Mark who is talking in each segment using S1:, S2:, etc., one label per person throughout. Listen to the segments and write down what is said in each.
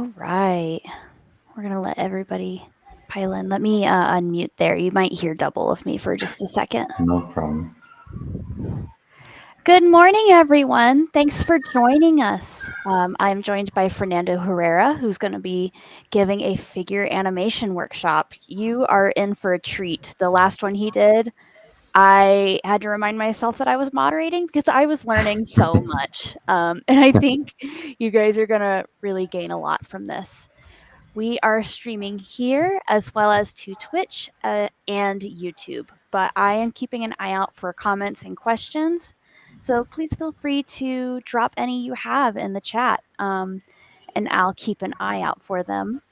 S1: All right. We're going to let everybody pile in. Let me unmute there. You might hear double of me for just a second.
S2: No problem.
S1: Good morning, everyone. Thanks for joining us. I'm joined by Fernando Herrera, who's going to be giving a figure animation workshop. You are in for a treat. The last one he did, I had to remind myself that I was moderating because I was learning so much. And I think you guys are going to really gain a lot from this. We are streaming here as well as to Twitch and YouTube, but I am keeping an eye out for comments and questions. So please feel free to drop any you have in the chat, and I'll keep an eye out for them.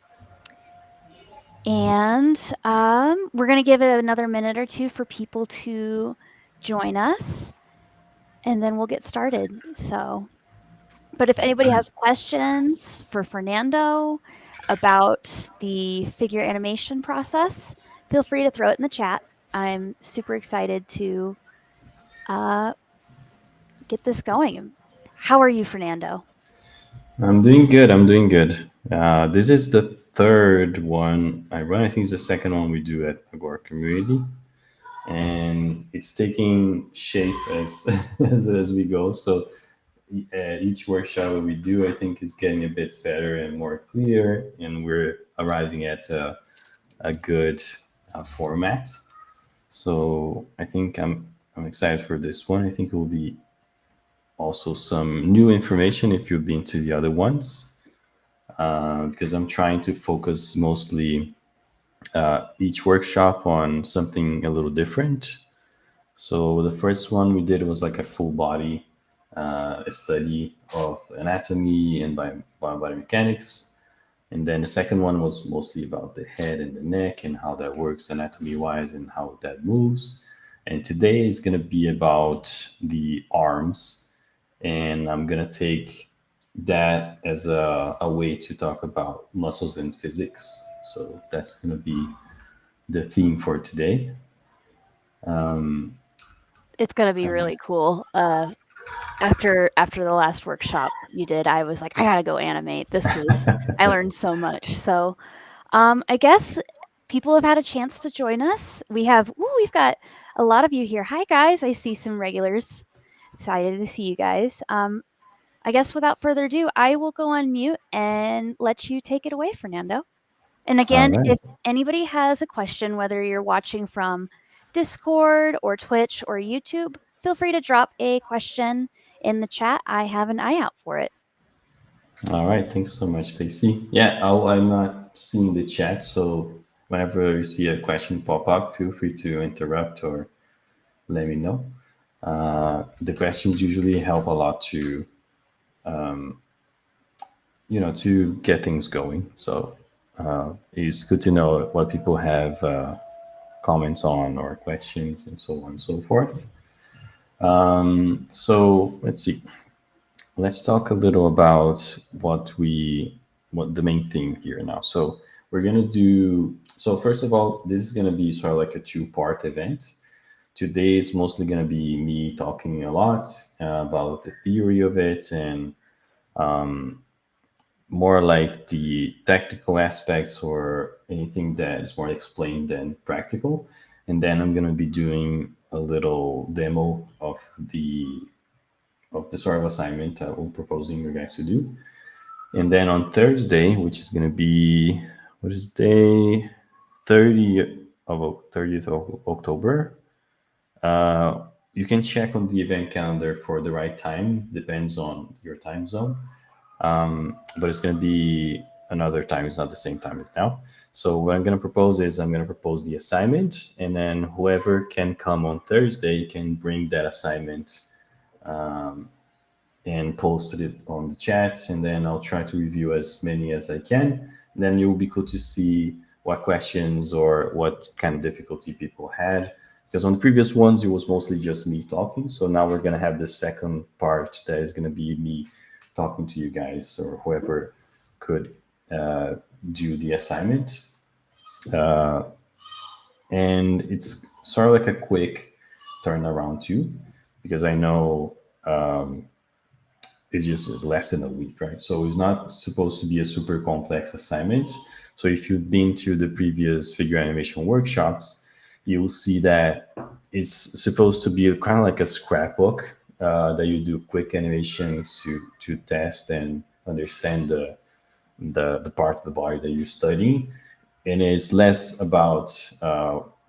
S1: And we're going to give it another minute or two for people to join us, and then we'll get started. But if anybody has questions for Fernando about the figure animation process, feel free to throw it in the chat. I'm super excited to get this going. How are you, Fernando?
S2: I'm doing good. I'm doing good. This is the third one I run. I think it's the second one we do at Agora.Community, and it's taking shape as as we go. So each workshop we do, I think, is getting a bit better and more clear, and we're arriving at a good format. So I think I'm excited for this one. I think it will be also some new information if you've been to the other ones, because I'm trying to focus mostly each workshop on something a little different. So the first one we did was like a full body study of anatomy and biomechanics. And then the second one was mostly about the head and the neck and how that works anatomy wise and how that moves. And today is going to be about the arms. And I'm going to take that as a way to talk about muscles and physics. So that's going to be the theme for today.
S1: It's going to be really cool. After the last workshop you did, I was like, I gotta go animate. I learned so much. So I guess people have had a chance to join us. We've got a lot of you here. Hi guys, I see some regulars. Excited to see you guys. I guess without further ado, I will go on mute and let you take it away, Fernando. And
S2: All
S1: again,
S2: right.
S1: if anybody has a question, whether you're watching from Discord or Twitch or YouTube, feel free to drop a question in the chat. I have an eye out for it.
S2: All right. Thanks so much, Lacey. Yeah, I'm not seeing the chat. So whenever you see a question pop up, feel free to interrupt or let me know. The questions usually help a lot to, to get things going. So it's good to know what people have comments on or questions and so on and so forth. So let's see. Let's talk a little about what the main theme here now. So we're gonna do. So first of all, this is gonna be sort of like a two-part event. Today is mostly gonna be me talking a lot about the theory of it and more like the technical aspects or anything that is more explained than practical. And then I'm gonna be doing a little demo of the sort of assignment we're proposing you guys to do. And then on Thursday, which is going to be, what is day 30th of October, you can check on the event calendar for the right time. Depends on your time zone. But it's going to be another time. It's not the same time as now. So what I'm going to propose is I'm going to propose the assignment, and then whoever can come on Thursday can bring that assignment and posted it on the chat, and then I'll try to review as many as I can. And then it will be cool to see what questions or what kind of difficulty people had. Because on the previous ones, it was mostly just me talking. So now we're going to have the second part that is going to be me talking to you guys or whoever could do the assignment. And it's sort of like a quick turnaround too, because I know it's just less than a week, right? So it's not supposed to be a super complex assignment. So if you've been to the previous figure animation workshops, you'll see that it's supposed to be kind of like a scrapbook that you do quick animations to test and understand the part of the body that you're studying. And it's less about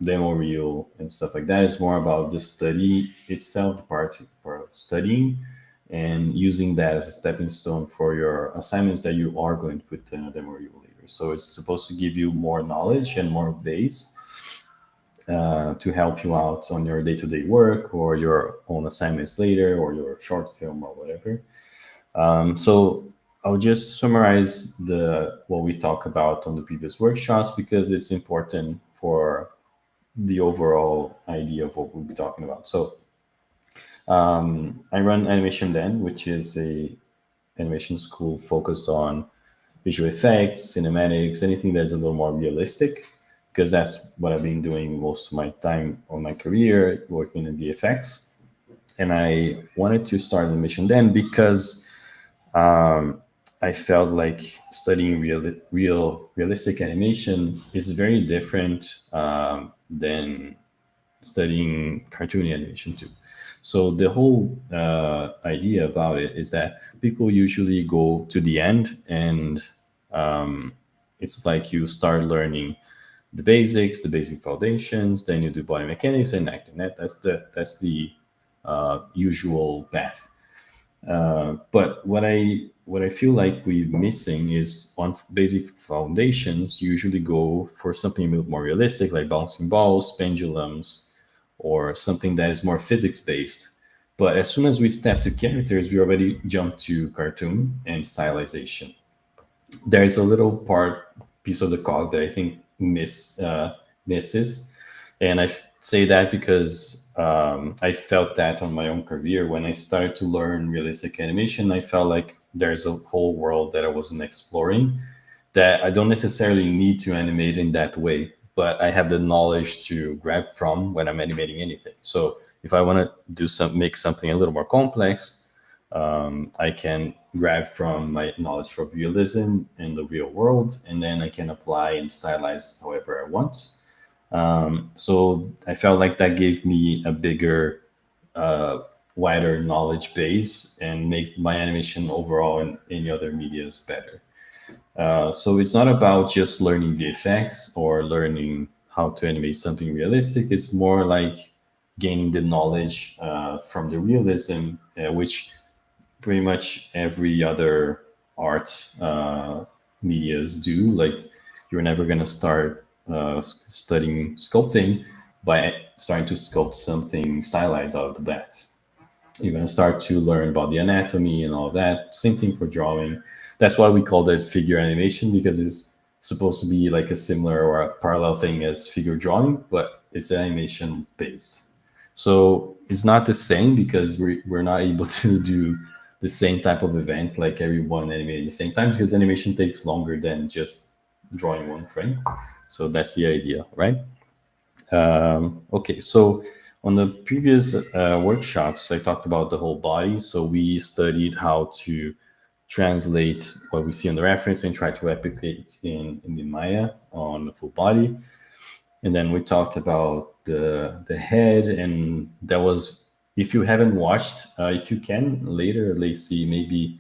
S2: demo reel and stuff like that. It's more about the study itself, the part of studying, and using that as a stepping stone for your assignments that you are going to put in a demo reel later. So it's supposed to give you more knowledge and more base to help you out on your day-to-day work or your own assignments later or your short film or whatever. So I'll just summarize the what we talked about on the previous workshops because it's important for the overall idea of what we'll be talking about. So I run Animation Den, which is a animation school focused on visual effects, cinematics, anything that's a little more realistic, because that's what I've been doing most of my time on my career, working in VFX. And I wanted to start Animation Den because I felt like studying realistic animation is very different than studying cartoon animation too. So the whole idea about it is that people usually go to the end, and it's like you start learning the basics, the basic foundations, then you do body mechanics and acting. That's the usual path. But what I feel like we're missing is on basic foundations. You usually go for something a bit more realistic, like bouncing balls, pendulums, or something that is more physics based. But as soon as we step to characters, we already jump to cartoon and stylization. There's a little piece of the cog that I think misses, and say that because I felt that on my own career when I started to learn realistic animation. I felt like there's a whole world that I wasn't exploring that I don't necessarily need to animate in that way, but I have the knowledge to grab from when I'm animating anything. So if I want to make something a little more complex, I can grab from my knowledge for realism in the real world, and then I can apply and stylize however I want. So I felt like that gave me a bigger, wider knowledge base and make my animation overall in any other medias better. So it's not about just learning VFX or learning how to animate something realistic. It's more like gaining the knowledge from the realism, which pretty much every other art medias do. Like you're never gonna start studying sculpting by starting to sculpt something stylized out of the bat. You're going to start to learn about the anatomy and all of that. Same thing for drawing. That's why we call that figure animation, because it's supposed to be like a similar or a parallel thing as figure drawing, but it's animation based. So it's not the same because we're not able to do the same type of event like everyone animating at the same time, because animation takes longer than just drawing one frame. So that's the idea, right? Okay, so on the previous workshops, I talked about the whole body. So we studied how to translate what we see on the reference and try to replicate in the Maya on the full body. And then we talked about the head, and that was, if you haven't watched, if you can later, Lacey, maybe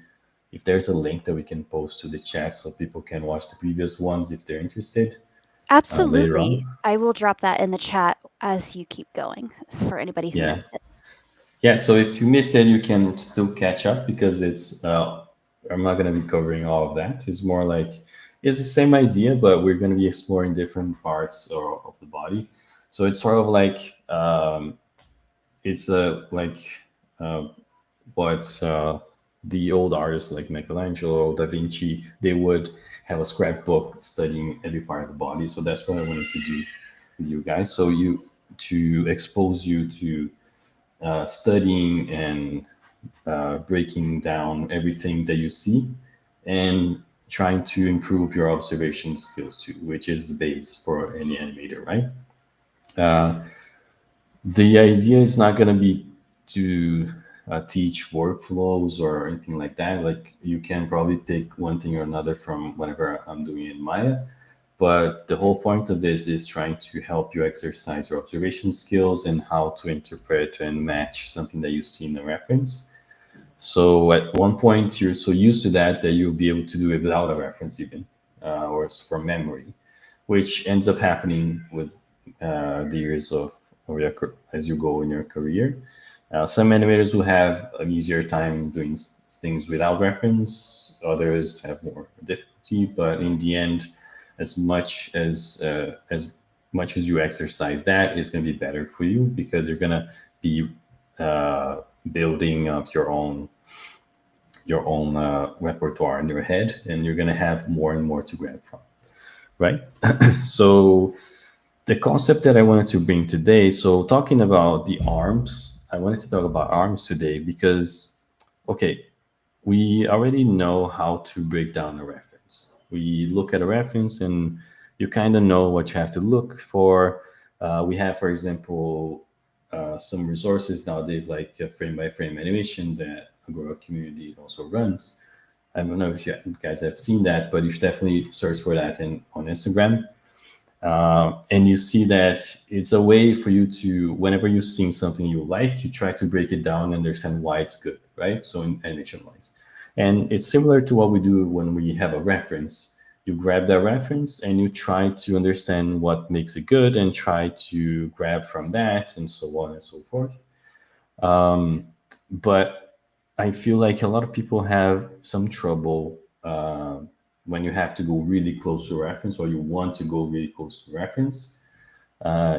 S2: if there's a link that we can post to the chat so people can watch the previous ones if they're interested later
S1: Absolutely.
S2: on.
S1: I will drop that in the chat as you keep going for anybody who
S2: Yeah.
S1: missed it.
S2: Yeah, so if you missed it, you can still catch up because it's I'm not going to be covering all of that. It's more like it's the same idea, but we're going to be exploring different parts of the body. So it's sort of like it's like uh, what the old artists like Michelangelo, Da Vinci, they would have a scrapbook studying every part of the body. So that's what I wanted to do with you guys. So you to expose you to studying and breaking down everything that you see and trying to improve your observation skills too, which is the base for any animator, right? The idea is not going to be to teach workflows or anything like that. Like you can probably pick one thing or another from whatever I'm doing in Maya. But the whole point of this is trying to help you exercise your observation skills and how to interpret and match something that you see in a reference. So at one point, you're so used to that that you'll be able to do it without a reference, even, or it's from memory, which ends up happening with the years of your, as you go in your career. Some animators will have an easier time doing things without reference. Others have more difficulty, but in the end, as much as you exercise that, it's going to be better for you because you're going to be building up your own repertoire in your head, and you're going to have more and more to grab from, right? So the concept that I wanted to bring today, so talking about the arms, I wanted to talk about arms today because, okay, we already know how to break down a reference. We look at a reference and you kind of know what you have to look for. We have, for example, some resources nowadays like frame by frame animation that Agora.Community also runs. I don't know if you guys have seen that, but you should definitely search for that on Instagram. And you see that it's a way for you to, whenever you're seeing something you like, you try to break it down and understand why it's good, right? So in animation wise. And it's similar to what we do when we have a reference. You grab that reference and you try to understand what makes it good and try to grab from that and so on and so forth. But I feel like a lot of people have some trouble when you have to go really close to reference or you want to go really close to reference.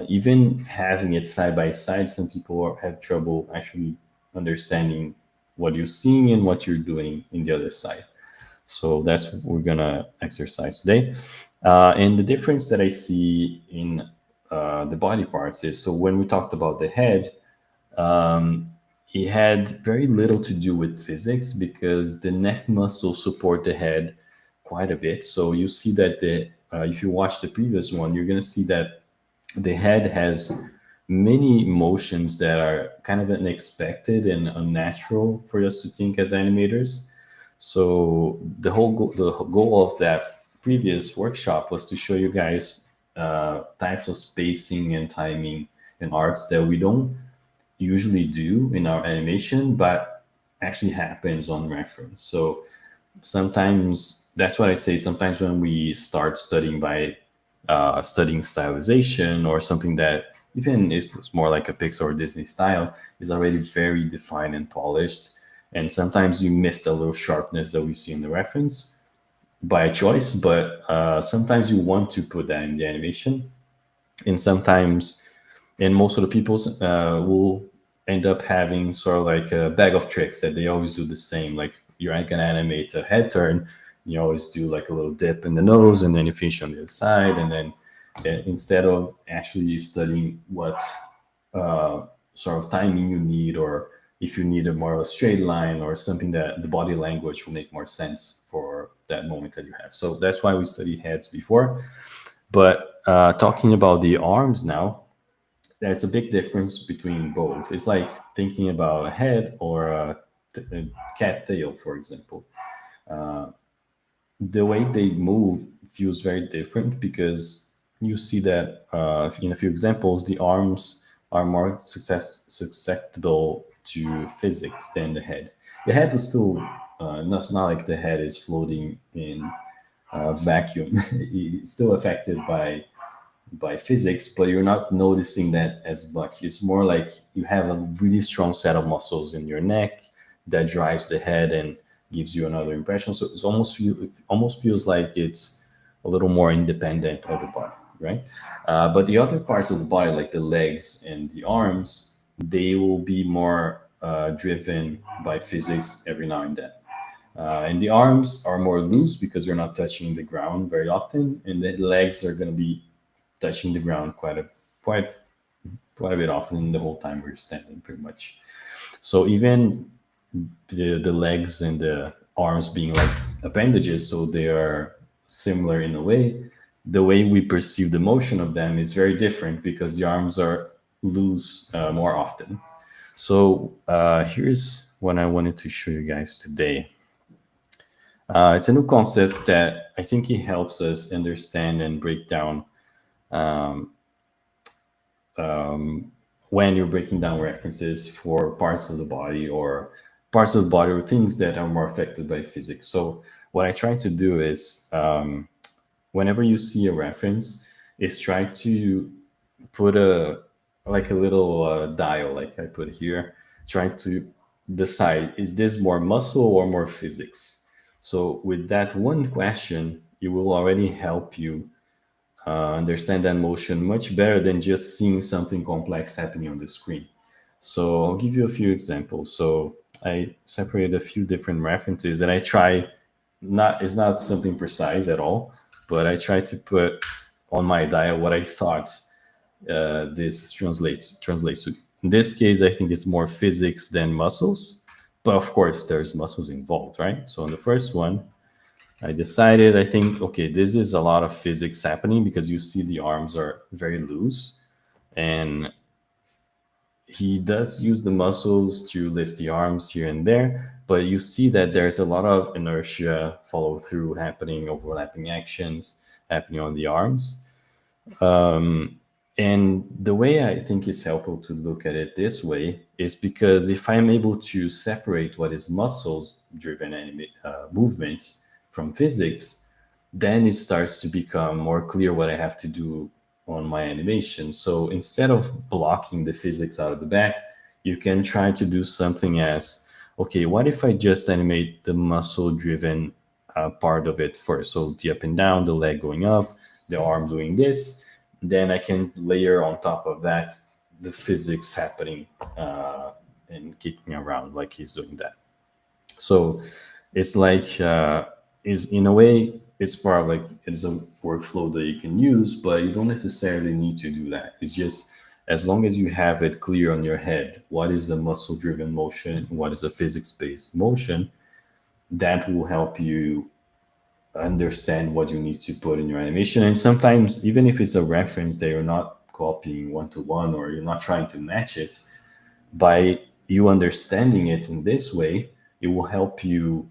S2: Even having it side by side, some people have trouble actually understanding what you're seeing and what you're doing in the other side. So that's what we're gonna exercise today. And the difference that I see in the body parts is, so when we talked about the head, it had very little to do with physics because the neck muscles support the head quite a bit. So you see that if you watch the previous one, you're going to see that the head has many motions that are kind of unexpected and unnatural for us to think as animators. So the goal of that previous workshop was to show you guys types of spacing and timing and arts that we don't usually do in our animation, but actually happens on reference. So sometimes that's what I say. Sometimes when we start studying by studying stylization or something that even is more like a Pixar or Disney style is already very defined and polished. And sometimes you miss the little sharpness that we see in the reference by choice, but sometimes you want to put that in the animation. And sometimes, and most of the people will end up having sort of like a bag of tricks that they always do the same. Like you're going to animate a head turn, you always do like a little dip in the nose, and then you finish on the other side. And then instead of actually studying what sort of timing you need, or if you need a more of a straight line or something that the body language will make more sense for that moment that you have. So that's why we study heads before. But talking about the arms now, there's a big difference between both. It's like thinking about a head or a cat tail, for example. The way they move feels very different because you see that in a few examples, the arms are more susceptible to physics than the head. The head is still, it's not like the head is floating in a vacuum. It's still affected by physics, but you're not noticing that as much. It's more like you have a really strong set of muscles in your neck that drives the head and gives you another impression. So it almost feels like it's a little more independent of the body, right? But the other parts of the body, like the legs and the arms, they will be more driven by physics every now and then. And the arms are more loose because you're not touching the ground very often, and the legs are going to be touching the ground quite quite a bit often the whole time we're standing, pretty much. So even the legs and the arms being like appendages, so they are similar in a way. The way we perceive the motion of them is very different because the arms are loose more often. So here's what I wanted to show you guys today. It's a new concept that I think it helps us understand and break down when you're breaking down references for parts of the body or things that are more affected by physics. So what I try to do is whenever you see a reference, is try to put a little dial like I put here, trying to decide is this more muscle or more physics. So with that one question, it will already help you understand that motion much better than just seeing something complex happening on the screen. So I'll give you a few examples. So I separated a few different references and I try, not it's not something precise at all, but I try to put on my dial what I thought this translates to. In this case, I think it's more physics than muscles, but of course there's muscles involved, right? So on the first one, I decided, I think, okay, this is a lot of physics happening because you see the arms are very loose and he does use the muscles to lift the arms here and there, but you see that there's a lot of inertia, follow through happening, overlapping actions happening on the arms. And the way I think it's helpful to look at it this way is because if I'm able to separate what is muscles driven movement from physics, then it starts to become more clear what I have to do on my animation. So instead of blocking the physics out of the back, you can try to do something as, okay, what if I just animate the muscle driven part of it first? So the up and down, the leg going up, the arm doing this. Then I can layer on top of that the physics happening and kicking around like he's doing that. So it's like is in a way it's part of like it's a workflow that you can use, but you don't necessarily need to do that. It's just as long as you have it clear on your head, what is a muscle driven motion, what is a physics based motion, that will help you understand what you need to put in your animation. And sometimes even if it's a reference that you're not copying one to one or you're not trying to match it, by you understanding it in this way, it will help you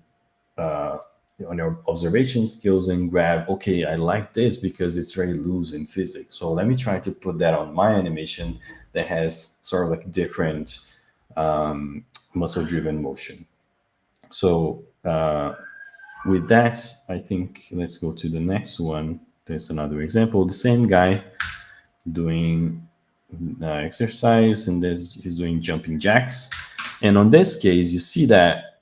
S2: on your observation skills and grab, okay, I like this because it's very loose in physics. So let me try to put that on my animation that has sort of like different muscle driven motion. So with that, I think let's go to the next one. There's another example. The same guy doing exercise, and he's doing jumping jacks. And on this case, you see that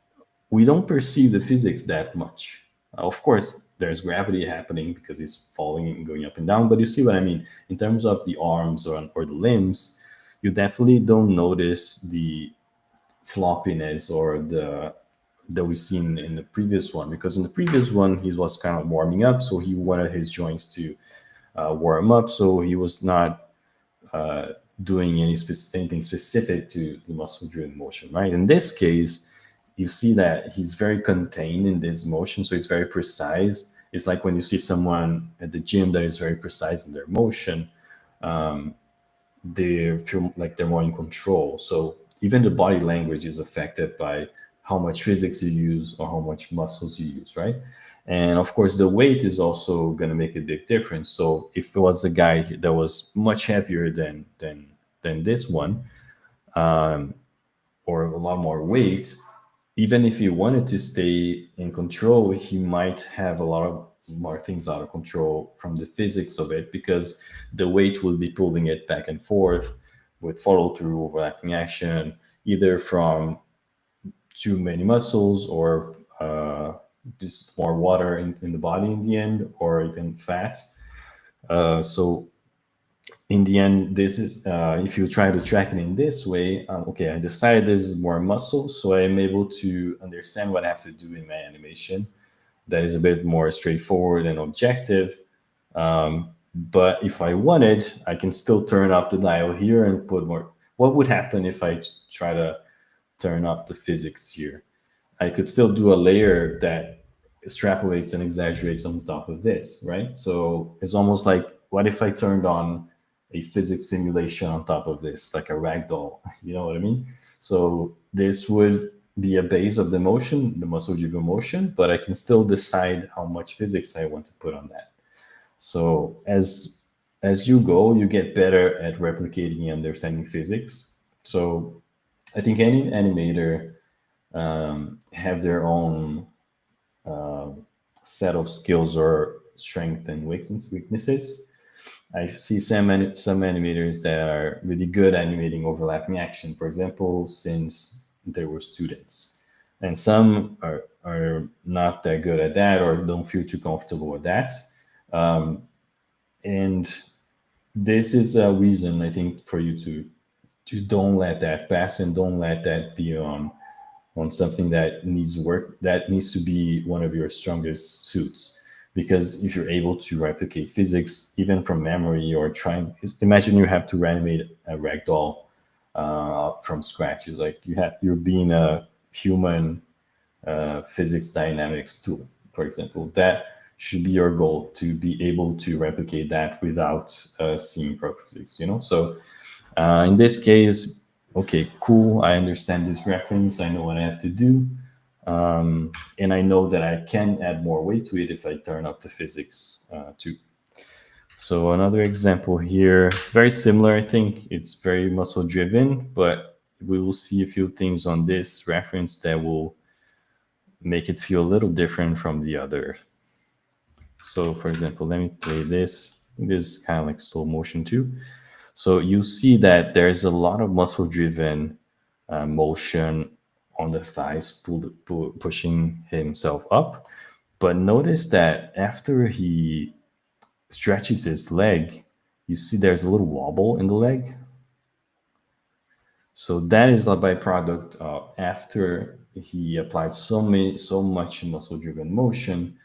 S2: we don't perceive the physics that much. Of course, there's gravity happening because he's falling and going up and down, but you see what I mean? In terms of the arms or the limbs, you definitely don't notice the floppiness or the that we've seen in the previous one, because in the previous one he was kind of warming up, so he wanted his joints to warm up, so he was not doing anything specific to the muscle driven motion, right? In this case, you see that he's very contained in this motion, so it's very precise. It's like when you see someone at the gym that is very precise in their motion, they feel like they're more in control. So even the body language is affected by how much physics you use or how much muscles you use, right? And of course, the weight is also going to make a big difference. So if it was a guy that was much heavier than this one, or a lot more weight, even if he wanted to stay in control, he might have a lot of more things out of control from the physics of it, because the weight will be pulling it back and forth with follow through, overlapping action, either from too many muscles or just more water in the body in the end, or even fat. So in the end, this is if you try to track it in this way, okay, I decided this is more muscle, so I am able to understand what I have to do in my animation. That is a bit more straightforward and objective. But if I wanted, I can still turn up the dial here and put more. What would happen if I try to turn up the physics here? I could still do a layer that extrapolates and exaggerates on top of this, right? So it's almost like, what if I turned on a physics simulation on top of this, like a ragdoll. You know what I mean? So this would be a base of the motion, the muscle driven motion, but I can still decide how much physics I want to put on that. So as you go, you get better at replicating and understanding physics. So I think any animator have their own set of skills or strength and weaknesses. I see some animators that are really good at animating overlapping action, for example, since they were students. And some are not that good at that or don't feel too comfortable with that. And this is a reason, I think, for you to don't let that pass and don't let that be on something that needs work, that needs to be one of your strongest suits. Because if you're able to replicate physics even from memory, or trying, imagine you have to reanimate a ragdoll from scratch. It's like you're being a human physics dynamics tool, for example. That should be your goal, to be able to replicate that without seeing pro physics, you know? So in this case, okay, cool, I understand this reference, I know what I have to do, and I know that I can add more weight to it if I turn up the physics too. So another example here, very similar, I think it's very muscle driven, but we will see a few things on this reference that will make it feel a little different from the other. So for example, let me play this. This is kind of like slow motion too. So you see that there's a lot of muscle driven motion on the thighs, pushing himself up. But notice that after he stretches his leg, you see there's a little wobble in the leg. So that is a byproduct after he applied so much muscle driven motion,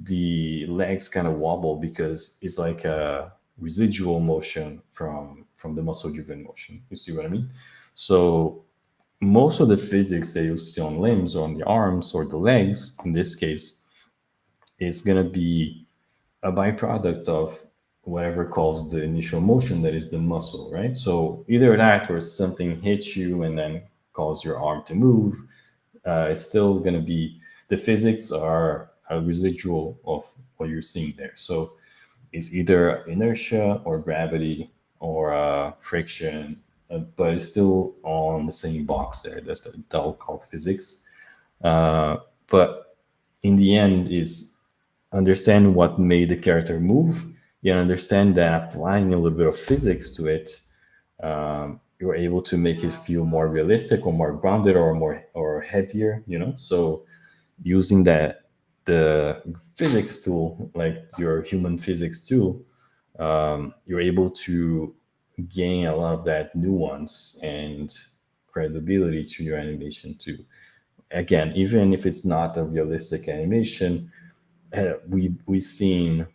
S2: the legs kind of wobble because it's like a residual motion from the muscle driven motion. You see what I mean? So most of the physics that you see on limbs or on the arms or the legs in this case is going to be a byproduct of whatever caused the initial motion, that is the muscle, right? So either that or something hits you and then cause your arm to move. It's still going to be, the physics are a residual of what you're seeing there. So it's either inertia or gravity or friction, but it's still on the same box there. That's the dull called physics. But in the end, is understand what made the character move. You understand that applying a little bit of physics to it, you're able to make it feel more realistic or more grounded or more or heavier. You know, so using that the physics tool, like your human physics tool, you're able to gain a lot of that nuance and credibility to your animation too. Again, even if it's not a realistic animation, we've seen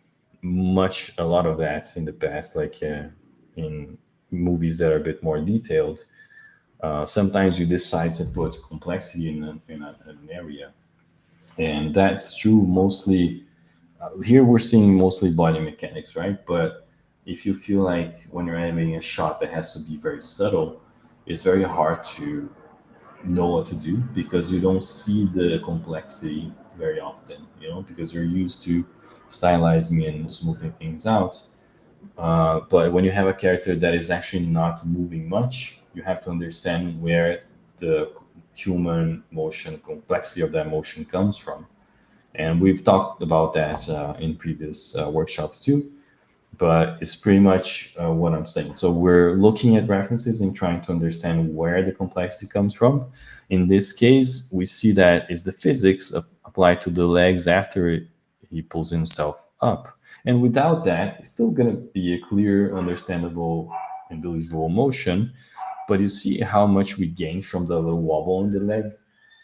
S2: a lot of that in the past, like in movies that are a bit more detailed. Sometimes you decide to put complexity in an area, and that's true mostly. Here we're seeing mostly body mechanics, right? But if you feel like when you're animating a shot that has to be very subtle, it's very hard to know what to do because you don't see the complexity very often, you know, because you're used to stylizing and smoothing things out. But when you have a character that is actually not moving much, you have to understand where the human motion, complexity of that motion comes from. And we've talked about that in previous workshops too, but it's pretty much what I'm saying. So we're looking at references and trying to understand where the complexity comes from. In this case, we see that is the physics applied to the legs after he pulls himself up. And without that, it's still going to be a clear, understandable, and believable motion. But you see how much we gain from the little wobble in the leg.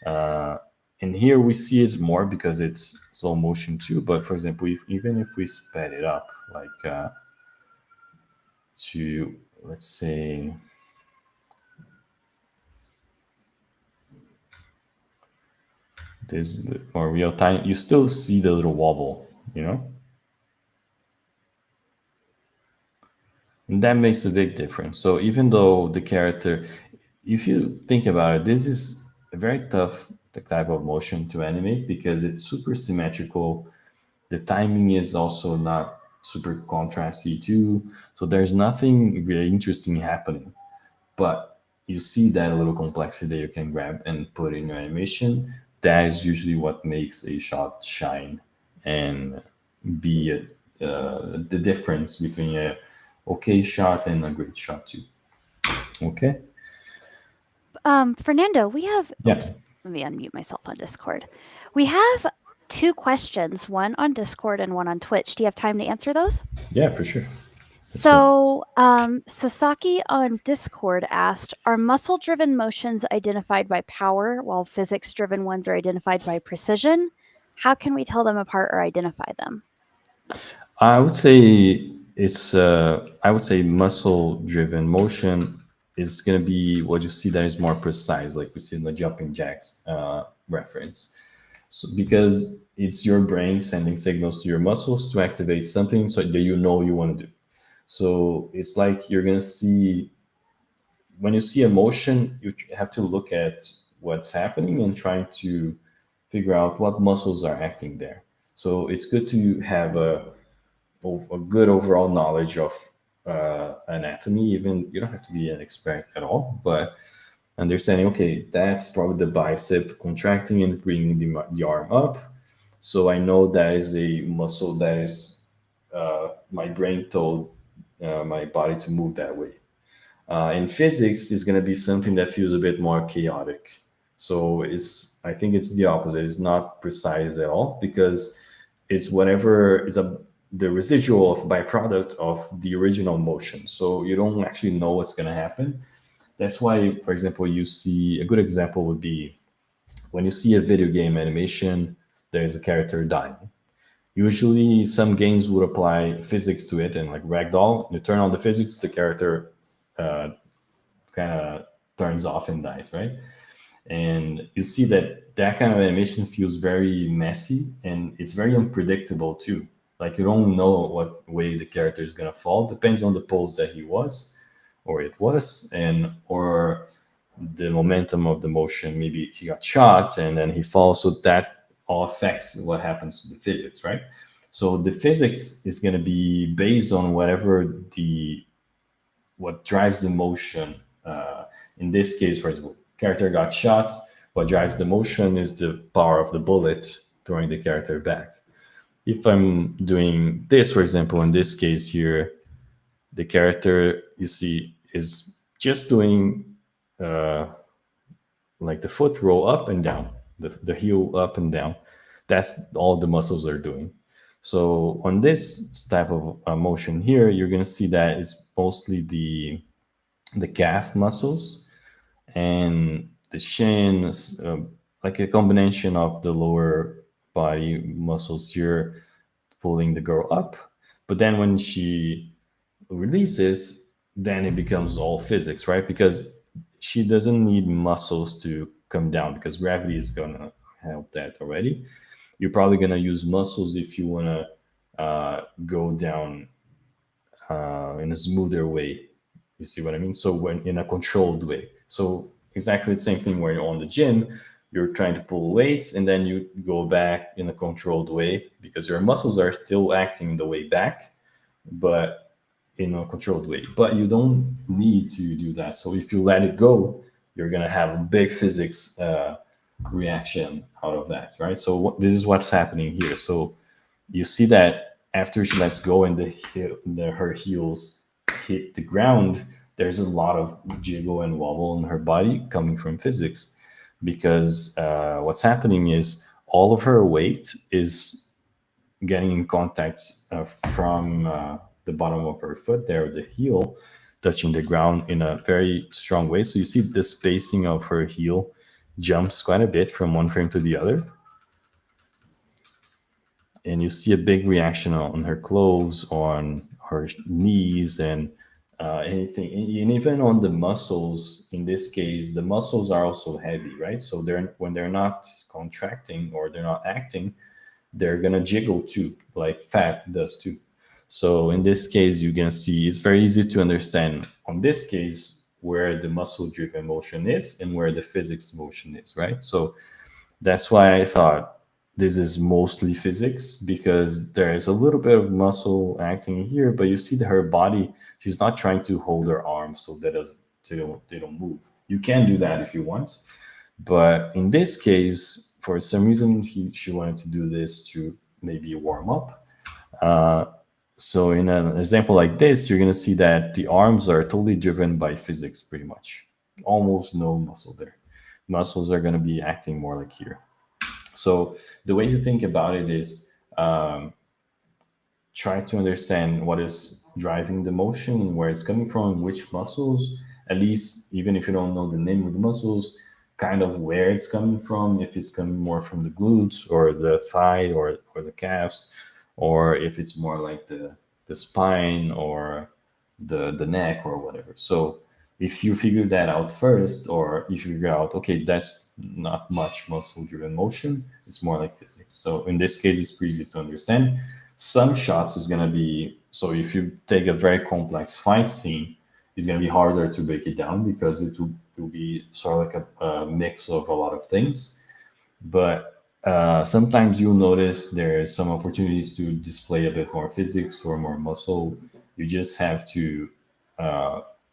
S2: Uh, and here we see it more because it's slow motion too. But for example, even if we sped it up, like to, let's say, this more real time, you still see the little wobble, you know? that makes a big difference. So even though the character, if you think about it, this is a very tough type of motion to animate because it's super symmetrical. The timing is also not super contrasty too. So there's nothing really interesting happening. But you see that little complexity that you can grab and put in your animation. That is usually what makes a shot shine and be the difference between a okay shot and a great shot too. Okay.
S1: Fernando, we have,
S2: Yeah.
S1: oops, let me unmute myself on Discord. We have two questions, one on Discord and one on Twitch. Do you have time to answer those?
S2: Yeah, for sure. Let's go.
S1: So, Sasaki on Discord asked, are muscle driven motions identified by power while physics driven ones are identified by precision? How can we tell them apart or identify them?
S2: I would say I would say muscle driven motion is going to be what you see that is more precise, like we see in the jumping jacks reference. So, because it's your brain sending signals to your muscles to activate something so that you know you want to do. So it's like you're going to see, when you see emotion, you have to look at what's happening and trying to figure out what muscles are acting there. So it's good to have a good overall knowledge of anatomy. Even you don't have to be an expert at all, but understanding, okay, that's probably the bicep contracting and bringing the arm up. So I know that is a muscle that is my brain told my body to move that way. In physics, is going to be something that feels a bit more chaotic. So it's, I think it's the opposite. It's not precise at all because it's whatever is the residual of byproduct of the original motion. So you don't actually know what's going to happen. That's why, for example, you see a good example would be when you see a video game animation, there's a character dying. Usually, some games would apply physics to it, and like ragdoll, you turn on the physics, the character kind of turns off and dies, right? And you see that that kind of animation feels very messy and it's very unpredictable too. Like you don't know what way the character is gonna fall. Depends on the pose that he was, or it was, and or the momentum of the motion. Maybe he got shot and then he falls, so that all affects what happens to the physics, right? So the physics is going to be based on whatever the what drives the motion. In this case, for example, character got shot. What drives the motion is the power of the bullet throwing the character back. If I'm doing this, for example, in this case here, the character you see is just doing like the foot roll up and down, the heel up and down. That's all the muscles are doing. So on this type of motion here, you're going to see that it's mostly the calf muscles and the shin, like a combination of the lower body muscles here pulling the girl up. But then when she releases, then it becomes all physics, right? Because she doesn't need muscles to come down because gravity is going to help that already. You're probably going to use muscles if you want to go down in a smoother way. You see what I mean? So when in a controlled way. So exactly the same thing where you're on the gym, you're trying to pull weights and then you go back in a controlled way because your muscles are still acting the way back, but in a controlled way. But you don't need to do that. So if you let it go, you're gonna have a big physics reaction out of that, right? So this is what's happening here. So you see that after she lets go and her heels hit the ground, there's a lot of jiggle and wobble in her body coming from physics because what's happening is all of her weight is getting in contact from the bottom of her foot there, the heel touching the ground in a very strong way. So you see the spacing of her heel jumps quite a bit from one frame to the other, and you see a big reaction on her clothes, on her knees, and anything, and even on the muscles. In this case, the muscles are also heavy, right? So they're when they're not contracting or they're not acting, they're gonna jiggle too, like fat does too. So in this case, you can see it's very easy to understand on this case where the muscle driven motion is and where the physics motion is, right? So that's why I thought this is mostly physics because there is a little bit of muscle acting here, but you see that her body, she's not trying to hold her arms so that they don't move. You can do that if you want, but in this case, for some reason, she wanted to do this to maybe warm up. So in an example like this, you're going to see that the arms are totally driven by physics, pretty much. Almost no muscle there. Muscles are going to be acting more like here. So the way to think about it is try to understand what is driving the motion, where it's coming from, which muscles, at least even if you don't know the name of the muscles, kind of where it's coming from, if it's coming more from the glutes or the thigh or the calves, or if it's more like the spine or the neck or whatever. So if you figure that out first, or if you figure out, okay, that's not much muscle driven motion, it's more like physics. So in this case, it's pretty easy to understand. Some shots is going to be, so if you take a very complex fight scene, it's going to be harder to break it down because it will be sort of like a mix of a lot of things. But sometimes you'll notice there's some opportunities to display a bit more physics or more muscle. You just have to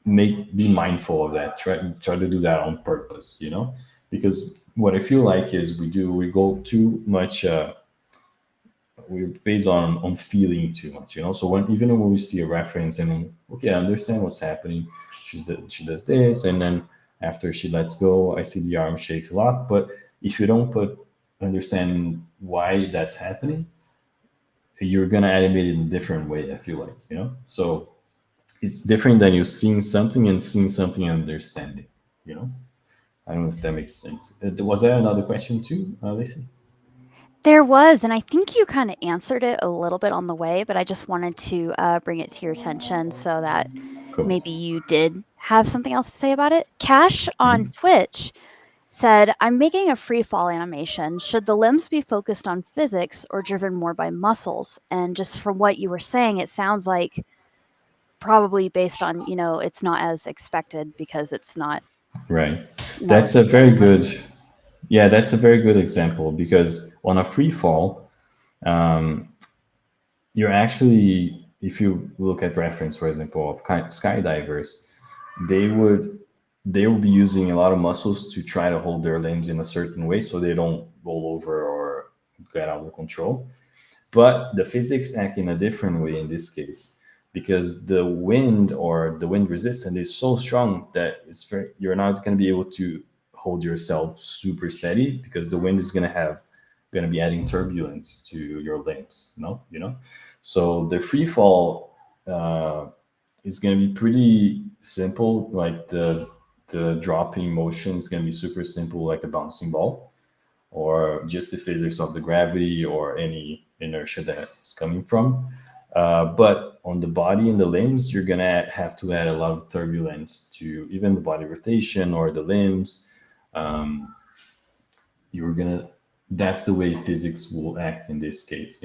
S2: be mindful of that. Try to do that on purpose, you know, because what I feel like is we go too much. We're based on feeling too much, you know. So when even when we see a reference and okay, I understand what's happening. She does this, and then after she lets go, I see the arm shakes a lot. But if you don't put understand why that's happening, you're gonna animate it in a different way. I feel like, you know. So it's different than you seeing something and seeing something and understanding. You know. I don't know if that makes sense. Was there another question too, Lacey?
S1: There was, and I think you kind of answered it a little bit on the way, but I just wanted to bring it to your attention so that
S2: Cool.
S1: maybe you did have something else to say about it. Cash on Twitch said, I'm making a free fall animation. Should the limbs be focused on physics or driven more by muscles? And just from what you were saying, it sounds like probably based on, it's not as expected because it's not,
S2: Right. That's
S1: it's
S2: a very
S1: driving
S2: good.
S1: muscles.
S2: Yeah, that's a very good example because on a free fall, you're actually, if you look at reference, for example, of skydivers, they would they will be using a lot of muscles to try to hold their limbs in a certain way so they don't roll over or get out of control. But the physics act in a different way in this case because the wind or the wind resistance is so strong that you're not going to be able to hold yourself super steady because the wind is going to be adding turbulence to your limbs. So the free fall is going to be pretty simple. Like the dropping motion is going to be super simple, like a bouncing ball, or just the physics of the gravity or any inertia that is coming from. But on the body and the limbs, you're gonna have to add a lot of turbulence to even the body rotation or the limbs. You're gonna That's the way physics will act in this case.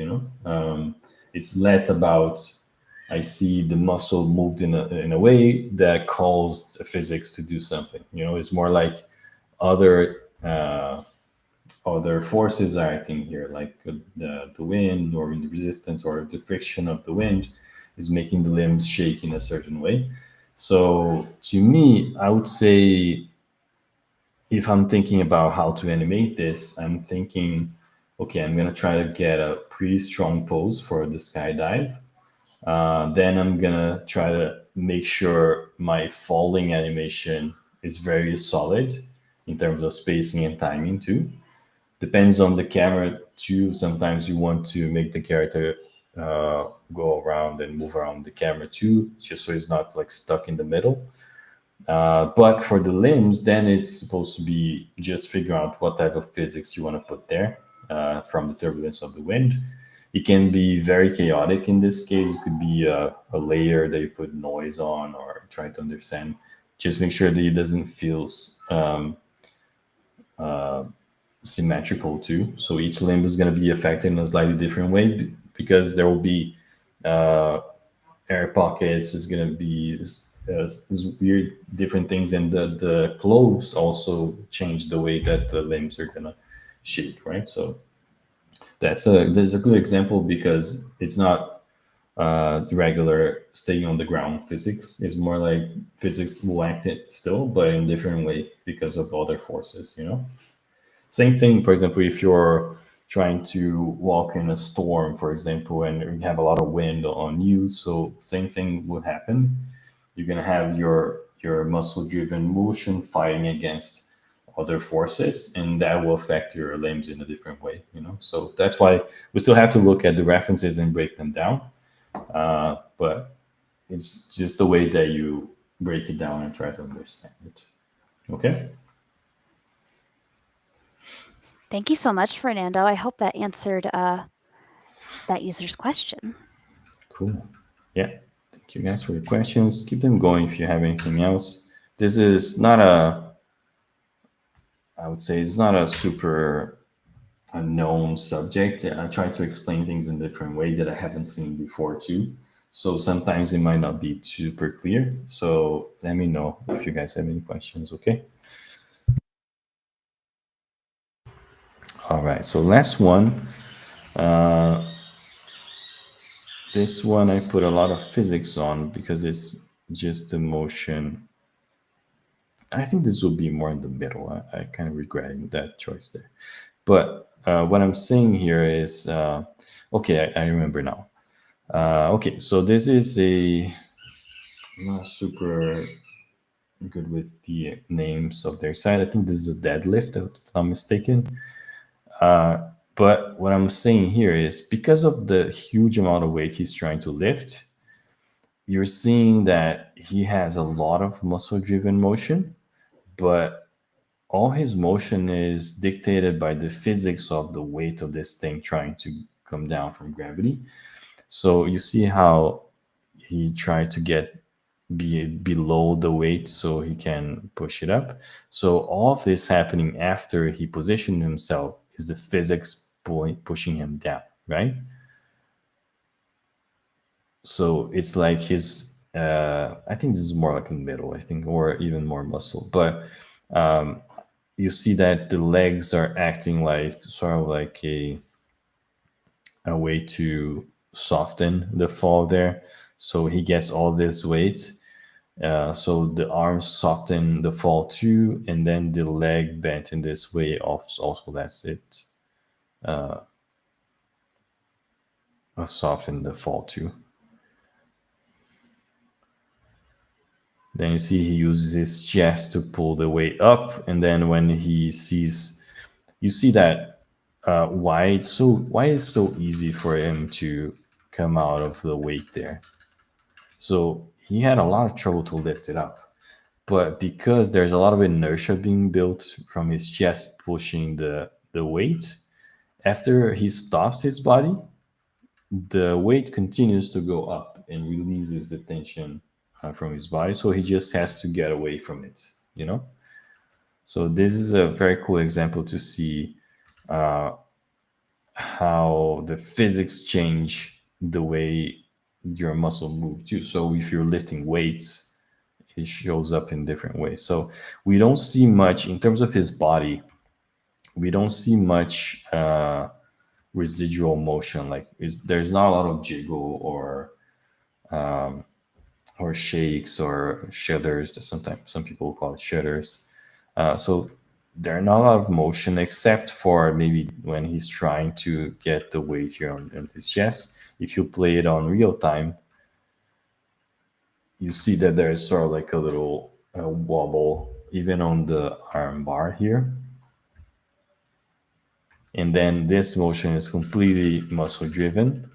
S2: It's less about I see the muscle moved in a way that caused physics to do something. It's more like other other forces are acting here, like the wind or wind resistance or the friction of the wind is making the limbs shake in a certain way. So to me, I would say if I'm thinking about how to animate this, I'm thinking, okay, I'm gonna try to get a pretty strong pose for the skydive. Then I'm gonna try to make sure my falling animation is very solid in terms of spacing and timing too. Depends on the camera too. Sometimes you want to make the character go around and move around the camera too, just so it's not like stuck in the middle. But for the limbs, then it's supposed to be just figure out what type of physics you want to put there from the turbulence of the wind. It can be very chaotic in this case. It could be a layer that you put noise on or try to understand. Just make sure that it doesn't feel symmetrical too. So each limb is going to be affected in a slightly different way because there will be uh, air pockets. Is gonna be weird different things, and the clothes also change the way that the limbs are gonna shape, right? So there's a good example because it's not the regular staying on the ground physics. It's more like physics will act it still, but in a different way because of other forces, you know? Same thing, for example, if you're trying to walk in a storm, for example, and you have a lot of wind on you, so same thing would happen. You're gonna have your muscle driven motion fighting against other forces, and that will affect your limbs in a different way, you know. So that's why we still have to look at the references and break them down. But it's just the way that you break it down and try to understand it. Okay.
S1: Thank you so much, Fernando. I hope that answered that user's question.
S2: Cool. Yeah. Thank you guys for your questions. Keep them going if you have anything else. This is not a, I would say, it's not a super unknown subject. I try to explain things in a different way that I haven't seen before too. So sometimes it might not be super clear. So let me know if you guys have any questions. Okay. All right. So last one. This one I put a lot of physics on because it's just the motion. I think this will be more in the middle. I kind of regretting that choice there. But what I'm saying here is okay, I remember now. Okay, so this is a, I'm not super good with the names of their site. I think this is a deadlift, if I'm not mistaken. But what I'm saying here is because of the huge amount of weight he's trying to lift, you're seeing that he has a lot of muscle driven motion, but all his motion is dictated by the physics of the weight of this thing trying to come down from gravity. So you see how he tried to get below the weight so he can push it up. So all of this happening after he positioned himself is the physics pushing him down, right? So it's like his I think this is more like in the middle, I think, or even more muscle. But you see that the legs are acting like sort of like a way to soften the fall there. So he gets all this weight. So the arms soften the fall too, and then the leg bent in this way also lets it soften the fall too. Then you see he uses his chest to pull the weight up, and then when he sees, you see that why it's so easy for him to come out of the weight there. So he had a lot of trouble to lift it up, but because there's a lot of inertia being built from his chest pushing the weight, after he stops his body, the weight continues to go up and releases the tension from his body. So he just has to get away from it, you know? So this is a very cool example to see how the physics change the way your muscle move too. So if you're lifting weights, it shows up in different ways. So we don't see much in terms of his body. We don't see much residual motion. Like there's not a lot of jiggle or shakes or shudders. Sometimes some people call it shudders. So there are not a lot of motion except for maybe when he's trying to get the weight here on his chest. If you play it on real time, you see that there's sort of like a little wobble even on the arm bar here. And then this motion is completely muscle driven.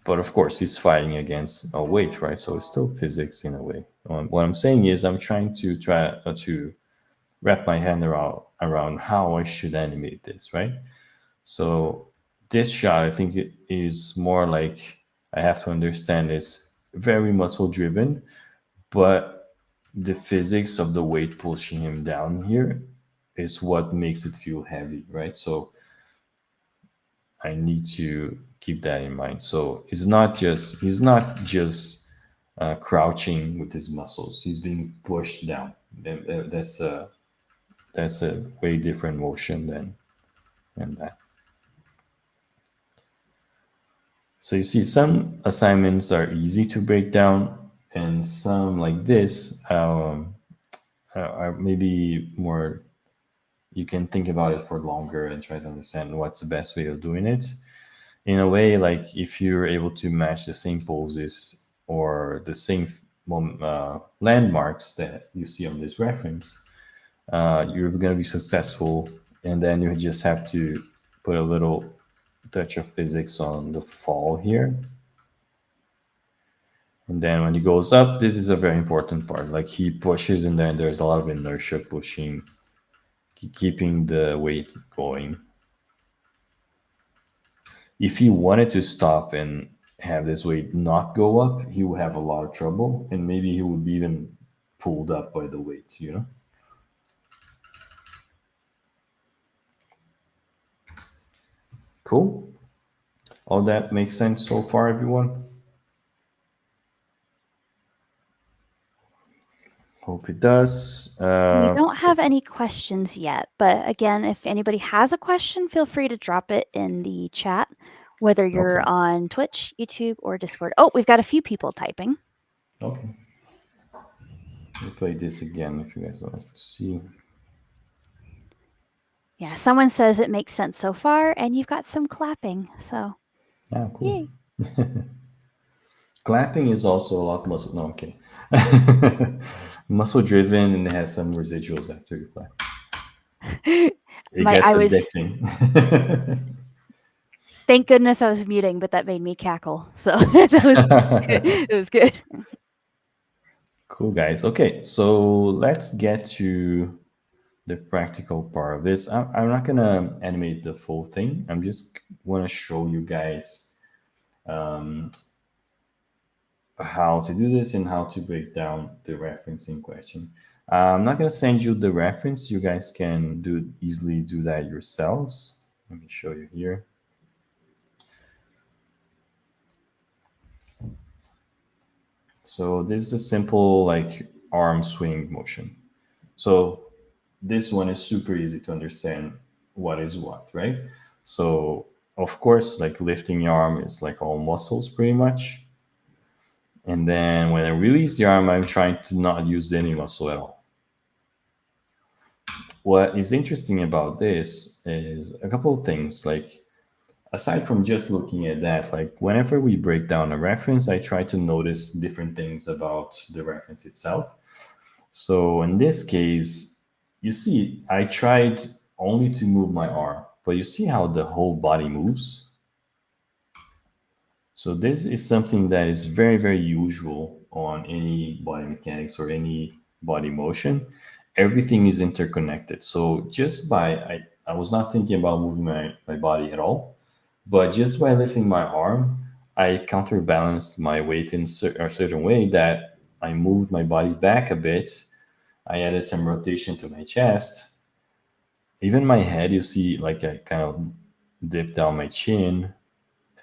S2: But of course, he's fighting against a weight, right? So it's still physics in a way. What I'm saying is, I'm trying to to wrap my hand around how I should animate this, right? So this shot, I think it is more like I have to understand it's very muscle driven, but the physics of the weight pushing him down here is what makes it feel heavy, right? So I need to keep that in mind. So he's not just crouching with his muscles. He's being pushed down. That's a way different motion than that. So you see, some assignments are easy to break down, and some like this are maybe more. You can think about it for longer and try to understand what's the best way of doing it. In a way, like if you're able to match the same poses or the same landmarks that you see on this reference, you're going to be successful. And then you just have to put a little touch of physics on the fall here. And then when he goes up, this is a very important part. Like he pushes, and then there's a lot of inertia pushing, keeping the weight going. If he wanted to stop and have this weight not go up, he would have a lot of trouble, and maybe he would be even pulled up by the weight, you know? Cool. All that makes sense so far, everyone? Hope it does.
S1: We don't have any questions yet, but again, if anybody has a question, feel free to drop it in the chat, whether
S2: Okay.
S1: you're on Twitch, YouTube, or Discord. Oh, we've got a few people typing.
S2: Okay. We'll play this again if you guys want to see.
S1: Yeah, someone says it makes sense so far, and you've got some clapping. So,
S2: Ah, cool.
S1: yay.
S2: Clapping is also a lot muscle. No, okay. Muscle driven and it has some residuals after you clap. It
S1: I
S2: gets
S1: was,
S2: addicting.
S1: thank goodness I was muting, but that made me cackle. So that was good. It was good.
S2: Cool, guys. Okay, so let's get to the practical part of this. I'm not gonna animate the full thing. I'm just want to show you guys how to do this and how to break down the reference in question. I'm not gonna send you the reference. You guys can easily do that yourselves. Let me show you here. So this is a simple like arm swing motion. So this one is super easy to understand what is what, right? So of course, like lifting your arm is like all muscles pretty much. And then when I release the arm, I'm trying to not use any muscle at all. What is interesting about this is a couple of things. Like aside from just looking at that, like whenever we break down a reference, I try to notice different things about the reference itself. So in this case, you see, I tried only to move my arm, but you see how the whole body moves? So this is something that is very, very usual on any body mechanics or any body motion. Everything is interconnected. So just I was not thinking about moving my body at all, but just by lifting my arm, I counterbalanced my weight in a certain way that I moved my body back a bit. I added some rotation to my chest. Even my head, you see, like I kind of dip down my chin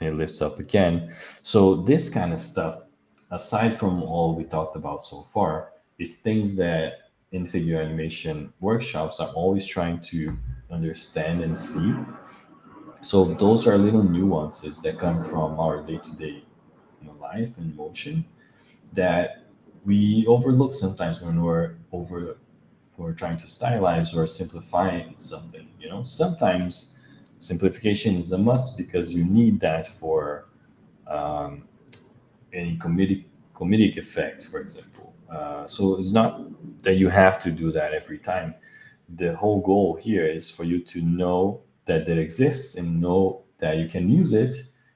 S2: and it lifts up again. So this kind of stuff, aside from all we talked about so far, is things that in figure animation workshops are always trying to understand and see. So those are little nuances that come from our day-to-day life and motion that we overlook sometimes when we're trying to stylize or simplify something. Sometimes simplification is a must because you need that for any comedic effect, for example. So it's not that you have to do that every time. The whole goal here is for you to know that it exists and know that you can use it,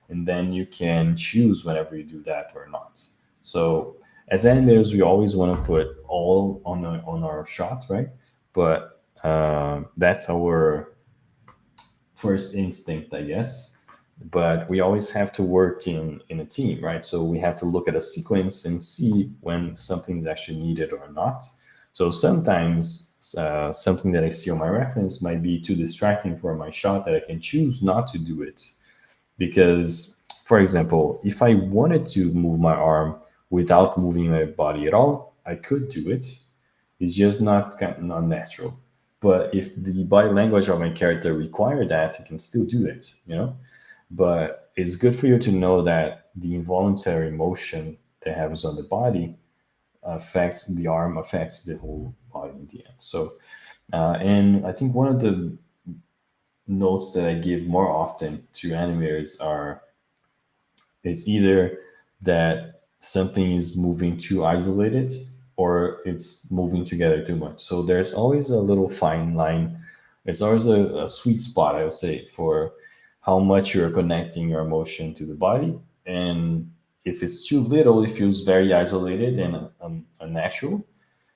S2: and then you can choose whenever you do that or not. So as animators, we always want to put all on our shot, right? But that's our first instinct, I guess. But we always have to work in a team, right? So we have to look at a sequence and see when something is actually needed or not. So sometimes something that I see on my reference might be too distracting for my shot that I can choose not to do it. Because, for example, if I wanted to move my arm without moving my body at all, I could do it. It's just not natural. But if the body language of my character require that, I can still do it, you know. But it's good for you to know that the involuntary motion that happens on the body affects the arm, affects the whole body in the end. So, and I think one of the notes that I give more often to animators are, it's either that something is moving too isolated or it's moving together too much. So there's always a little fine line. It's always a sweet spot, I would say, for how much you're connecting your emotion to the body. And if it's too little, it feels very isolated and unnatural.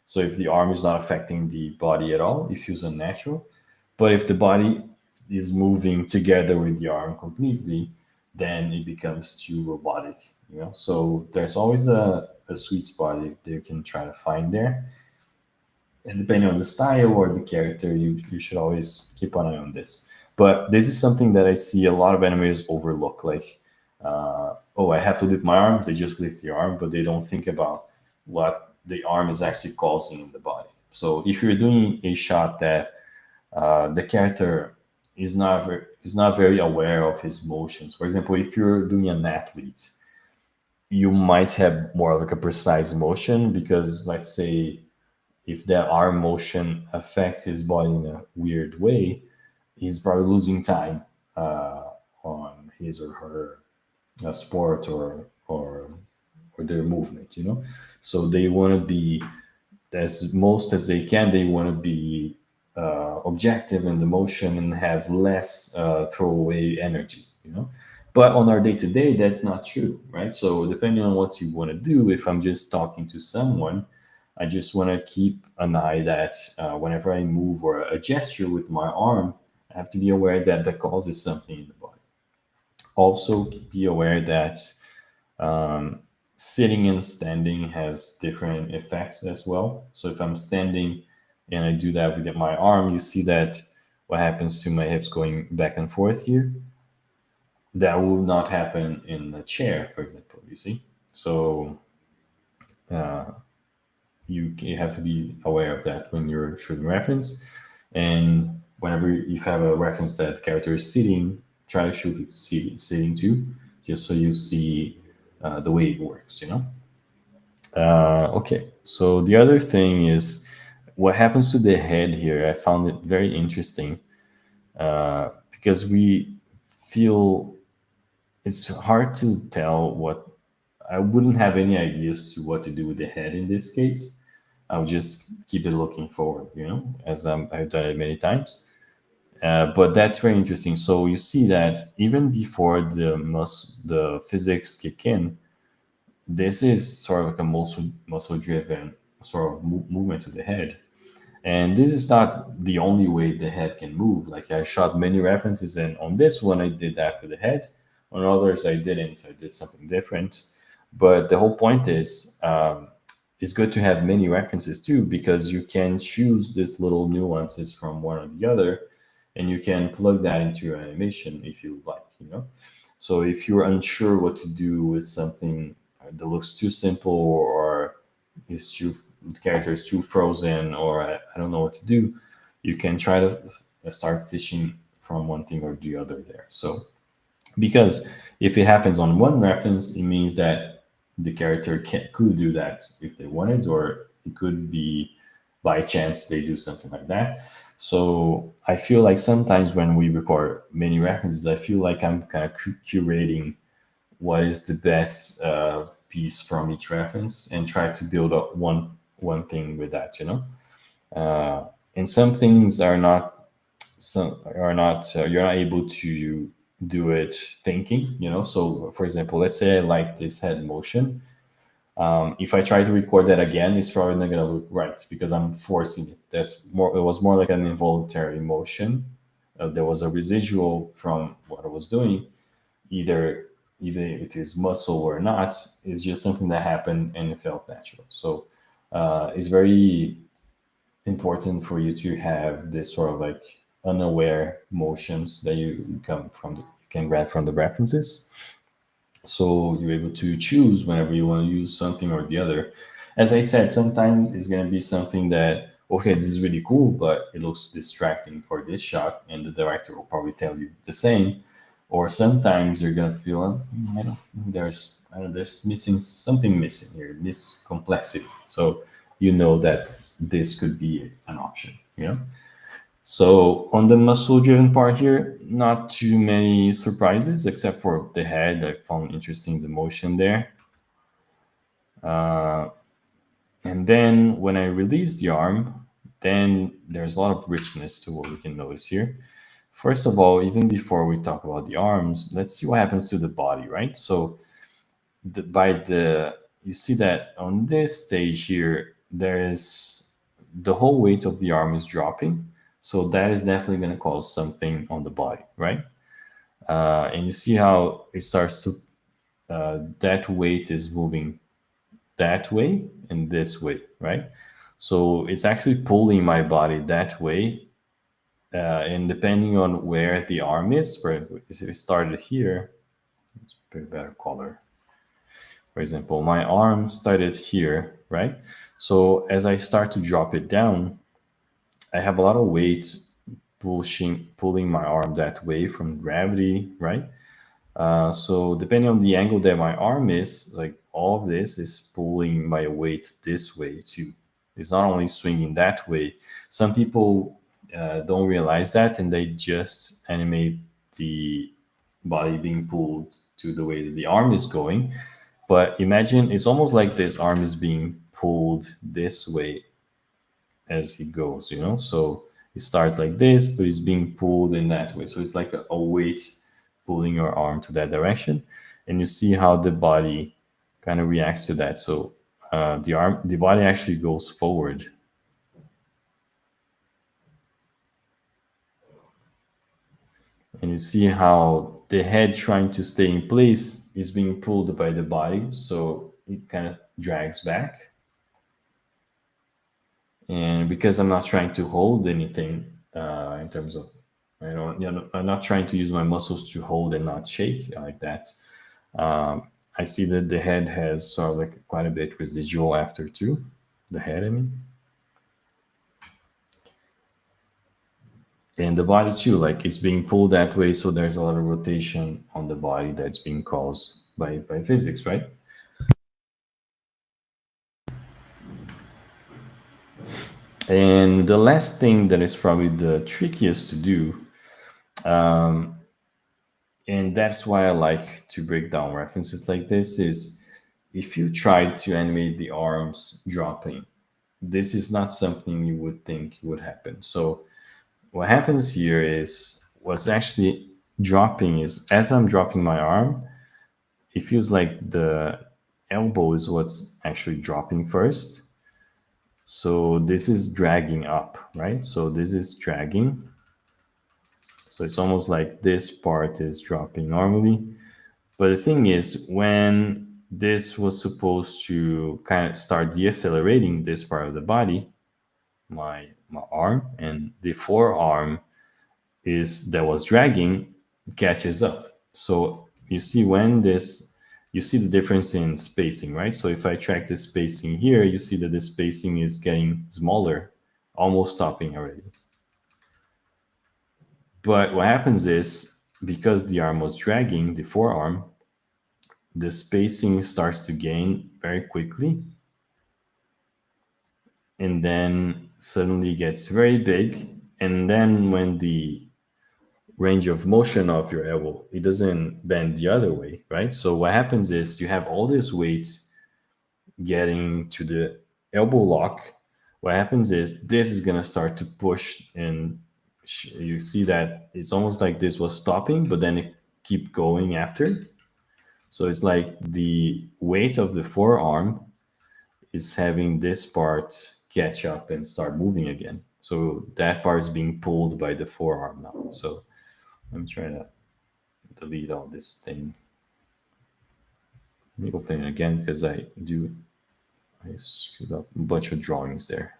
S2: So if the arm is not affecting the body at all, it feels unnatural. But if the body is moving together with the arm completely, then it becomes too robotic, you know. So there's always a sweet spot that you can try to find there. And depending on the style or the character, you should always keep an eye on this. But this is something that I see a lot of animators overlook. Like, oh, I have to lift my arm. They just lift the arm, but they don't think about what the arm is actually causing in the body. So if you're doing a shot that the character is not very aware of his motions. For example, if you're doing an athlete, you might have more like a precise motion because, let's say, if that arm motion affects his body in a weird way, he's probably losing time on his or her sport or their movement. You know, so they want to be as most as they can. They want to be objective in the motion and have less throwaway energy, you know. But on our day to day, that's not true, right? So depending on what you want to do, if I'm just talking to someone, I just want to keep an eye that whenever I move or a gesture with my arm, I have to be aware that that causes something in the body. Also, be aware that sitting and standing has different effects as well. So if I'm standing and I do that with my arm, you see that what happens to my hips going back and forth here, that will not happen in a chair, for example, you see. So you have to be aware of that when you're shooting reference. And whenever you have a reference that the character is sitting, try to shoot it sitting too, just so you see the way it works, you know. Okay, so the other thing is what happens to the head here. I found it very interesting because we feel it's hard to tell what. I wouldn't have any ideas to what to do with the head in this case. I'll just keep it looking forward, you know, as I've done it many times. But that's very interesting. So you see that even before the physics kick in, this is sort of like a muscle driven sort of movement to the head. And this is not the only way the head can move. Like I shot many references, and on this one I did that for the head. On others I didn't. I did something different. But the whole point is, it's good to have many references too, because you can choose these little nuances from one or the other, and you can plug that into your animation if you like. You know. So if you're unsure what to do with something that looks too simple or is too the character is too frozen or I don't know what to do, you can try to start fishing from one thing or the other there. So because if it happens on one reference, it means that the character could do that if they wanted, or it could be by chance they do something like that. So I feel like sometimes when we record many references, I feel like I'm kind of curating what is the best piece from each reference and try to build up one thing with that, you know. And some things are not you're not able to do it thinking, you know. So for example, let's say I like this head motion. If I try to record that again, it's probably not going to look right because I'm forcing it. It was more like an involuntary motion. There was a residual from what I was doing, either if it is muscle or not. It's just something that happened and it felt natural. So it's very important for you to have this sort of like unaware motions that you can grab from the references. So you're able to choose whenever you want to use something or the other. As I said, sometimes it's going to be something that, okay, this is really cool, but it looks distracting for this shot, and the director will probably tell you the same. Or sometimes you're going to feel, I don't, I don't, there's missing something missing here, miss complexity. So you know that this could be an option, you know? So on the muscle-driven part here, not too many surprises except for the head. I found interesting the motion there. And then when I release the arm, then there's a lot of richness to what we can notice here. First of all, even before we talk about the arms, let's see what happens to the body, right? So by the you see that on this stage here, there is the whole weight of the arm is dropping. So that is definitely going to cause something on the body, right? And you see how it starts to that weight is moving that way and this way, right? So it's actually pulling my body that way. And depending on where the arm is, where it started here, pretty better color. For example, my arm started here, right? So as I start to drop it down, I have a lot of weight pulling my arm that way from gravity, right? So depending on the angle that my arm is, like all of this is pulling my weight this way too. It's not only swinging that way. Some people don't realize that, and they just animate the body being pulled to the way that the arm is going. But imagine it's almost like this arm is being pulled this way as it goes, you know? So it starts like this, but it's being pulled in that way. So it's like a weight pulling your arm to that direction. And you see how the body kind of reacts to that. So the body actually goes forward. And you see how the head trying to stay in place is being pulled by the body. So it kind of drags back. And because I'm not trying to hold anything in terms of, I'm not trying to use my muscles to hold and not shake like that. I see that the head has sort of like quite a bit residual after too. The head, I mean, and the body too. Like it's being pulled that way, so there's a lot of rotation on the body that's being caused by physics, right? And the last thing that is probably the trickiest to do, and that's why I like to break down references like this, is if you try to animate the arms dropping, this is not something you would think would happen. So what happens here is what's actually dropping is as I'm dropping my arm, it feels like the elbow is what's actually dropping first. So this is dragging up, right? So this is dragging. So it's almost like this part is dropping normally. But the thing is, when this was supposed to kind of start decelerating this part of the body, my arm and the forearm is that was dragging catches up. So you see when this, you see the difference in spacing, right? So if I track the spacing here, you see that the spacing is getting smaller, almost stopping already. But what happens is because the arm was dragging, the forearm, the spacing starts to gain very quickly and then suddenly gets very big. And then when the range of motion of your elbow, it doesn't bend the other way, right? So what happens is you have all this weight getting to the elbow lock. What happens is this is going to start to push, and you see that it's almost like this was stopping, but then it keep going after. So it's like the weight of the forearm is having this part catch up and start moving again. So that part is being pulled by the forearm now. So I'm trying to delete all this thing. Let me open it again because I screwed up a bunch of drawings there.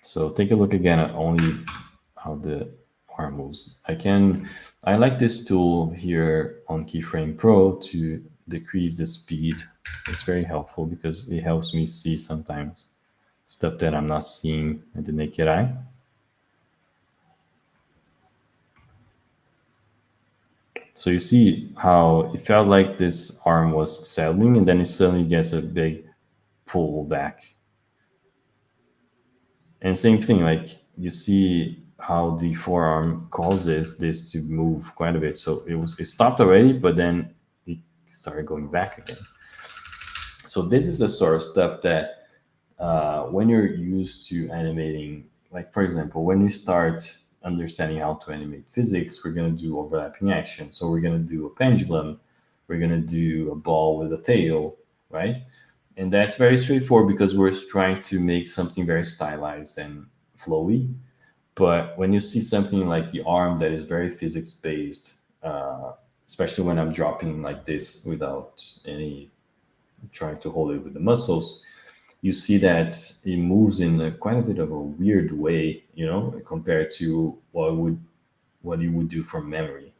S2: So take a look again at only how the arm moves. I like this tool here on Keyframe Pro to decrease the speed. It's very helpful because it helps me see sometimes stuff that I'm not seeing at the naked eye. So you see how it felt like this arm was settling and then it suddenly gets a big pull back. And same thing, like you see how the forearm causes this to move quite a bit. So it stopped already, but then it started going back again. So this is the sort of stuff that when you're used to animating, like for example, when you start understanding how to animate physics, we're going to do overlapping action. So we're going to do a pendulum, we're going to do a ball with a tail, right? And that's very straightforward because we're trying to make something very stylized and flowy. But when you see something like the arm that is very physics based, especially when I'm dropping like this without any trying to hold it with the muscles, you see that it moves in quite a bit of a weird way, compared to what you would do from memory.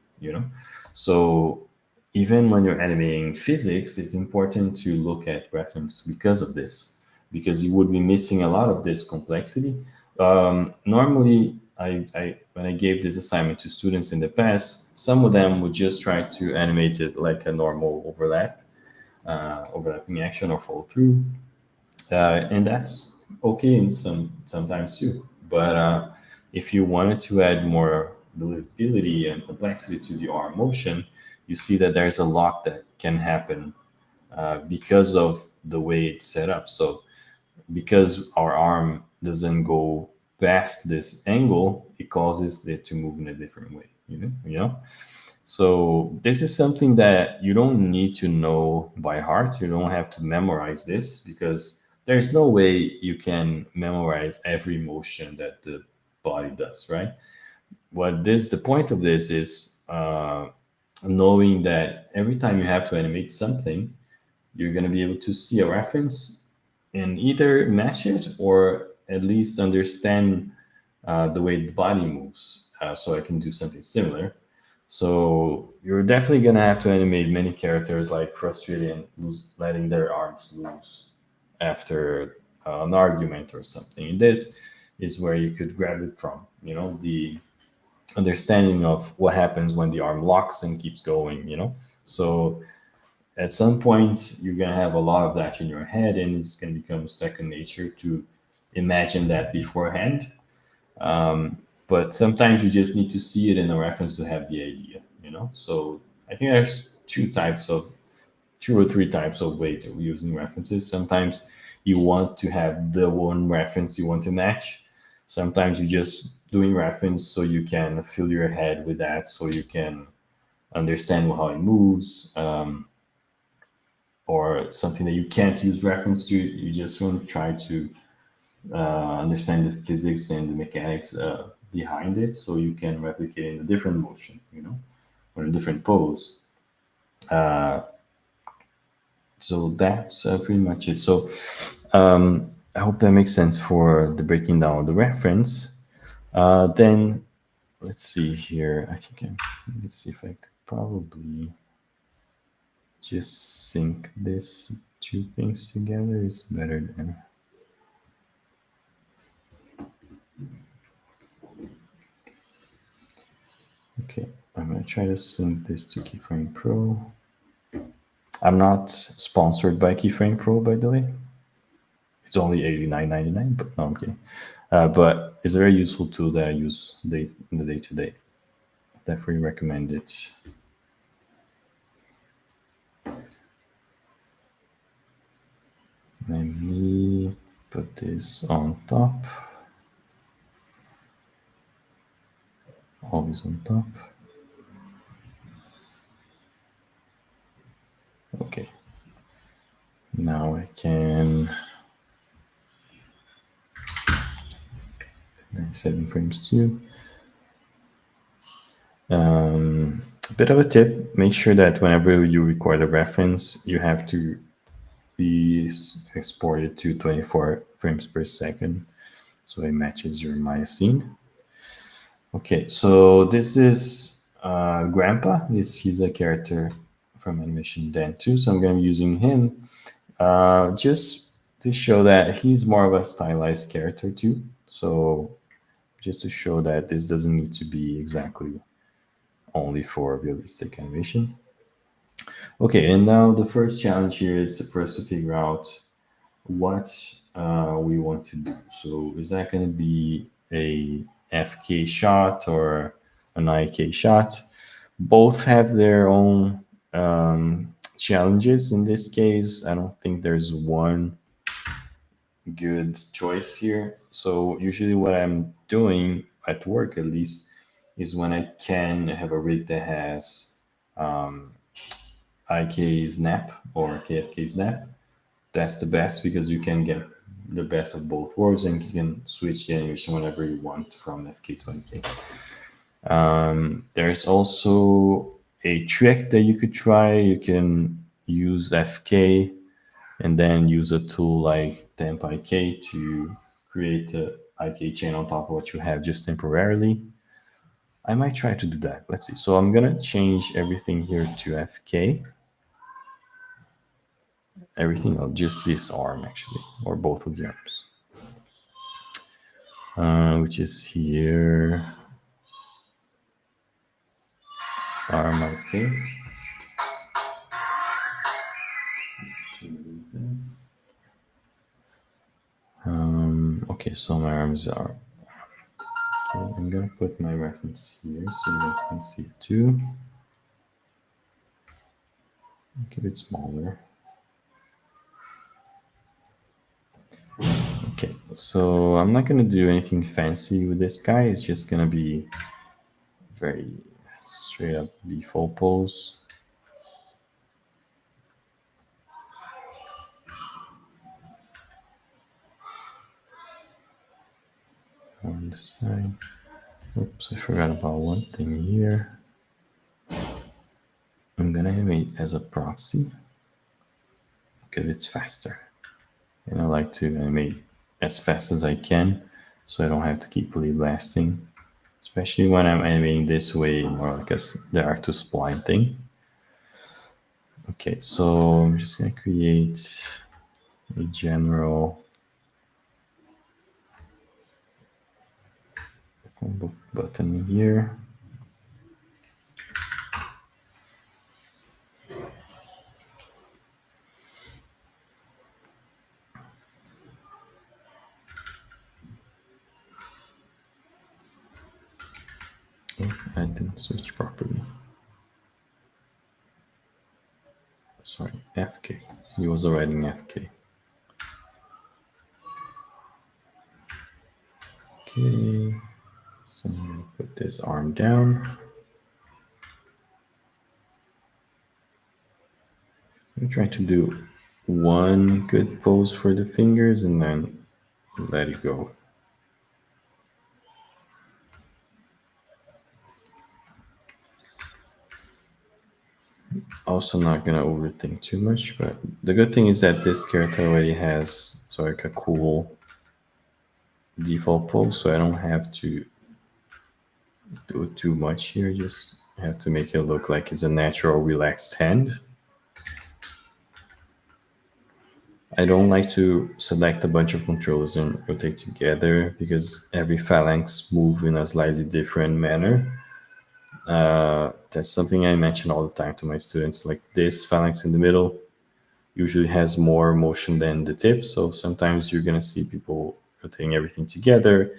S2: So even when you're animating physics, it's important to look at reference because of this, because you would be missing a lot of this complexity. Normally, I when I gave this assignment to students in the past, some of them would just try to animate it like a normal overlapping action or follow through, and that's okay in sometimes too. But if you wanted to add more believability and complexity to the arm motion, you see that there's a lot that can happen because of the way it's set up. So because our arm doesn't go past this angle, it causes it to move in a different way. So this is something that you don't need to know by heart. You don't have to memorize this because there's no way you can memorize every motion that the body does, right? The point of this is knowing that every time you have to animate something, you're going to be able to see a reference and either match it or at least understand the way the body moves, so I can do something similar. So you're definitely gonna have to animate many characters like frustrated and letting their arms loose after an argument or something. And this is where you could grab it from. The understanding of what happens when the arm locks and keeps going. So at some point you're gonna have a lot of that in your head, and it's gonna become second nature to imagine that beforehand. But sometimes you just need to see it in a reference to have the idea. So I think there's two or three types of way to using references. Sometimes you want to have the one reference you want to match. Sometimes you just doing reference so you can fill your head with that, so you can understand how it moves, or something that you can't use reference to. You just want to try to understand the physics and the mechanics behind it, so you can replicate in a different motion, or a different pose. So that's pretty much it. So I hope that makes sense for the breaking down of the reference. Then let's see here. Let's see if I could probably just sync this two things together is better than. Okay, I'm gonna try to sync this to Keyframe Pro. I'm not sponsored by Keyframe Pro, by the way. It's only $89.99, but no, I'm kidding. But it's a very useful tool that I use in the day to day. Definitely recommend it. Let me put this on top. Always on top. Okay. Now I can 7 frames too. A bit of a tip: make sure that whenever you record a reference, you have to be exported to 24 frames per second, so it matches your Maya scene. Okay, so this is Grandpa. He's a character from Animation Dan 2, so I'm going to be using him just to show that he's more of a stylized character too. So just to show that this doesn't need to be exactly only for realistic animation. Okay, and now the first challenge here is for us to figure out what we want to do. So is that going to be a FK shot or an IK shot? Both have their own challenges. In this case, I don't think there's one good choice here. So usually what I'm doing at work at least is when I can have a rig that has IK snap or KFK snap, that's the best because you can get the best of both worlds and you can switch the animation whenever you want from FK to NK. There's also a trick that you could try. You can use FK and then use a tool like temp IK to create a IK chain on top of what you have just temporarily. I might try to do that. Let's see. So I'm gonna change everything here to FK. Everything, just this arm actually, or both of the arms, which is here. Arm IK. Okay, so my arms are. Okay, I'm gonna put my reference here so you guys can see it too. Make it a bit smaller. Okay, so I'm not gonna do anything fancy with this guy. It's just gonna be very straight up default pose. On the side. Oops, I forgot about one thing here. I'm gonna animate as a proxy because it's faster. And I like to animate as fast as I can so I don't have to keep blasting. Especially when I'm animating this way, more like the art to spline thing. Okay, so I'm just gonna create a general combo button here. Oh, I didn't switch properly. Sorry, FK. He was already in FK. Okay, so I'm gonna put this arm down. I'm trying to do one good pose for the fingers and then let it go. Also not gonna overthink too much, but the good thing is that this character already has like a cool default pose, so I don't have to do too much here. Just have to make it look like it's a natural relaxed hand. I don't like to select a bunch of controls and rotate together because every phalanx move in a slightly different manner. That's something I mention all the time to my students. Like this phalanx in the middle usually has more motion than the tip, so sometimes you're gonna see people rotating everything together.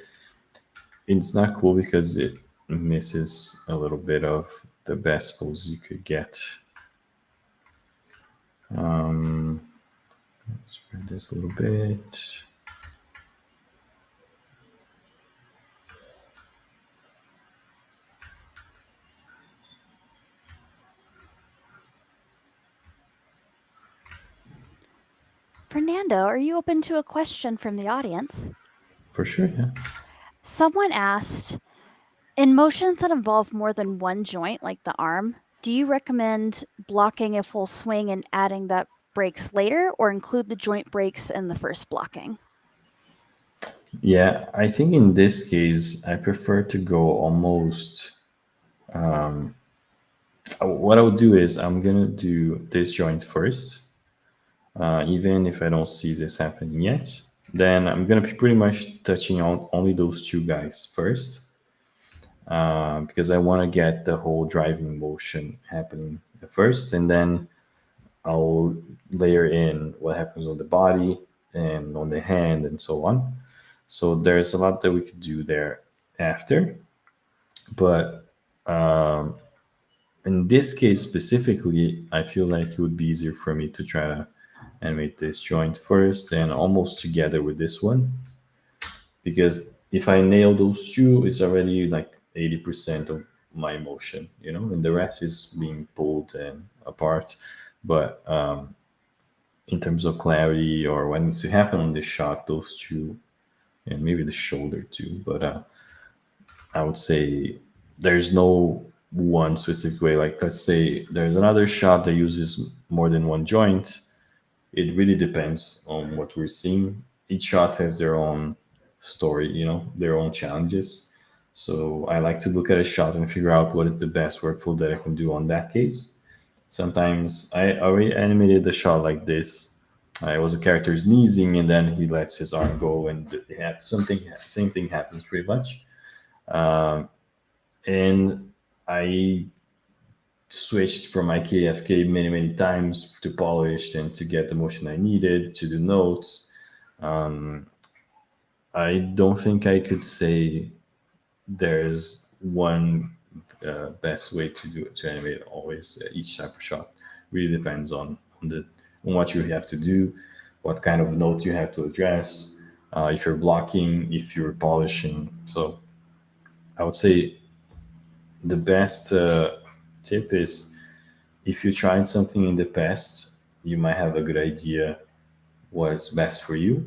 S2: It's not cool because it misses a little bit of the best pose you could get. Let's spread this a little bit.
S1: Fernando, are you open to a question from the audience?
S2: For sure, yeah.
S1: Someone asked, in motions that involve more than one joint, like the arm, do you recommend blocking a full swing and adding that breaks later, or include the joint breaks in the first blocking?
S2: Yeah, I think in this case, I prefer to go almost. What I would do is I'm gonna do this joint first, even if I don't see this happening yet. Then I'm gonna be pretty much touching on only those two guys first, because I want to get the whole driving motion happening first, and then I'll layer in what happens on the body and on the hand and so on. So there's a lot that we could do there after, but in this case specifically, I feel like it would be easier for me to try to animate this joint first and almost together with this one, because if I nail those two, it's already like 80% of my motion, and the rest is being pulled and apart. But in terms of clarity or what needs to happen on this shot, those two, and maybe the shoulder too. But I would say there's no one specific way. Like, let's say there's another shot that uses more than one joint. It really depends on what we're seeing. Each shot has their own story, their own challenges. So I like to look at a shot and figure out what is the best workflow that I can do on that case. Sometimes I already animated the shot like this. It was a character sneezing, and then he lets his arm go, and same thing happens pretty much. And I switched from my KFK many, many times to polished and to get the motion I needed to the notes. I don't think I could say there's one best way to do it, to animate always each type of shot. Really depends on what you have to do, what kind of note you have to address, if you're blocking, if you're polishing. So I would say the best tip is, if you tried something in the past, you might have a good idea what's best for you,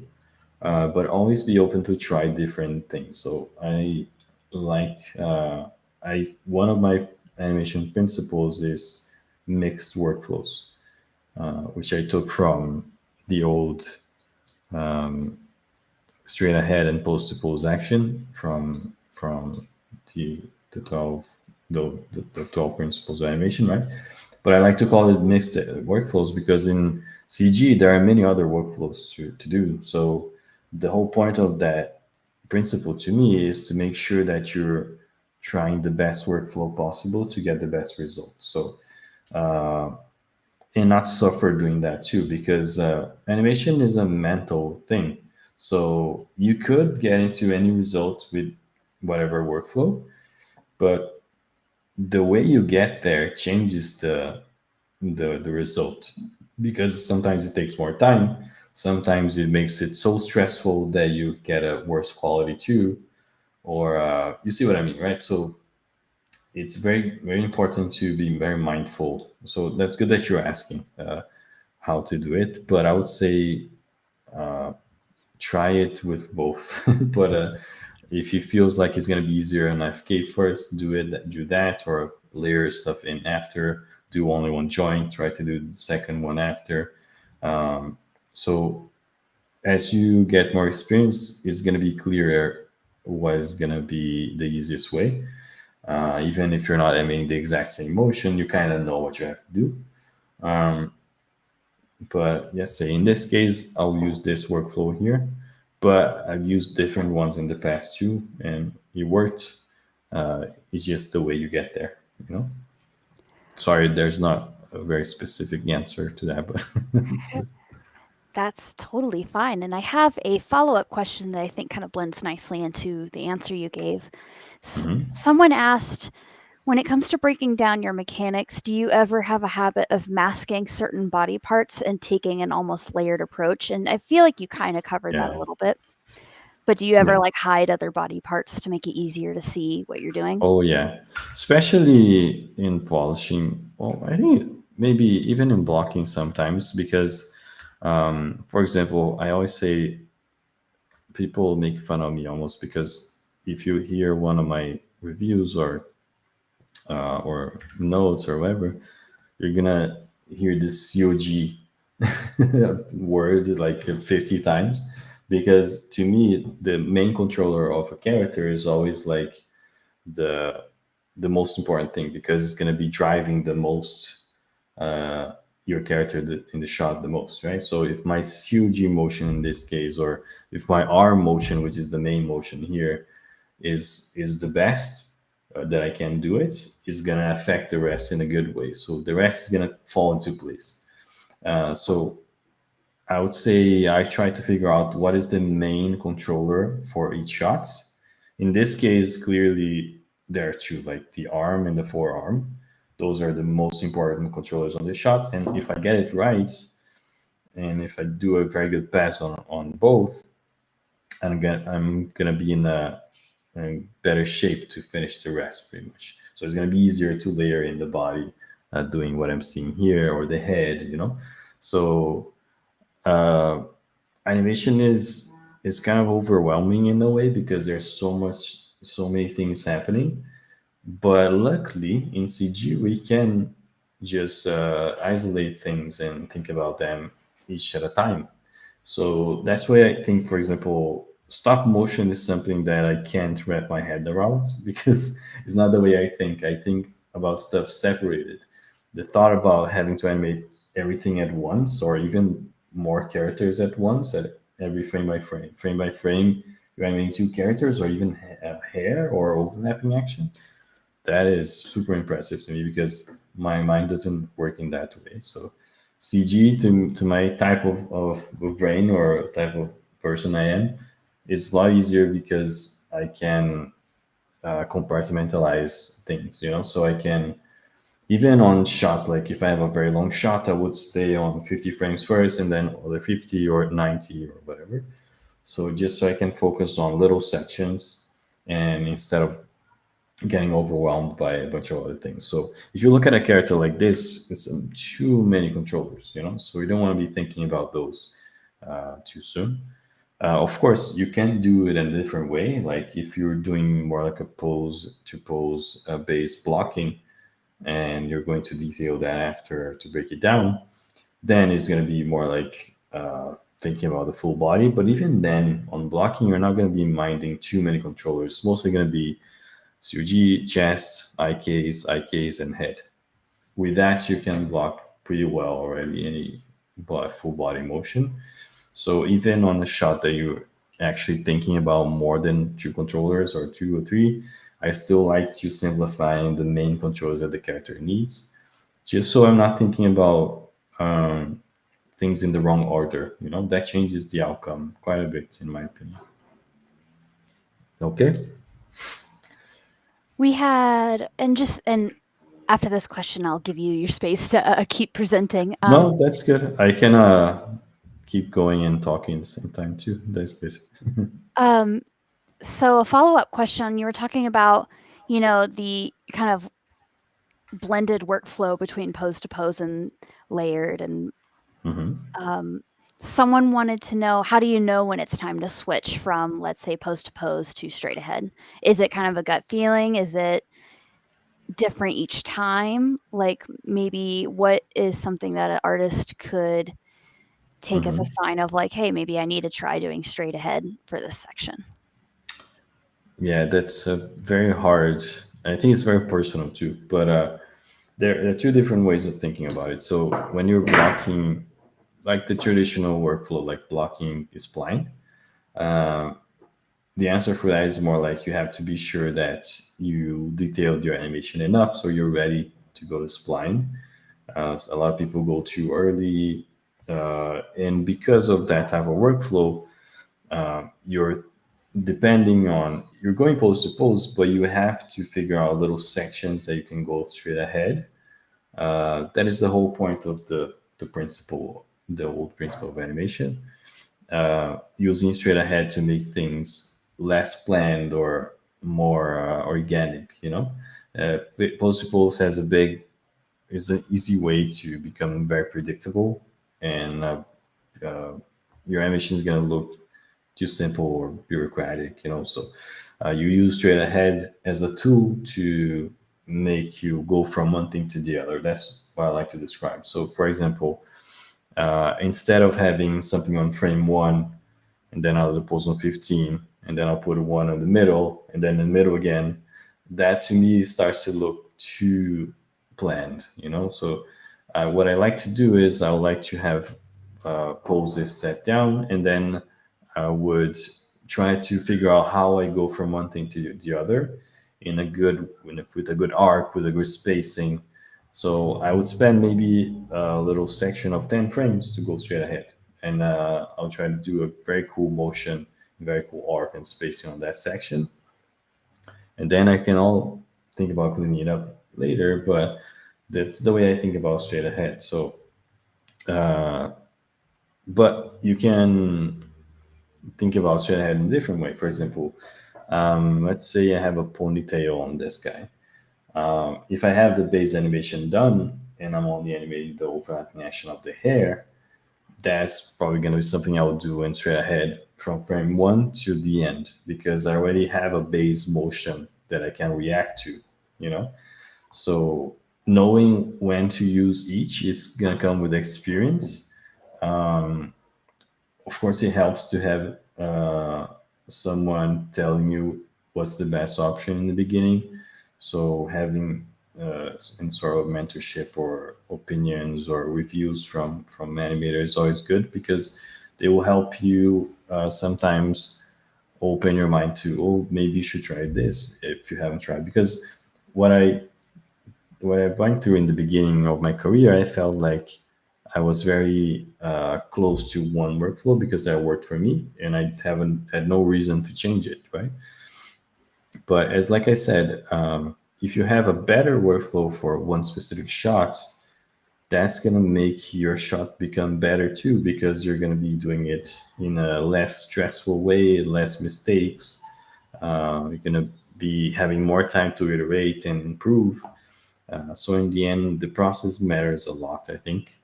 S2: but always be open to try different things. So like I one of my animation principles is mixed workflows, which I took from the old straight ahead and pose to pose action from the 12 the 12 principles of animation, right? But I like to call it mixed workflows because in CG there are many other workflows to do. So the whole point of that principle to me is to make sure that you're trying the best workflow possible to get the best result. So and not suffer doing that too, because animation is a mental thing. So you could get into any result with whatever workflow, but the way you get there changes the result, because sometimes it takes more time, sometimes it makes it so stressful that you get a worse quality too, or you see what I mean, right? So it's very, very important to be very mindful. So that's good that you're asking how to do it, but I would say try it with both. But if it feels like it's going to be easier on FK first, do that, or layer stuff in after. Do only one joint, try to do the second one after. So as you get more experience, it's going to be clearer what is going to be the easiest way. Even if you're not aiming the exact same motion, you kind of know what you have to do. But yes, say in this case, I'll use this workflow here, but I've used different ones in the past too, and it worked. It's just the way you get there, you know? Sorry, there's not a very specific answer to that, but it's,
S1: That's totally fine. And I have a follow-up question that I think kind of blends nicely into the answer you gave. Someone asked, when it comes to breaking down your mechanics, do you ever have a habit of masking certain body parts and taking an almost layered approach? And I feel like you kind of covered that a
S2: yeah,
S1: little bit. But do you ever
S2: yeah.
S1: like hide other body parts to make it easier to see what you're doing?
S2: Oh, yeah. Especially in polishing. Well, I think maybe even in blocking sometimes, because, for example, I always say people make fun of me almost because if you hear one of my reviews or notes or whatever, you're gonna hear this COG word like 50 times. because to me the main controller of a character is always like the the most important thing, because it's going to be driving the most uh, your character in the shot the most, right? So if my CUG motion in this case, or if my arm motion, which is the main motion here, is the best that I can do it, is gonna affect the rest in a good way. So the rest is gonna fall into place. So I would say I try to figure out what is the main controller for each shot. In this case, clearly there are two, like the arm and the forearm. Those are the most important controllers on the shot. And if I get it right, and if I do a very good pass on both, I'm gonna be in better shape to finish the rest, pretty much. So it's gonna be easier to layer in the body, doing what I'm seeing here, or the head. So uh, animation is kind of overwhelming in a way, because there's so many things happening. But luckily in CG we can just isolate things and think about them each at a time. So that's why I think, for example, stop motion is something that I can't wrap my head around because it's not the way I think. I think about stuff separated. The thought about having to animate everything at once, or even more characters at once, at every frame by frame, you're animating two characters, or even hair or overlapping action. That is super impressive to me, because my mind doesn't work in that way. So CG to my type of brain, or type of person I am, is a lot easier, because I can compartmentalize things. So I can, even on shots, like if I have a very long shot, I would stay on 50 frames first, and then other 50 or 90 or whatever. So just so I can focus on little sections, and instead of getting overwhelmed by a bunch of other things. So if you look at a character like this, it's too many controllers. So we don't want to be thinking about those too soon. Of course, you can do it in a different way. Like if you're doing more like a pose to pose based blocking, and you're going to detail that after to break it down, then it's going to be more like thinking about the full body. But even then, on blocking, you're not going to be minding too many controllers. It's mostly going to be CUG, chest, eye case, and head. With that, you can block pretty well already any full body motion. So even on a shot that you're actually thinking about more than two controllers, or two or three, I still like to simplify the main controls that the character needs, just so I'm not thinking about um, things in the wrong order. That changes the outcome quite a bit, in my opinion. Okay.
S1: We had, and after this question, I'll give you your space to keep presenting.
S2: No, that's good. I can keep going and talking at the same time too. That's good.
S1: Um, so a follow-up question, you were talking about, the kind of blended workflow between pose to pose and layered, and um, someone wanted to know, how do you know when it's time to switch from, let's say, pose to pose to straight ahead? Is it kind of a gut feeling? Is it different each time? Like, maybe what is something that an artist could take as a sign of, like, hey, maybe I need to try doing straight ahead for this section?
S2: Yeah, that's very hard. I think it's very personal too. But there are two different ways of thinking about it. So when you're blocking, like the traditional workflow, like blocking is spline, the answer for that is more like you have to be sure that you detailed your animation enough so you're ready to go to spline. So a lot of people go too early, and because of that type of workflow, you're depending on you're going pose to pose, but you have to figure out little sections that you can go straight ahead. That is the whole point of the principle, the old principle of animation, using straight ahead to make things less planned or more organic. Pose to pose has a big is an easy way to become very predictable, and uh, your animation is going to look too simple or bureaucratic. So you use straight ahead as a tool to make you go from one thing to the other. That's what I like to describe. So for example, instead of having something on frame one and then I'll pose on 15, and then I'll put one in the middle, and then in the middle again. That to me starts to look too planned, you know. So what I like to do is I would like to have poses set down, and then I would try to figure out how I go from one thing to the other in a good with a good arc, with a good spacing. So I would spend maybe a little section of 10 frames to go straight ahead, and I'll try to do a very cool motion, very cool arc and spacing on that section, and then I can all think about cleaning it up later. But that's the way I think about straight ahead. So, but you can think about straight ahead in a different way. For example, let's say I have a ponytail on this guy. If I have the base animation done and I'm only animating the overlapping action of the hair, that's probably going to be something I will do in straight ahead from frame one to the end, because I already have a base motion that I can react to, you know? So knowing when to use each is going to come with experience. Of course, it helps to have someone telling you what's the best option in the beginning. So having some sort of mentorship or opinions or reviews from animators is always good, because they will help you sometimes open your mind to, oh, maybe you should try this if you haven't tried. Because what I what I went through in the beginning of my career, I felt like I was very close to one workflow because that worked for me, and I haven't had no reason to change it, right? But as like I said, if you have a better workflow for one specific shot, that's gonna make your shot become better too, because you're gonna be doing it in a less stressful way, less mistakes. You're gonna be having more time to iterate and improve. So in the end, the process matters a lot, I think.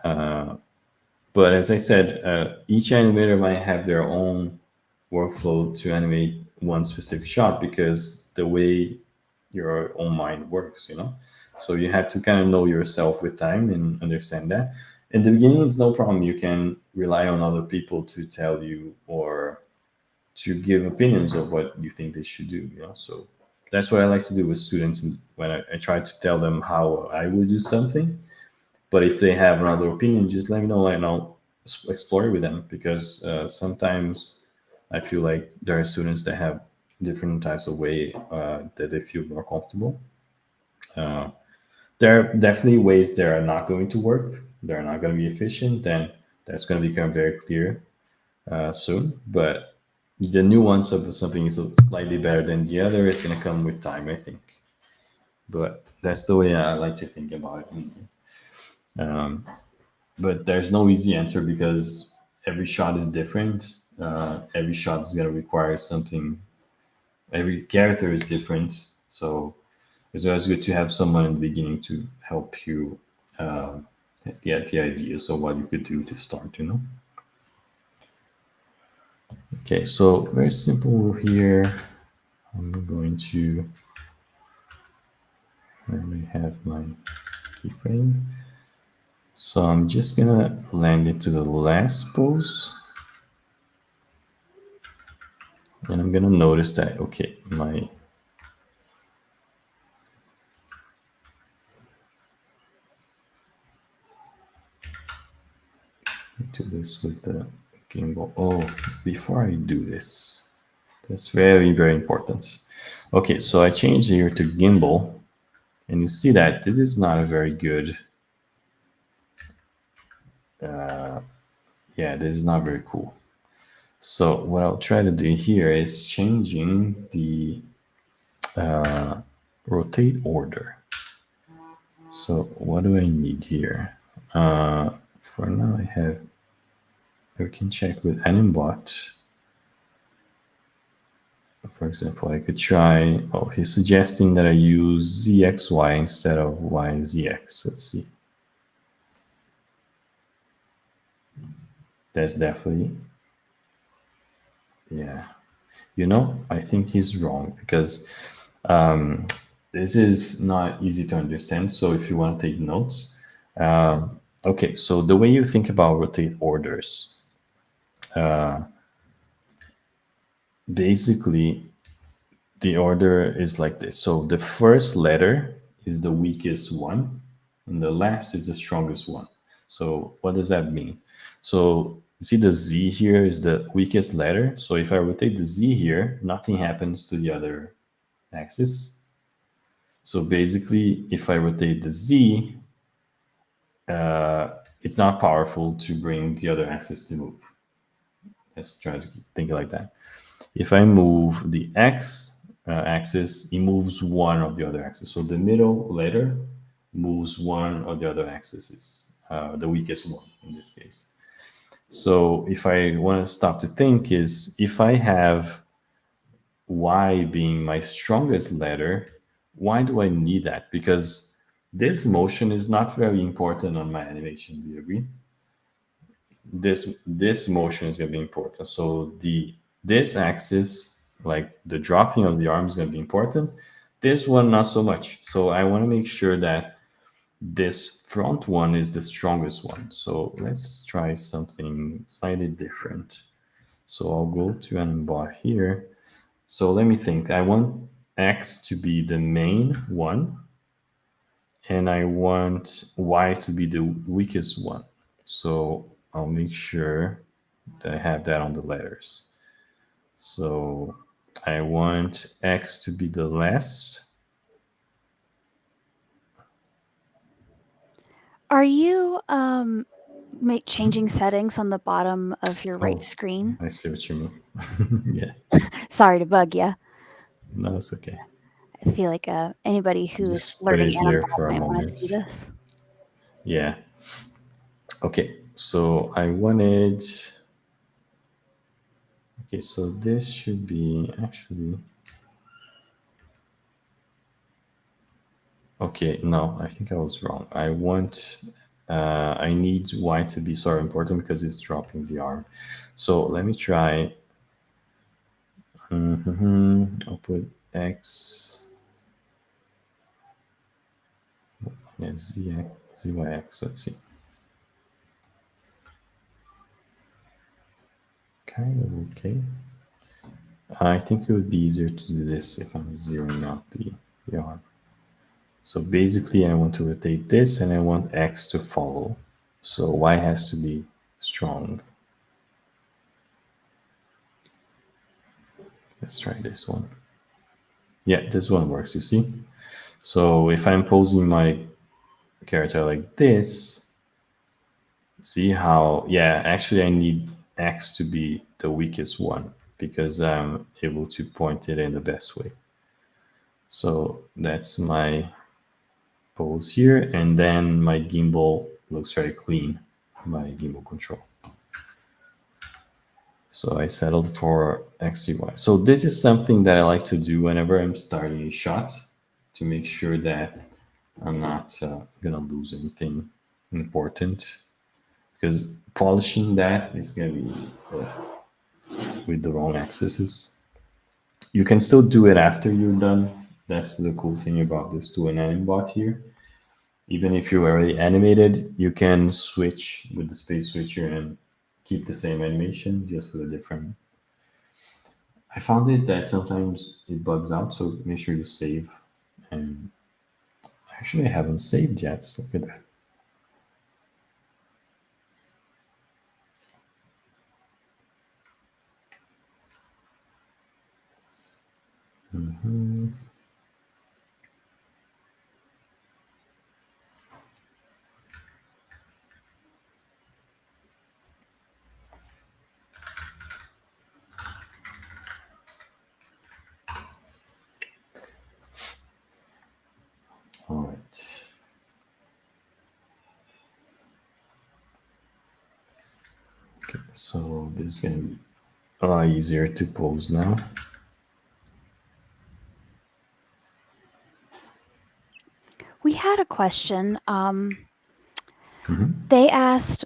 S2: But as I said, each animator might have their own workflow to animate one specific shot, because the way your own mind works, you know. So you have to kind of know yourself with time and understand that. In the beginning, it's no problem. You can rely on other people to tell you or to give opinions of what you think they should do, you know. So that's what I like to do with students, and when I try to tell them how I would do something. But if they have another opinion, just let me know and I'll explore it with them, because sometimes I feel like there are students that have different types of way that they feel more comfortable. There are definitely ways that are not going to work. They're not going to be efficient. Then that's going to become very clear soon. But the nuance of something is slightly better than the other is going to come with time, I think. But that's the way I like to think about it. But there's no easy answer, because every shot is different. Every shot is going to require something. Every character is different. So it's always good to have someone in the beginning to help you get the ideas of what you could do to start, you know? Okay, so very simple here. I'm going to let me have my keyframe. So I'm just gonna land it to the last pose. And I'm gonna notice that, okay, my do this with the gimbal. Oh, before I do this, that's very, very important. Okay, so I changed here to gimbal, and you see that this is not a very good, yeah, this is not very cool. So what I'll try to do here is changing the rotate order. So what do I need here? For now, I have, we can check with Animbot. For example, I could try, oh, he's suggesting that I use ZXY instead of YZX. Let's see. That's definitely, yeah. You know, I think he's wrong, because this is not easy to understand. So if you want to take notes, okay, so the way you think about rotate orders, basically the order is like this. So the first letter is the weakest one, and the last is the strongest one. So what does that mean? So you see the Z here is the weakest letter. So if I rotate the Z here, nothing happens to the other axis. So basically, if I rotate the Z, it's not powerful to bring the other axis to move. Let's try to think like that. If I move the X axis, it moves one of the other axes. So the middle letter moves one of the other axes, is the weakest one in this case. So if I want to stop to think is if I have Y being my strongest letter, why do I need that? Because this motion is not very important on my animation. Do you agree? This motion is going to be important. So the this axis, like the dropping of the arm, is going to be important. This one not so much. So I want to make sure that this front one is the strongest one. So let's try something slightly different. So I'll go to Animbot here. So let me think. I want X to be the main one, and I want Y to be the weakest one. So I'll make sure that I have that on the letters. So I want X to be the last.
S1: Are you changing settings on the bottom of your right
S2: Oh,
S1: screen?
S2: I see what you mean. Yeah,
S1: Sorry to bug you.
S2: no, it's okay.
S1: I feel like anybody who is
S2: Just put
S1: learning
S2: it here
S1: Animbot
S2: for a
S1: might want to see
S2: moment.
S1: this.
S2: Yeah. Okay, so I wanted. Okay, so this should be actually. Okay, no, I think I was wrong. I want, I need Y to be so important because it's dropping the arm. So let me try. I'll put X, yeah, ZYX, let's see. Kind of okay. I think it would be easier to do this if I'm zeroing out the arm. So basically I want to rotate this and I want X to follow. So Y has to be strong. Let's try this one. Yeah, this one works, you see? So if I'm posing my character like this, see how, yeah, actually I need X to be the weakest one because I'm able to point it in the best way. So that's my pose here. And then my gimbal looks very clean, my gimbal control. So I settled for XCY. So this is something that I like to do whenever I'm starting a shot to make sure that I'm not gonna lose anything important because polishing that is gonna be with the wrong axes. You can still do it after you're done. That's the cool thing about this to an animbot here. Even if you're already animated, you can switch with the space switcher and keep the same animation just with a different. I found it that sometimes it bugs out, so make sure you save. And actually, I haven't saved yet. So look at that. All right. Okay, so this is gonna be a lot easier to pose now.
S1: We had a question. They asked,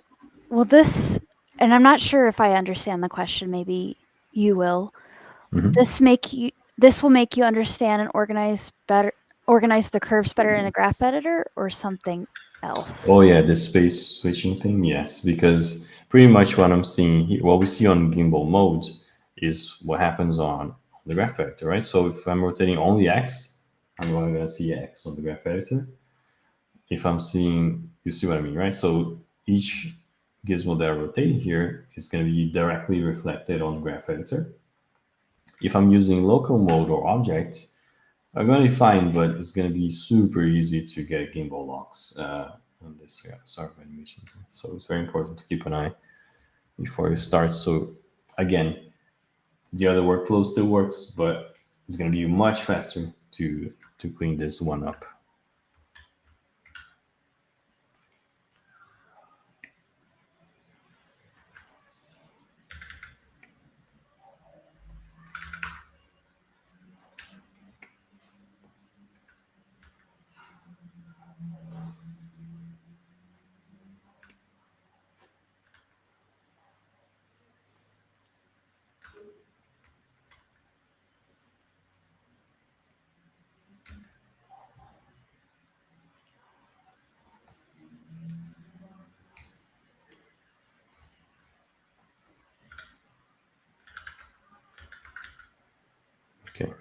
S1: "Will this?" And I'm not sure if I understand the question. Maybe you will. This will make you understand and organize the curves better in the graph editor, or something else.
S2: Oh yeah, the space switching thing, yes, because pretty much what I'm seeing here, what we see on gimbal mode is what happens on the graph editor, right? So if I'm rotating only X, I'm only going to see X on the graph editor. If I'm seeing, you see what I mean, right? So each gizmo that I rotate here is going to be directly reflected on the graph editor. If I'm using local mode or object, I'm going to be fine, but it's going to be super easy to get gimbal locks on this sort of animation. So it's very important to keep an eye before you start. So again, the other workflow still works, but it's going to be much faster to clean this one up. Okay.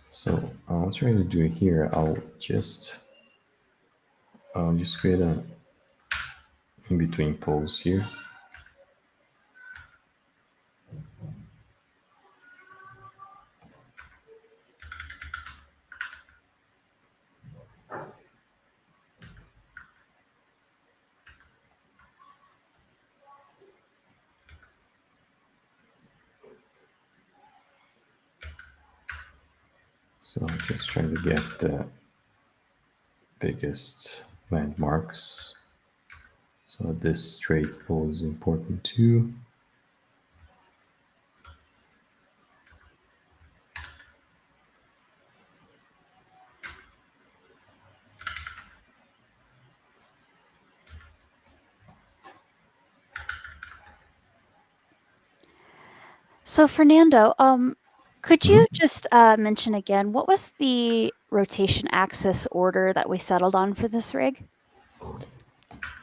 S2: So I'll try to do it here. I'll just create a in between pose here. So I'm just trying to get the biggest landmarks. So this straight pose is important too.
S1: So Fernando, could you
S2: Mhm.
S1: just mention again what was the rotation axis order that we settled on for this rig?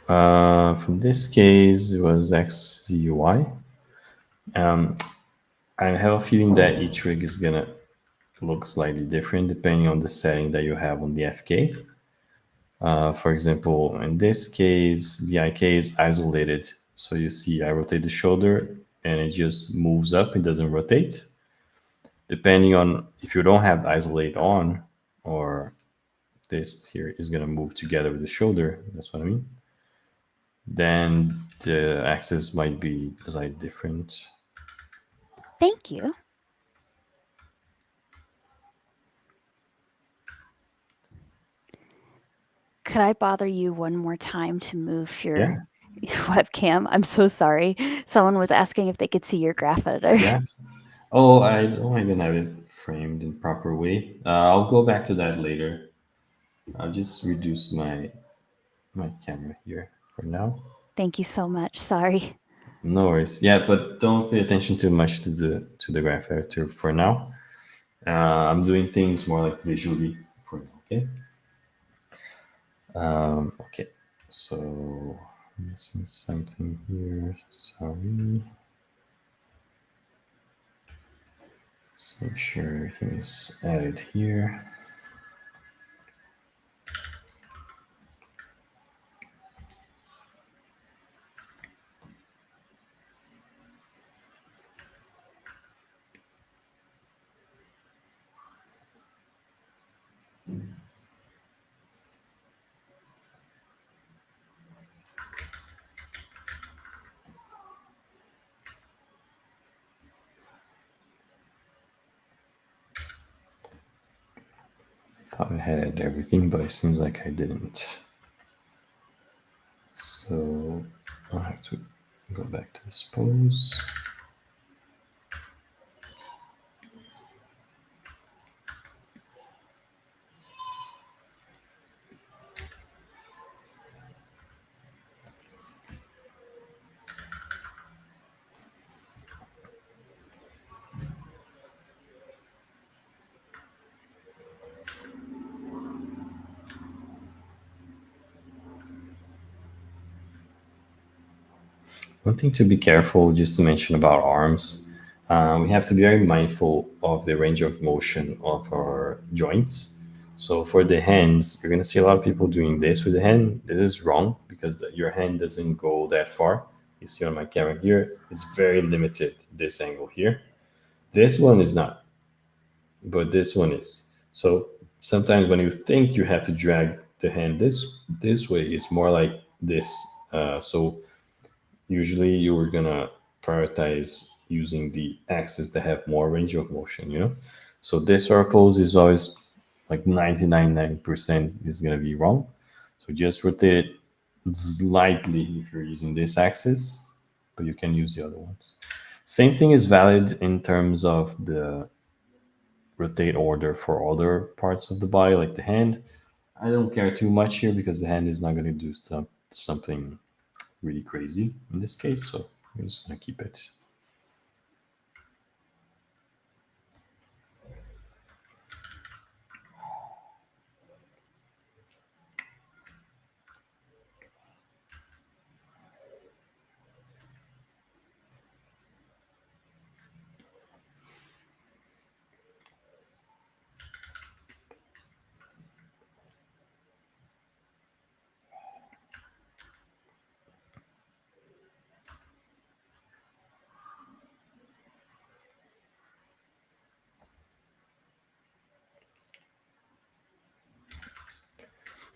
S2: For this case, it was X, Z, Y. I have a feeling that each rig is gonna look slightly different depending on the setting that you have on the FK. For example, in this case, the IK is isolated. So you see, I rotate the shoulder and it just moves up, it doesn't rotate. Depending on if you don't have the isolate on, or this here is going to move together with the shoulder, that's what I mean, then the axis might be slightly different.
S1: Thank you. Could I bother you one more time to move your
S2: Yeah,
S1: webcam? I'm so sorry. Someone was asking if they could see your graph editor.
S2: yeah. Oh, I don't even have it framed in proper way. I'll go back to that later. I'll just reduce my camera here for now.
S1: Thank you so much. Sorry.
S2: No worries. Yeah, but don't pay attention too much to the graph editor for now. I'm doing things more like visually for now. Okay. Okay. So missing something here. Sorry. Just make sure everything is added here. thought I had everything, but it seems like I didn't. So I'll have to go back to this pose. One thing to be careful, just to mention about arms, we have to be very mindful of the range of motion of our joints. So for the hands, you're going to see a lot of people doing this with the hand. This is wrong because your hand doesn't go that far. You see on my camera here, it's very limited, this angle here. This one is not, but this one is. So sometimes when you think you have to drag the hand this way, it's more like this. So usually you are gonna prioritize using the axes that have more range of motion, you know? So this sort of pose is always like 99.9% is gonna be wrong. So just rotate it slightly if you're using this axis, but you can use the other ones. Same thing is valid in terms of the rotate order for other parts of the body, like the hand. I don't care too much here because the hand is not going to do something really crazy in this case, so I'm just going to keep it.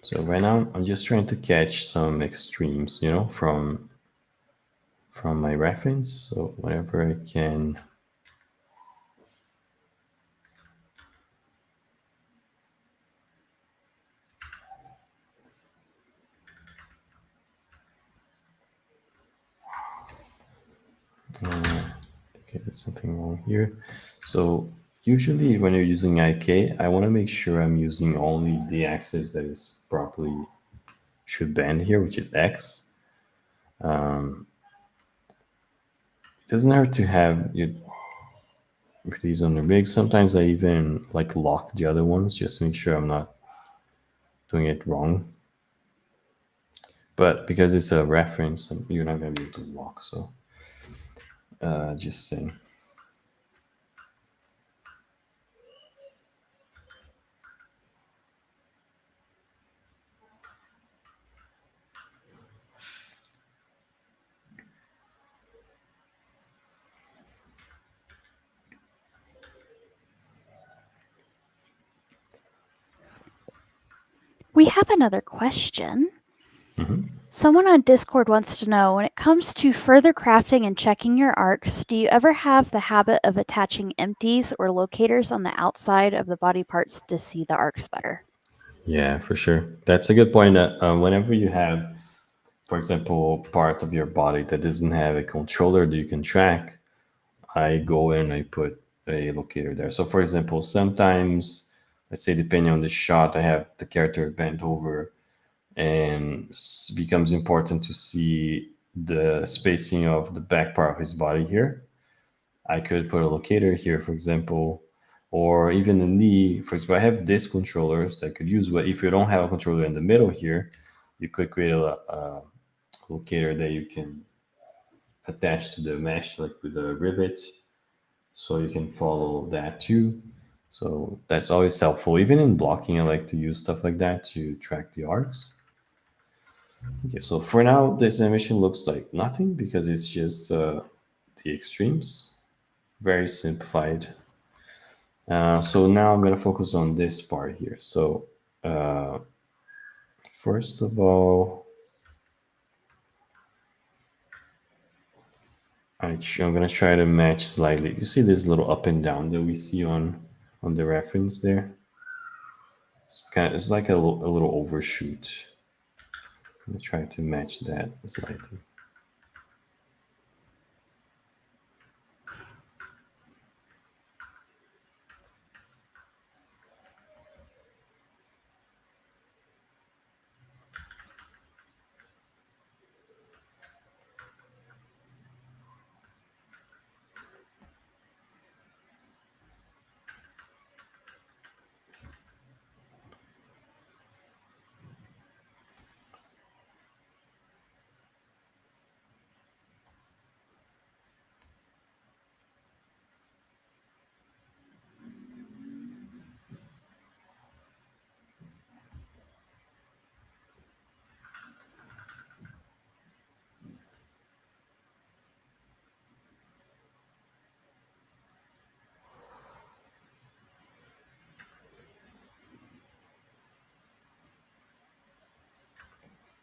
S2: So right now I'm just trying to catch some extremes, you know, from my reference. So whenever I can, okay, there's something wrong here. So usually when you're using IK, I want to make sure I'm using only the axis that is properly should bend here, which is X. It doesn't hurt to have you release on the rig. Sometimes I even like lock the other ones just to make sure I'm not doing it wrong. But because it's a reference, you're not gonna be able to lock. So just saying.
S1: We have another question. Someone on Discord wants to know, when it comes to further crafting and checking your arcs, do you ever have the habit of attaching empties or locators on the outside of the body parts to see the arcs better?
S2: Yeah, for sure. That's a good point. Whenever you have, for example, part of your body that doesn't have a controller that you can track, I go and I put a locator there. So, for example, sometimes, let's say, depending on the shot, I have the character bent over and becomes important to see the spacing of the back part of his body here. I could put a locator here, for example, or even the knee. For example, I have disc controllers that I could use, but if you don't have a controller in the middle here, you could create a locator that you can attach to the mesh, like with a rivet, so you can follow that too. So that's always helpful. Even in blocking, I like to use stuff like that to track the arcs. Okay, so for now, this animation looks like nothing because it's just the extremes, very simplified. So now I'm going to focus on this part here. So first of all, I'm going to try to match slightly. You see this little up and down that we see on the reference there? it's like a little overshoot. I'm gonna try to match that slightly.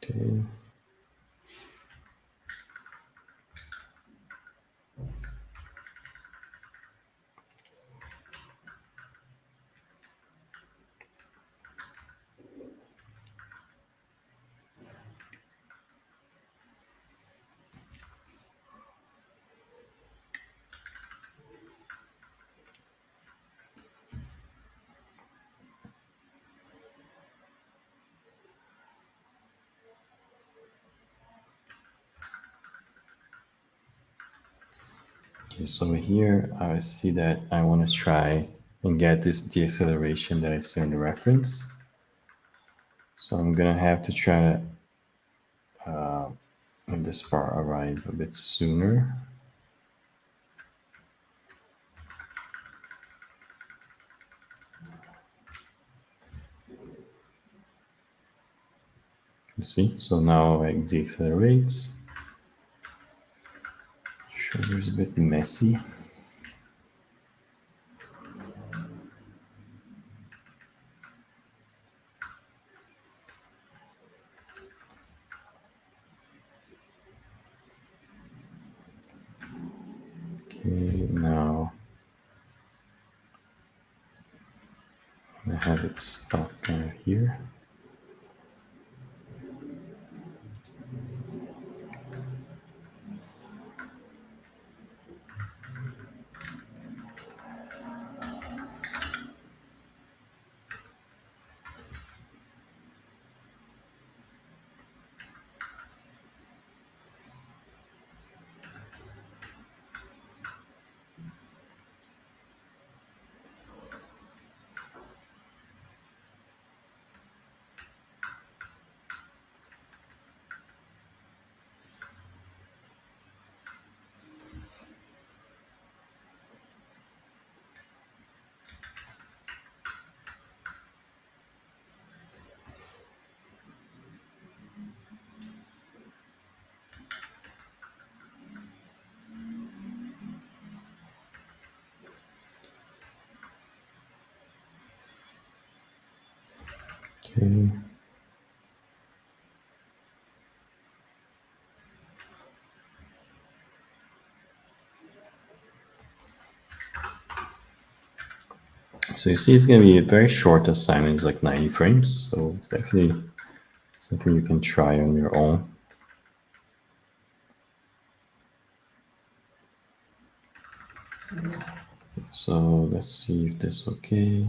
S2: Okay. Okay, so here I see that I want to try and get this deceleration that I see in the reference. So I'm gonna have to try to have this part arrive a bit sooner. You see, so now it decelerates. Shoulder's a bit messy. Okay, now I have it stop kind of here. Okay. So you see it's going to be a very short assignment, it's like 90 frames. So it's definitely something you can try on your own. So let's see if this is okay.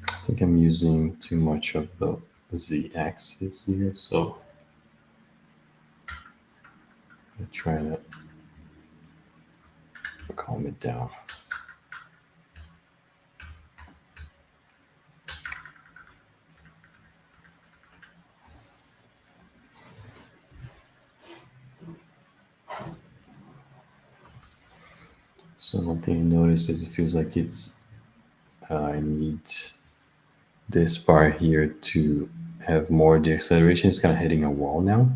S2: I think I'm using too much of the z-axis here, so I'll try to calm it down. So one thing I notice is it feels like I need this part here to have more deceleration. It's kind of hitting a wall now.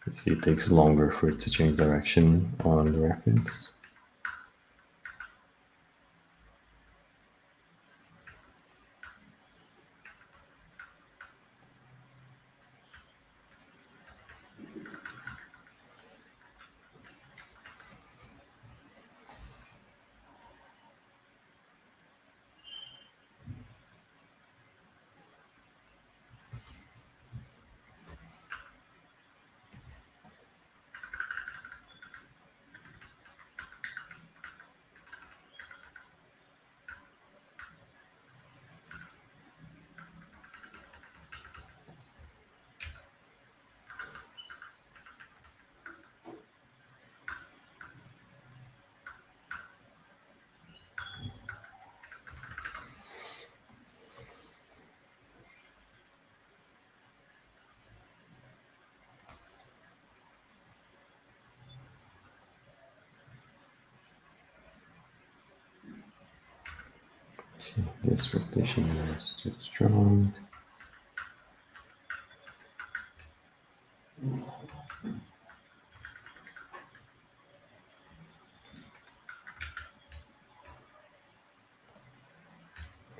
S2: You see it takes longer for it to change direction on the reference. Okay, this rotation is too strong.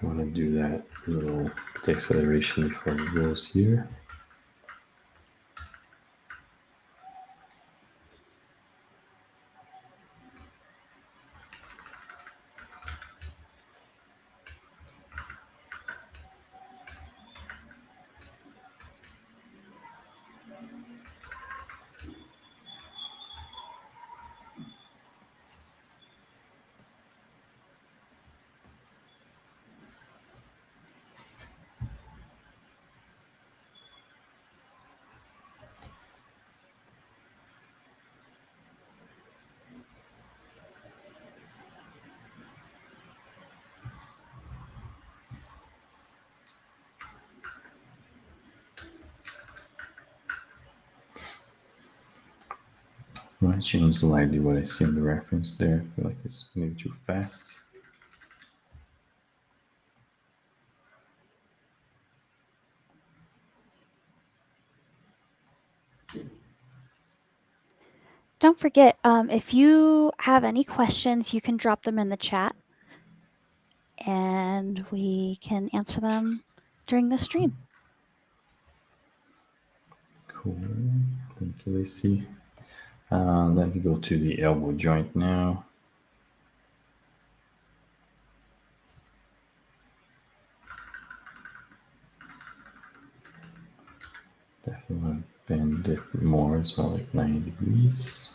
S2: I want to do that little acceleration before it goes here. I want to change slightly what I see in the reference there. I feel like it's maybe too fast.
S1: Don't forget, if you have any questions, you can drop them in the chat and we can answer them during the stream.
S2: Cool. Thank you, Lacey. Let me go to the elbow joint now. Definitely want to bend it more as well, like 90 degrees.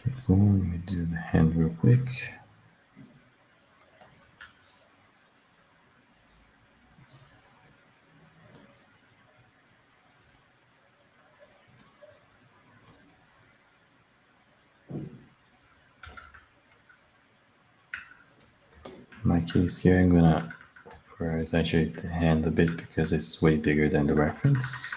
S2: Okay, cool. Let me do the hand real quick. In my case here, I'm gonna exaggerate the hand a bit because it's way bigger than the reference.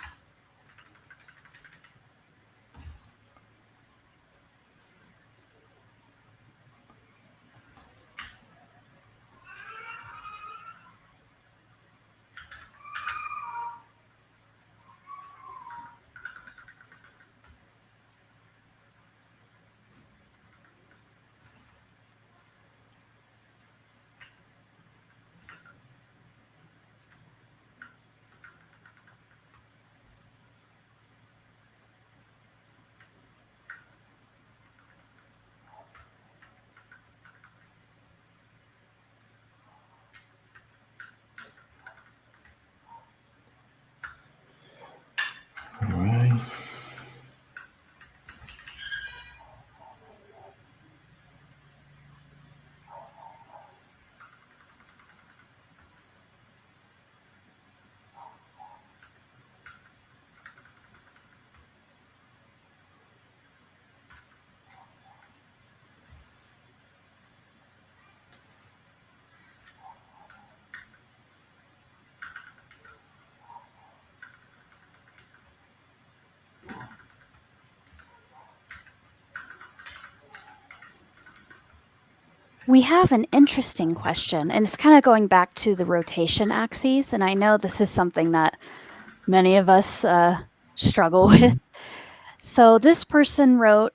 S1: We have an interesting question, and it's kind of going back to the rotation axes. And I know this is something that many of us struggle with.
S2: Mhm.
S1: So this person wrote,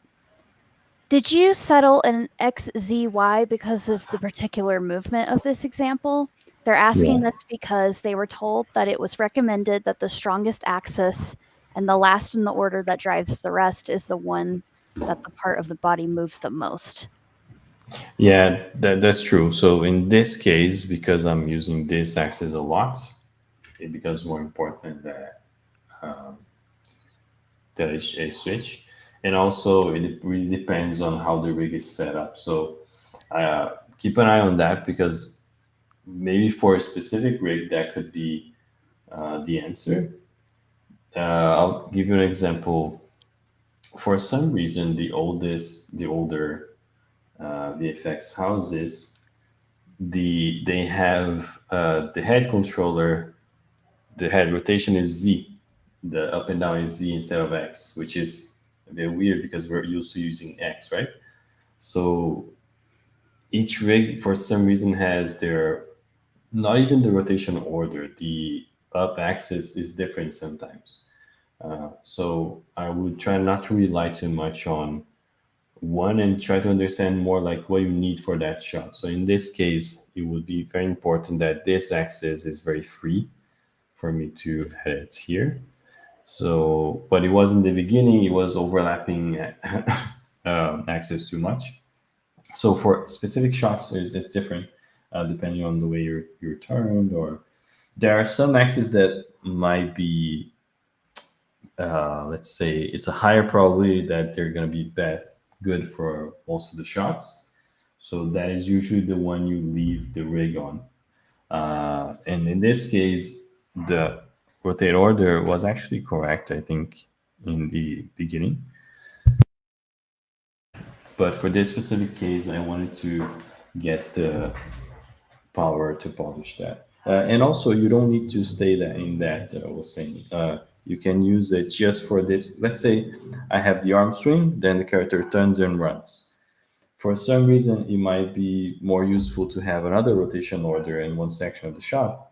S1: did you settle an XZY because of the particular movement of this example? They're asking
S2: Yeah.
S1: this because they were told that it was recommended that the strongest axis and the last in the order that drives the rest is the one that the part of the body moves the most.
S2: Yeah, that's true. So in this case, because I'm using this axis a lot, it becomes more important that I switch. And also, it really depends on how the rig is set up. So keep an eye on that because maybe for a specific rig, that could be the answer. I'll give you an example. For some reason, the older VFX houses, they have the head controller, the head rotation is Z, the up and down is Z instead of X, which is a bit weird because we're used to using X, right? So each rig, for some reason, has their not even the rotation order. The up axis is different sometimes. So I would try not to rely too much on one and try to understand more like what you need for that shot. So in this case, it would be very important that this axis is very free for me to hit it here. So, but it was in the beginning, it was overlapping axis too much. So for specific shots, it's different depending on the way you're turned, or there are some axes that might be, let's say, it's a higher probability that they're going to be good for most of the shots. So that is usually the one you leave the rig on. And in this case, the rotate order was actually correct, I think, in the beginning. But for this specific case, I wanted to get the power to polish that. And also, you don't need to stay that in that. I was saying, you can use it just for this. Let's say I have the arm swing, then the character turns and runs. For some reason, it might be more useful to have another rotation order in one section of the shot,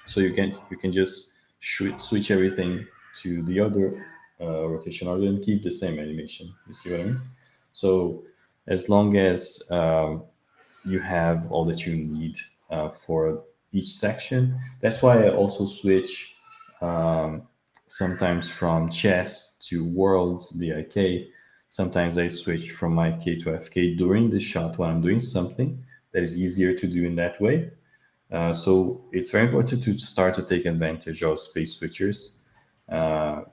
S2: so you can just switch everything to the other rotation order and keep the same animation. You see what I mean? So as long as you have all that you need for each section. That's why I also switch sometimes from chess to worlds, the IK. Sometimes I switch from IK to FK during the shot when I'm doing something that is easier to do in that way. So it's very important to start to take advantage of space switchers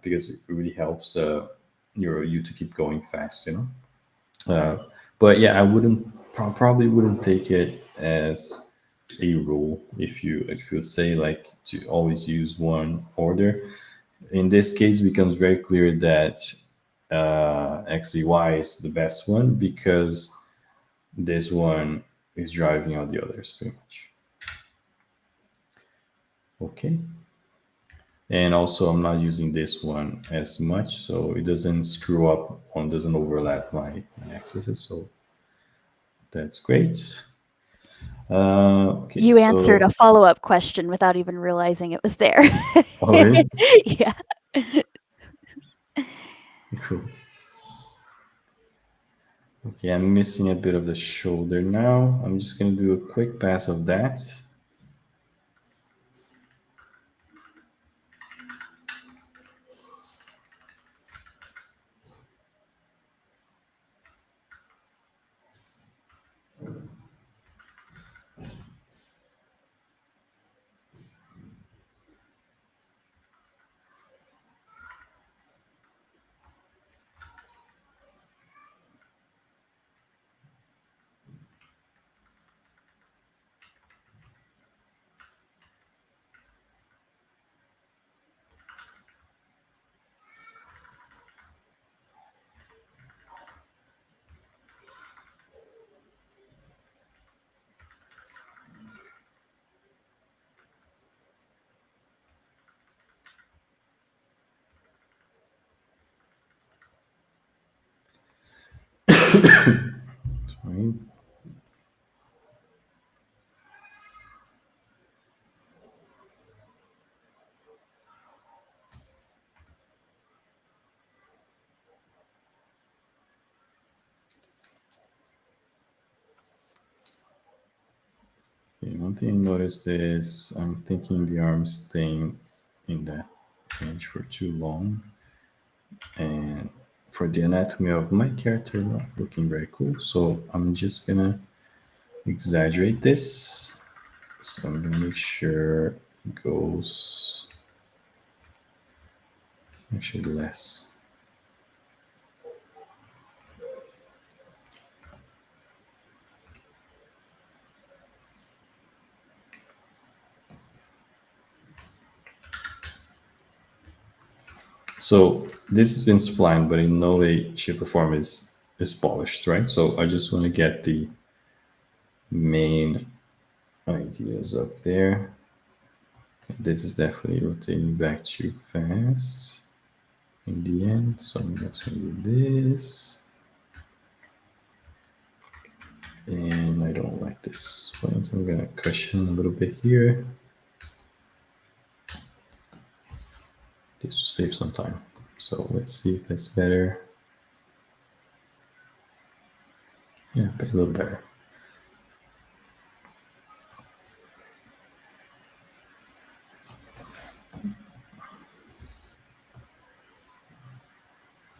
S2: because it really helps you to keep going fast, you know. But yeah, I wouldn't probably wouldn't take it as a rule if you would say like to always use one order. In this case, it becomes very clear that XZY is the best one because this one is driving out the others pretty much. Okay. And also, I'm not using this one as much, so it doesn't screw up on doesn't overlap my axes. So that's great. Okay,
S1: You answered
S2: so
S1: a follow up question without even realizing it was there.
S2: oh really?
S1: Yeah.
S2: Cool. Okay, I'm missing a bit of the shoulder now. I'm just gonna do a quick pass of that. Fine. One thing I noticed is I'm thinking the arm staying in that range for too long, and for the anatomy of my character, not looking very cool. So I'm just gonna exaggerate this. So I'm gonna make sure it goes actually less. So this is in spline, but in no way, shape, or form is polished, right? So I just want to get the main ideas up there. This is definitely rotating back too fast in the end. So I'm just going to do this. And I don't like this point, so I'm going to cushion a little bit here. Just to save some time. So let's see if that's better. Yeah, a little better.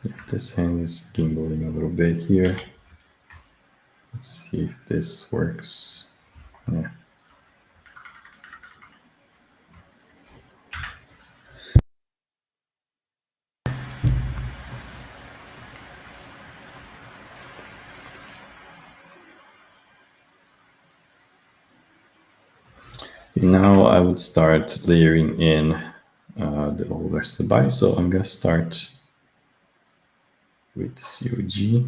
S2: Yeah, this hand is gimbaling a little bit here. Let's see if this works. Yeah. Now I would start layering in the whole rest of the body. So I'm going to start with COG.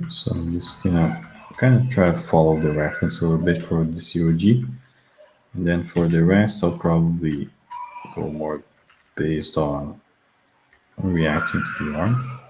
S2: So I'm just gonna kind of try to follow the reference a little bit for the COG. And then for the rest, I'll probably go more based on reacting to the arm.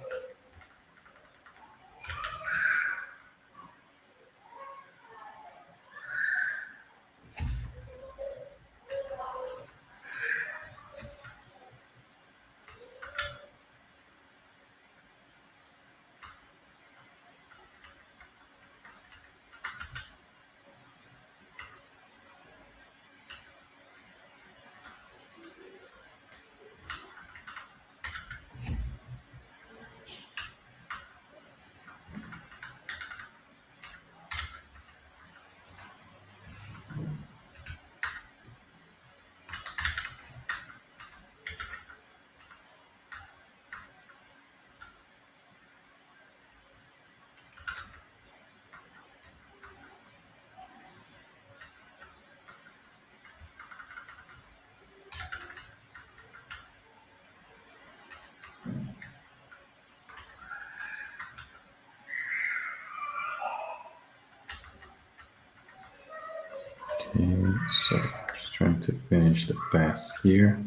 S2: Okay, so just trying to finish the pass here.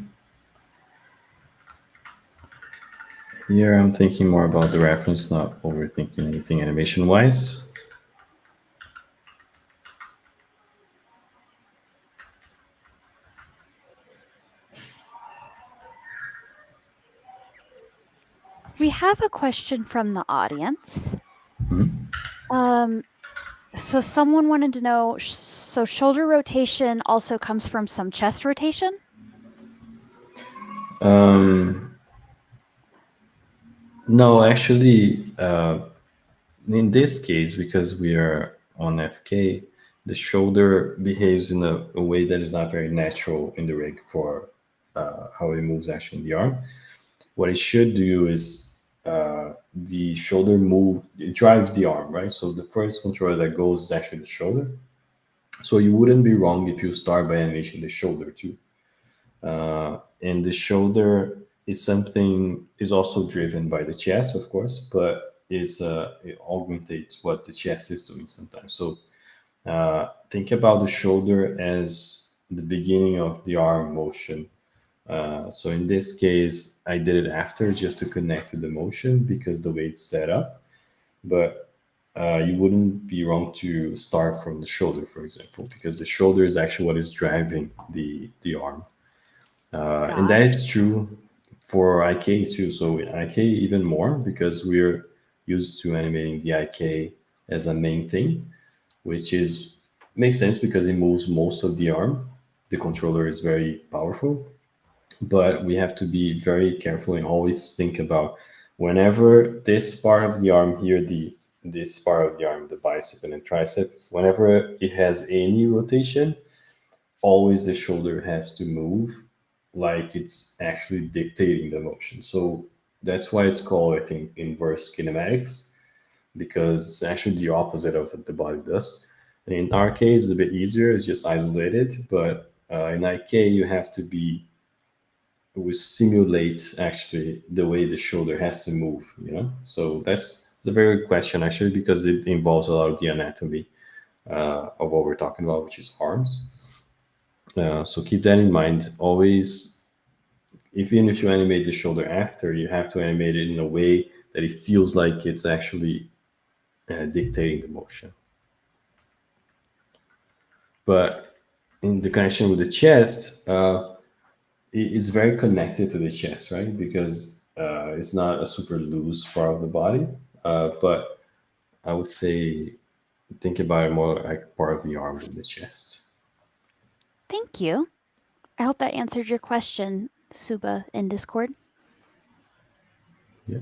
S2: Here I'm thinking more about the reference, not overthinking anything animation-wise.
S1: have a question from the audience. Um, so someone wanted to know, so shoulder rotation also comes from some chest rotation?
S2: Um, no, actually, in this case, because we are on FK, the shoulder behaves in a way that is not very natural in the rig for how it moves actually in the arm. What it should do is the shoulder move, it drives the arm, right? So the first controller that goes is actually the shoulder. So you wouldn't be wrong if you start by animating the shoulder too. And the shoulder is something is also driven by the chest, of course, but it augmentates what the chest is doing sometimes. So think about the shoulder as the beginning of the arm motion. So in this case, I did it after just to connect to the motion because the way it's set up. But you wouldn't be wrong to start from the shoulder, for example, because the shoulder is actually what is driving the arm. And
S1: Got
S2: that
S1: it.
S2: is true for IK too. So in IK even more because we're used to animating the IK as a main thing, which is makes sense because it moves most of the arm. The controller is very powerful, but we have to be very careful and always think about whenever this part of the arm here, the this part of the arm, the bicep and the tricep, whenever it has any rotation, always the shoulder has to move like it's actually dictating the motion. So that's why it's called, I think, inverse kinematics, because it's actually the opposite of what the body does. And in our case, it's a bit easier, it's just isolated, but in IK, you have to be, we simulate actually the way the shoulder has to move, you know? So that's it's a very good question, actually, because it involves a lot of the anatomy of what we're talking about, which is arms. So keep that in mind. Always, even if you animate the shoulder after, you have to animate it in a way that it feels like it's actually dictating the motion. But in the connection with the chest, it's very connected to the chest, right? Because it's not a super loose part of the body, but I would say think about it more like part of the arm than the chest.
S1: Thank you. I hope that answered your question, Suba in Discord.
S2: Yeah.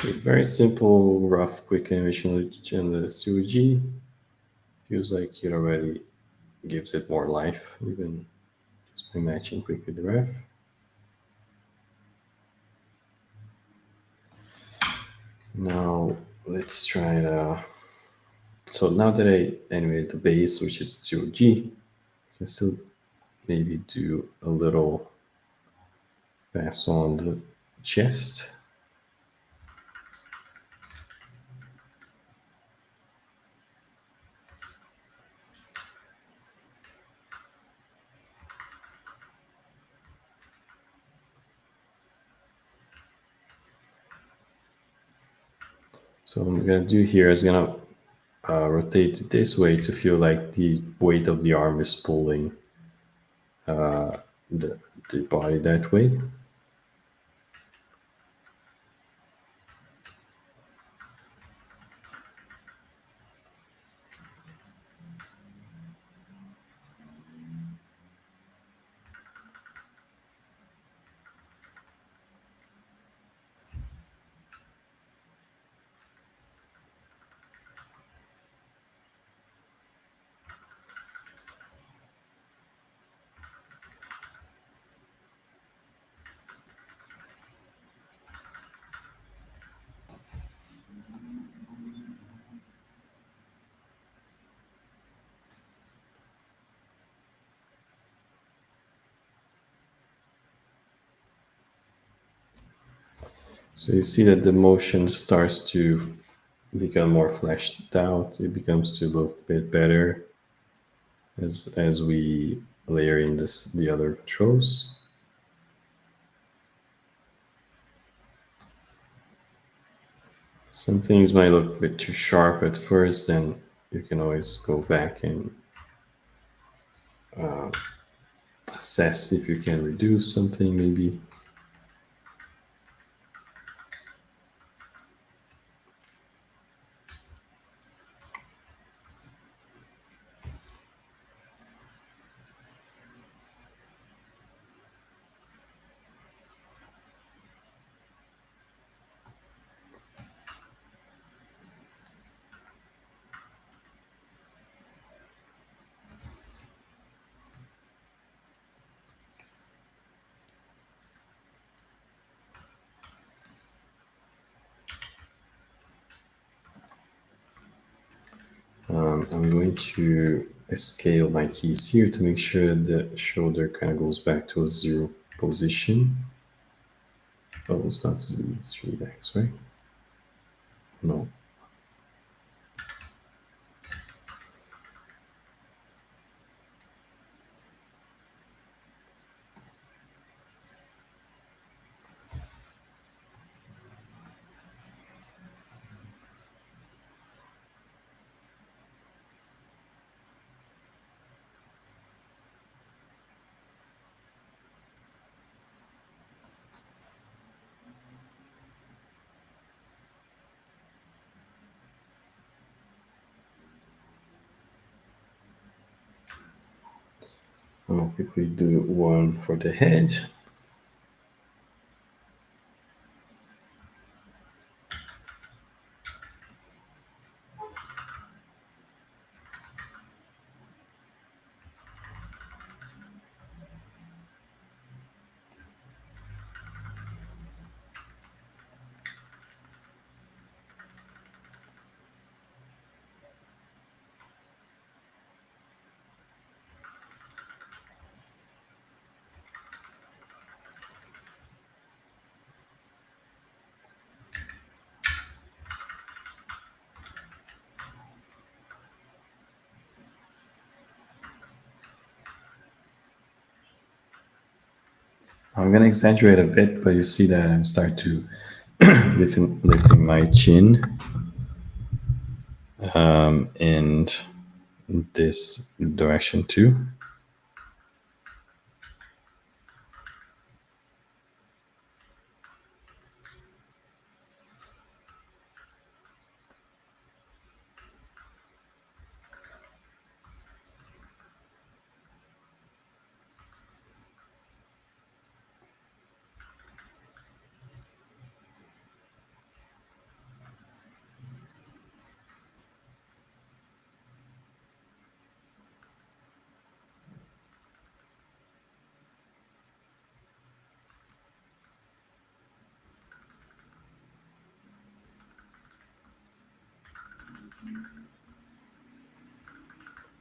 S2: Okay, very simple, rough, quick animation on the COG. Feels like it already gives it more life, even just by matching quickly the ref. Now let's try the. So now that I animated the base, which is COG, I can still maybe do a little pass on the chest. So what I'm gonna do here is gonna rotate it this way to feel like the weight of the arm is pulling the, the body that way. So you see that the motion starts to become more fleshed out. It becomes to look a bit better as we layer in the other controls. Some things might look a bit too sharp at first, then you can always go back and assess if you can reduce something maybe. I'm going to scale my keys here to make sure the shoulder kind of goes back to a zero position. Oh, it's not Z, it's 3x, right? No. I'll quickly do one for the head. I'm gonna exaggerate a bit, but you see that I'm starting to lifting my chin in this direction too.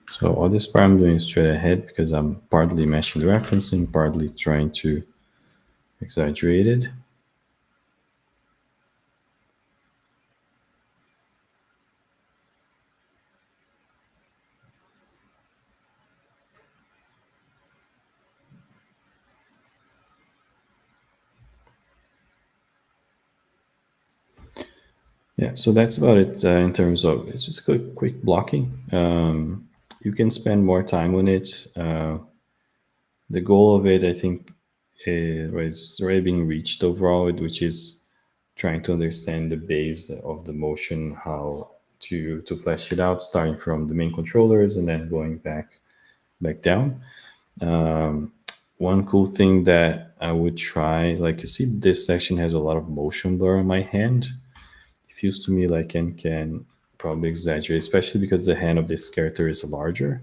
S2: So all this part I'm doing straight ahead because I'm partly matching the referencing, partly trying to exaggerate it. Yeah, so that's about it in terms of it's just quick blocking. You can spend more time on it. The goal of it, I think, was already being reached overall, which is trying to understand the base of the motion, how to flesh it out, starting from the main controllers and then going back down. One cool thing that I would try, like you see, this section has a lot of motion blur on my hand. It feels to me like I can probably exaggerate, especially because the hand of this character is larger.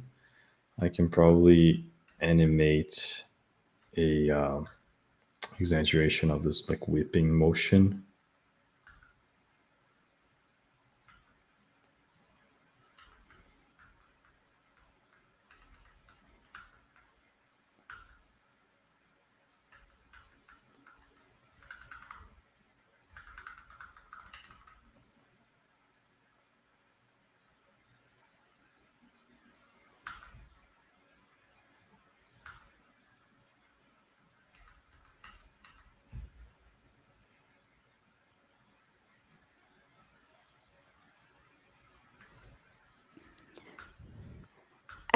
S2: I can probably animate a exaggeration of this like whipping motion.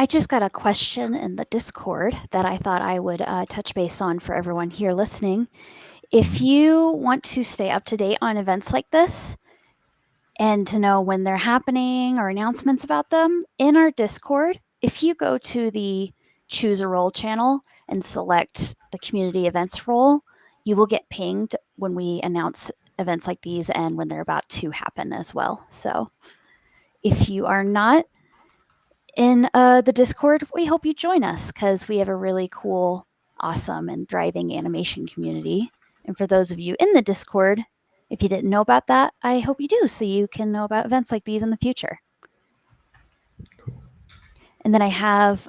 S1: I just got a question in the Discord that I thought I would touch base on for everyone here listening. If you want to stay up to date on events like this and to know when they're happening or announcements about them, in our Discord, if you go to the Choose a Role channel and select the community events role, you will get pinged when we announce events like these and when they're about to happen as well. So if you are not in the Discord, we hope you join us because we have a really cool, awesome, and thriving animation community. And for those of you in the Discord, if you didn't know about that, I hope you do so you can know about events like these in the future. And then I have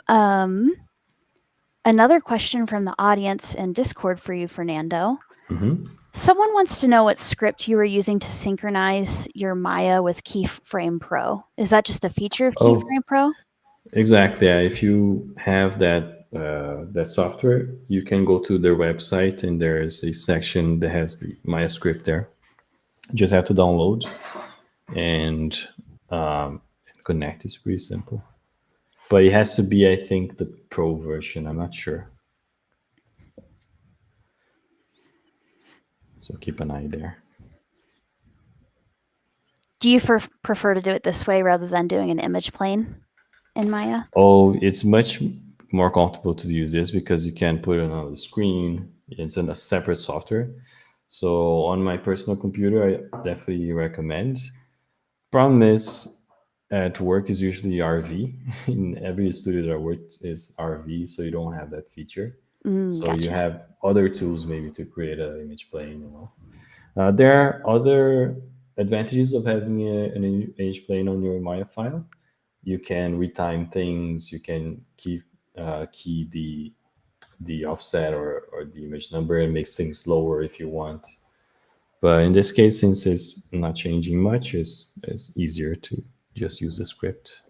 S1: another question from the audience in Discord for you, Fernando.
S2: Mm-hmm.
S1: Someone wants to know what script you were using to synchronize your Maya with Keyframe Pro. Is that just a feature of
S2: Oh,
S1: Keyframe Pro?
S2: exactly. Yeah. If you have that software, you can go to their website and there's a section that has the Maya script there. You just have to download and connect. It's pretty simple, but it has to be, I think, the pro version. I'm not sure, so keep an eye there.
S1: Do you prefer to do it this way rather than doing an image plane in Maya?
S2: Oh, it's much more comfortable to use this because you can put it on the screen. It's in a separate software. So on my personal computer, I definitely recommend. Problem is, at work is usually RV. In every studio that I worked is RV, so you don't have that feature. So you
S1: Gotcha.
S2: have other tools maybe to create an image plane. There are other advantages of having an image plane on your Maya file. You can retime things. You can key the offset or the image number and make things slower if you want. But in this case, since it's not changing much, it's easier to just use the script.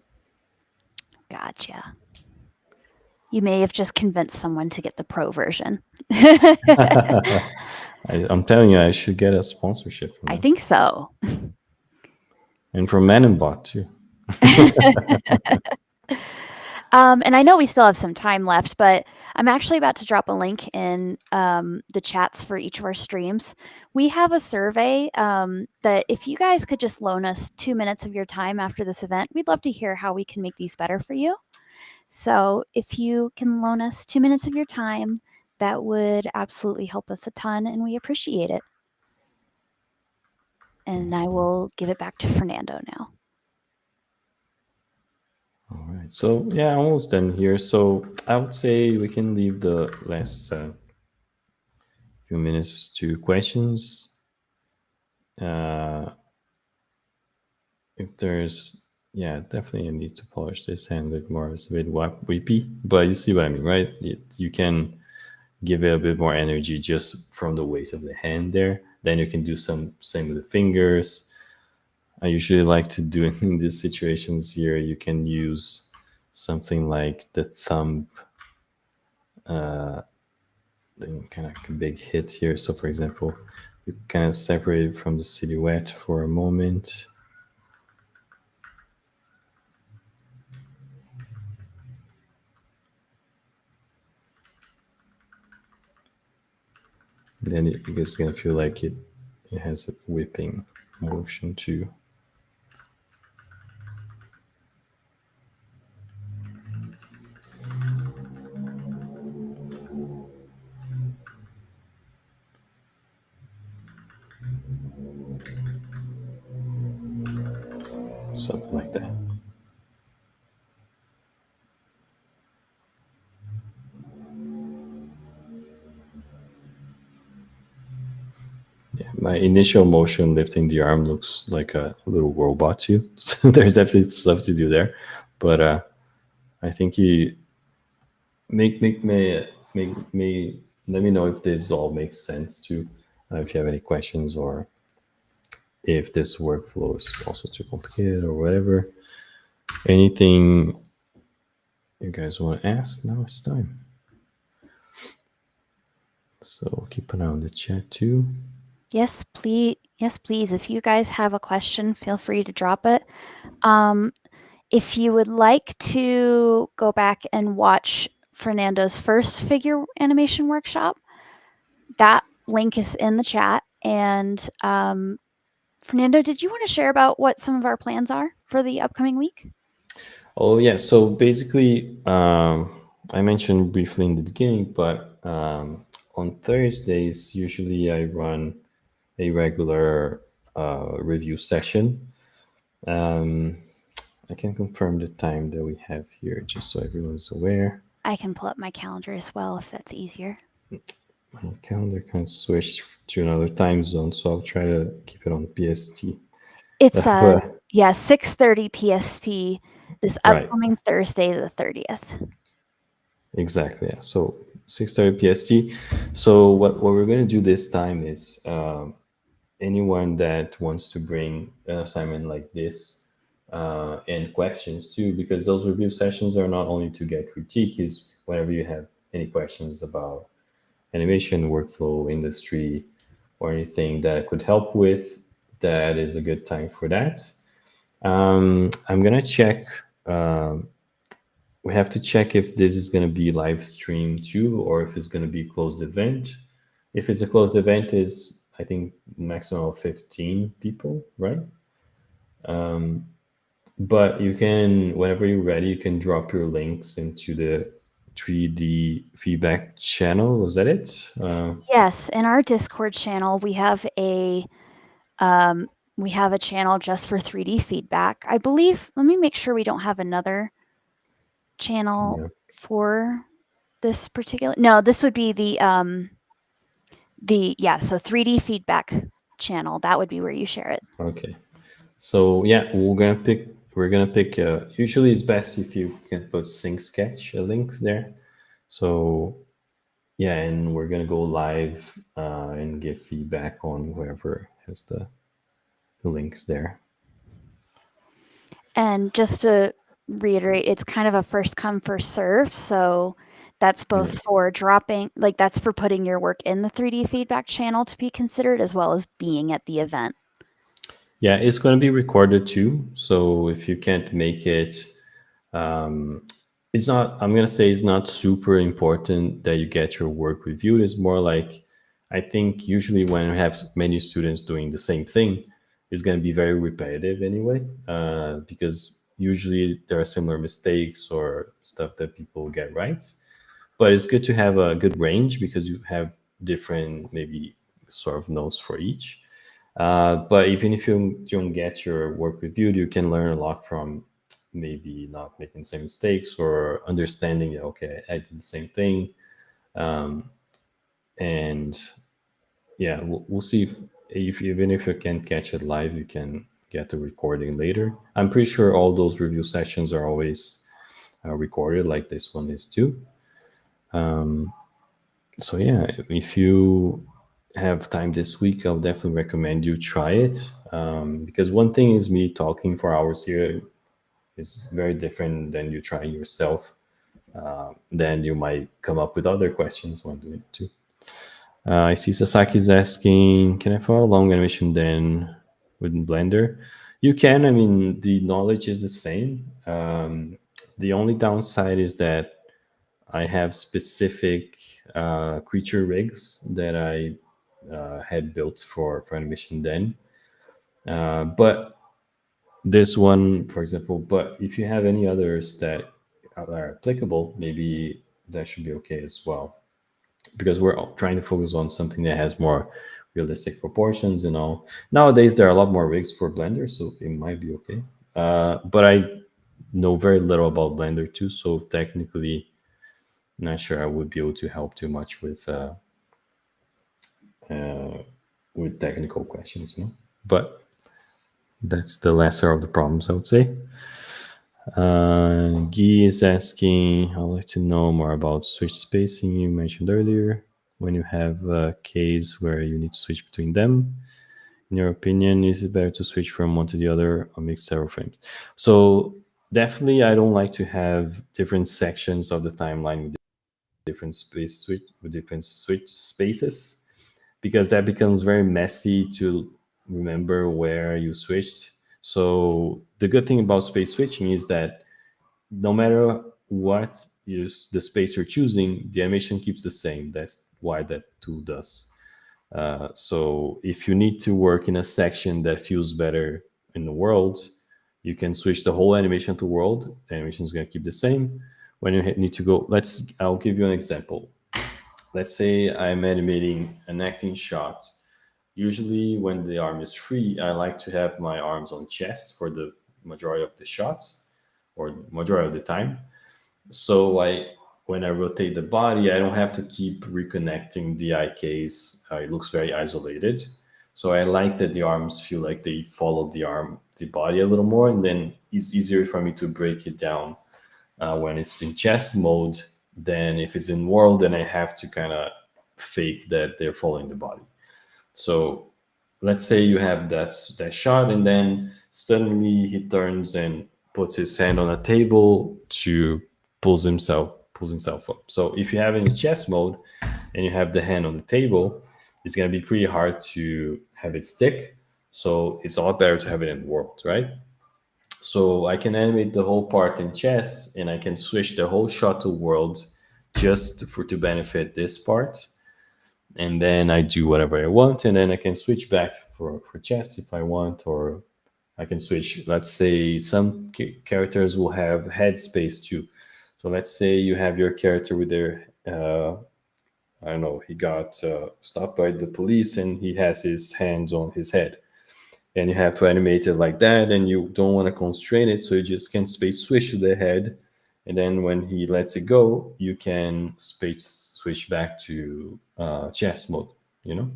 S1: Gotcha. You may have just convinced someone to get the pro version.
S2: I'm telling you, I should get a sponsorship from
S1: I
S2: them
S1: think so.
S2: and from Man and Bot too.
S1: And I know we still have some time left, but I'm actually about to drop a link in the chats for each of our streams. We have a survey that if you guys could just loan us 2 minutes of your time after this event, we'd love to hear how we can make these better for you. So if you can loan us 2 minutes of your time, that would absolutely help us a ton, and we appreciate it. And I will give it back to Fernando now.
S2: All right. So yeah, almost done here. So I would say we can leave the last few minutes to questions. Uh, if there's, yeah, definitely a need to polish this hand a bit more. It's a bit weepy, but you see what I mean, right? You can give it a bit more energy just from the weight of the hand there. Then you can do some same with the fingers. I usually like to do it in these situations here. You can use something like the thumb, kind of a big hit here. So, for example, you kind of separate it from the silhouette for a moment. Then it's gonna feel like it has a whipping motion too. Something like that. Yeah, my initial motion lifting the arm looks like a little robot too. So there's definitely stuff to do there, but I think you make let me know if this all makes sense too. If you have any questions or if this workflow is also too complicated or whatever. Anything you guys want to ask? Now it's time. So keep an eye on the chat too.
S1: Yes, please. Yes, please. If you guys have a question, feel free to drop it. Um, If you would like to go back and watch Fernando's first figure animation workshop, that link is in the chat. And Fernando, did you want to share about what some of our plans are for the upcoming week?
S2: Oh yeah. So basically, I mentioned briefly in the beginning, but on Thursdays usually I run a regular review session. Um, I can confirm the time that we have here, just so everyone's aware.
S1: I can pull up my calendar as well if that's easier.
S2: My calendar kind of switched to another time zone, so I'll try to keep it on PST.
S1: It's
S2: But
S1: 6:30 PST this
S2: right,
S1: upcoming Thursday the 30th.
S2: exactly. Yeah. So 6:30 PST. So what we're gonna do this time is anyone that wants to bring an assignment like this and questions too, because those review sessions are not only to get critique, is whenever you have any questions about animation workflow industry or anything that I could help with, that is a good time for that. I'm gonna check. We have to check if this is gonna be live stream too, or if it's gonna be closed event. If it's a closed event, is I think maximum of 15 people, right? But you can, whenever you're ready, you can drop your links into the 3D feedback channel. Was that it?
S1: Yes, in our Discord channel, we have a channel just for 3D feedback. I believe, let me make sure we don't have another channel
S2: Yeah.
S1: for this particular. No, this would be so 3D feedback channel. That would be where you share it.
S2: Okay. So yeah, we're gonna pick usually it's best if you can put sync sketch links there. So yeah, and we're gonna go live and give feedback on whoever has the links there.
S1: And just to reiterate, it's kind of a first come, first serve. So that's
S2: Yeah.
S1: both for dropping, like that's for putting your work in the 3D feedback channel to be considered, as well as being at the event.
S2: Yeah, it's gonna be recorded too. So if you can't make it, it's not, I'm gonna say it's not super important that you get your work reviewed. It's more like, I think usually when we have many students doing the same thing, it's gonna be very repetitive anyway, because usually there are similar mistakes or stuff that people get right. But it's good to have a good range because you have different maybe sort of notes for each. But even if you don't get your work reviewed, you can learn a lot from maybe not making the same mistakes or understanding that, okay, I did the same thing. And yeah, we'll see if even if you can't catch it live, you can get the recording later. I'm pretty sure all those review sessions are always recorded, like this one is too. So yeah, if you have time this week, I'll definitely recommend you try it. Because one thing is me talking for hours here is very different than you trying yourself. Then you might come up with other questions when doing it too. I see Sasaki's asking, can I follow long animation then with Blender? You can. I mean, the knowledge is the same. The only downside is that I have specific creature rigs that I had built for animation then. But this one, for example, but if you have any others that are applicable, maybe that should be okay as well. Because we're all trying to focus on something that has more realistic proportions and all. Nowadays, there are a lot more rigs for Blender, so it might be okay. But I know very little about Blender too, so technically, not sure I would be able to help too much with technical questions, you know. But that's the lesser of the problems, I would say. Guy is asking, I'd like to know more about switch spacing you mentioned earlier. When you have a case where you need to switch between them, in your opinion, is it better to switch from one to the other or mix several frames? So definitely, I don't like to have different sections of the timeline with different switch spaces, because that becomes very messy to remember where you switched. So the good thing about space switching is that no matter what is the space you're choosing, the animation keeps the same. That's why that tool does. So if you need to work in a section that feels better in the world, you can switch the whole animation to world. The animation is going to keep the same. When you need to go, I'll give you an example. Let's say I'm animating an acting shot. Usually, when the arm is free, I like to have my arms on chest for the majority of the shots or majority of the time. So when I rotate the body, I don't have to keep reconnecting the eye case. It looks very isolated. So I like that the arms feel like they follow the body a little more, and then it's easier for me to break it down when it's in chess mode than if it's in world. Then I have to kind of fake that they're following the body. So let's say you have that shot, and then suddenly he turns and puts his hand on a table to pulls himself up. So if you have it in chess mode and you have the hand on the table, it's gonna be pretty hard to have it stick. So it's a lot better to have it in world, right? So I can animate the whole part in chess, and I can switch the whole shot to world just for to benefit this part, and then I do whatever I want, and then I can switch back for chess if I want, or I can switch. Let's say some characters will have head space too. So let's say you have your character with their, I don't know, he got stopped by the police and he has his hands on his head. And you have to animate it like that, and you don't want to constrain it, so you just can space switch to the head. And then when he lets it go, you can space switch back to chess mode, you know?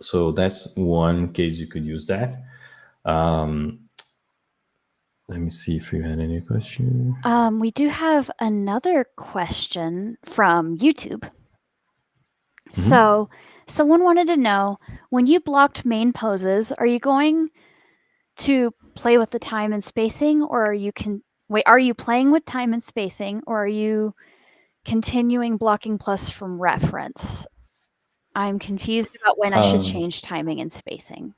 S2: So that's one case you could use that. Um, Let me see if you had any question.
S1: We do have another question from YouTube. So, someone wanted to know, when you blocked main poses, are you going to play with the time and spacing, or are you playing with time and spacing, or are you continuing blocking plus from reference? I'm confused about when I should change timing and spacing.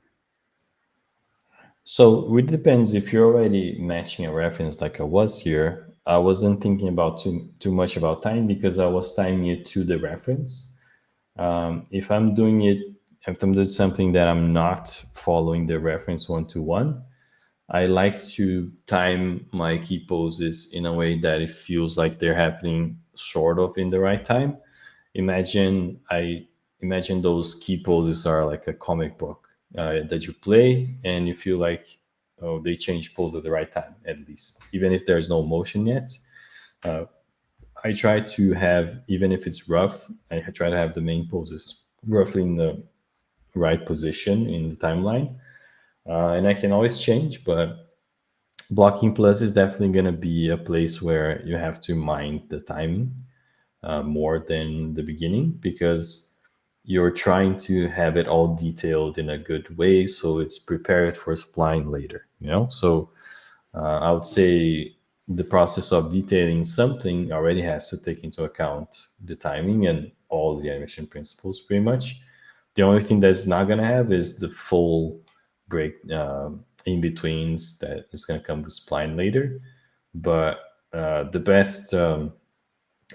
S2: So it depends. If you're already matching a reference like I was here, I wasn't thinking about too much about time because I was timing it to the reference. If I'm doing it, if I'm doing something that I'm not following the reference one to one, I like to time my key poses in a way that it feels like they're happening sort of in the right time. Imagine I imagine those key poses are like a comic book that you play, and you feel like, oh, they change pose at the right time, at least, even if there's no motion yet. I try to have, even if it's rough, I try to have the main poses roughly in the right position in the timeline, and I can always change, but blocking plus is definitely going to be a place where you have to mind the timing more than the beginning, because you're trying to have it all detailed in a good way so it's prepared for spline later, so I would say the process of detailing something already has to take into account the timing and all the animation principles pretty much. The only thing that's not going to have is the full break in betweens that is going to come with spline later. But the best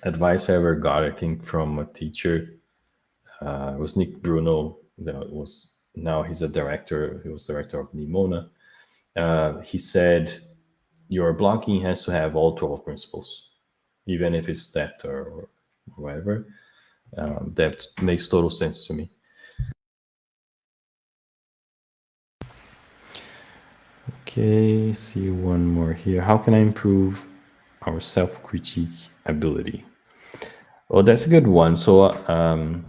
S2: advice I ever got, I think, from a teacher was Nick Bruno. That was Now he's a director. He was director of Nimona. He said your blocking has to have all 12 principles, even if it's that or whatever. That makes total sense to me. Okay, see one more here. How can I improve our self-critique ability? Oh, that's a good one. So,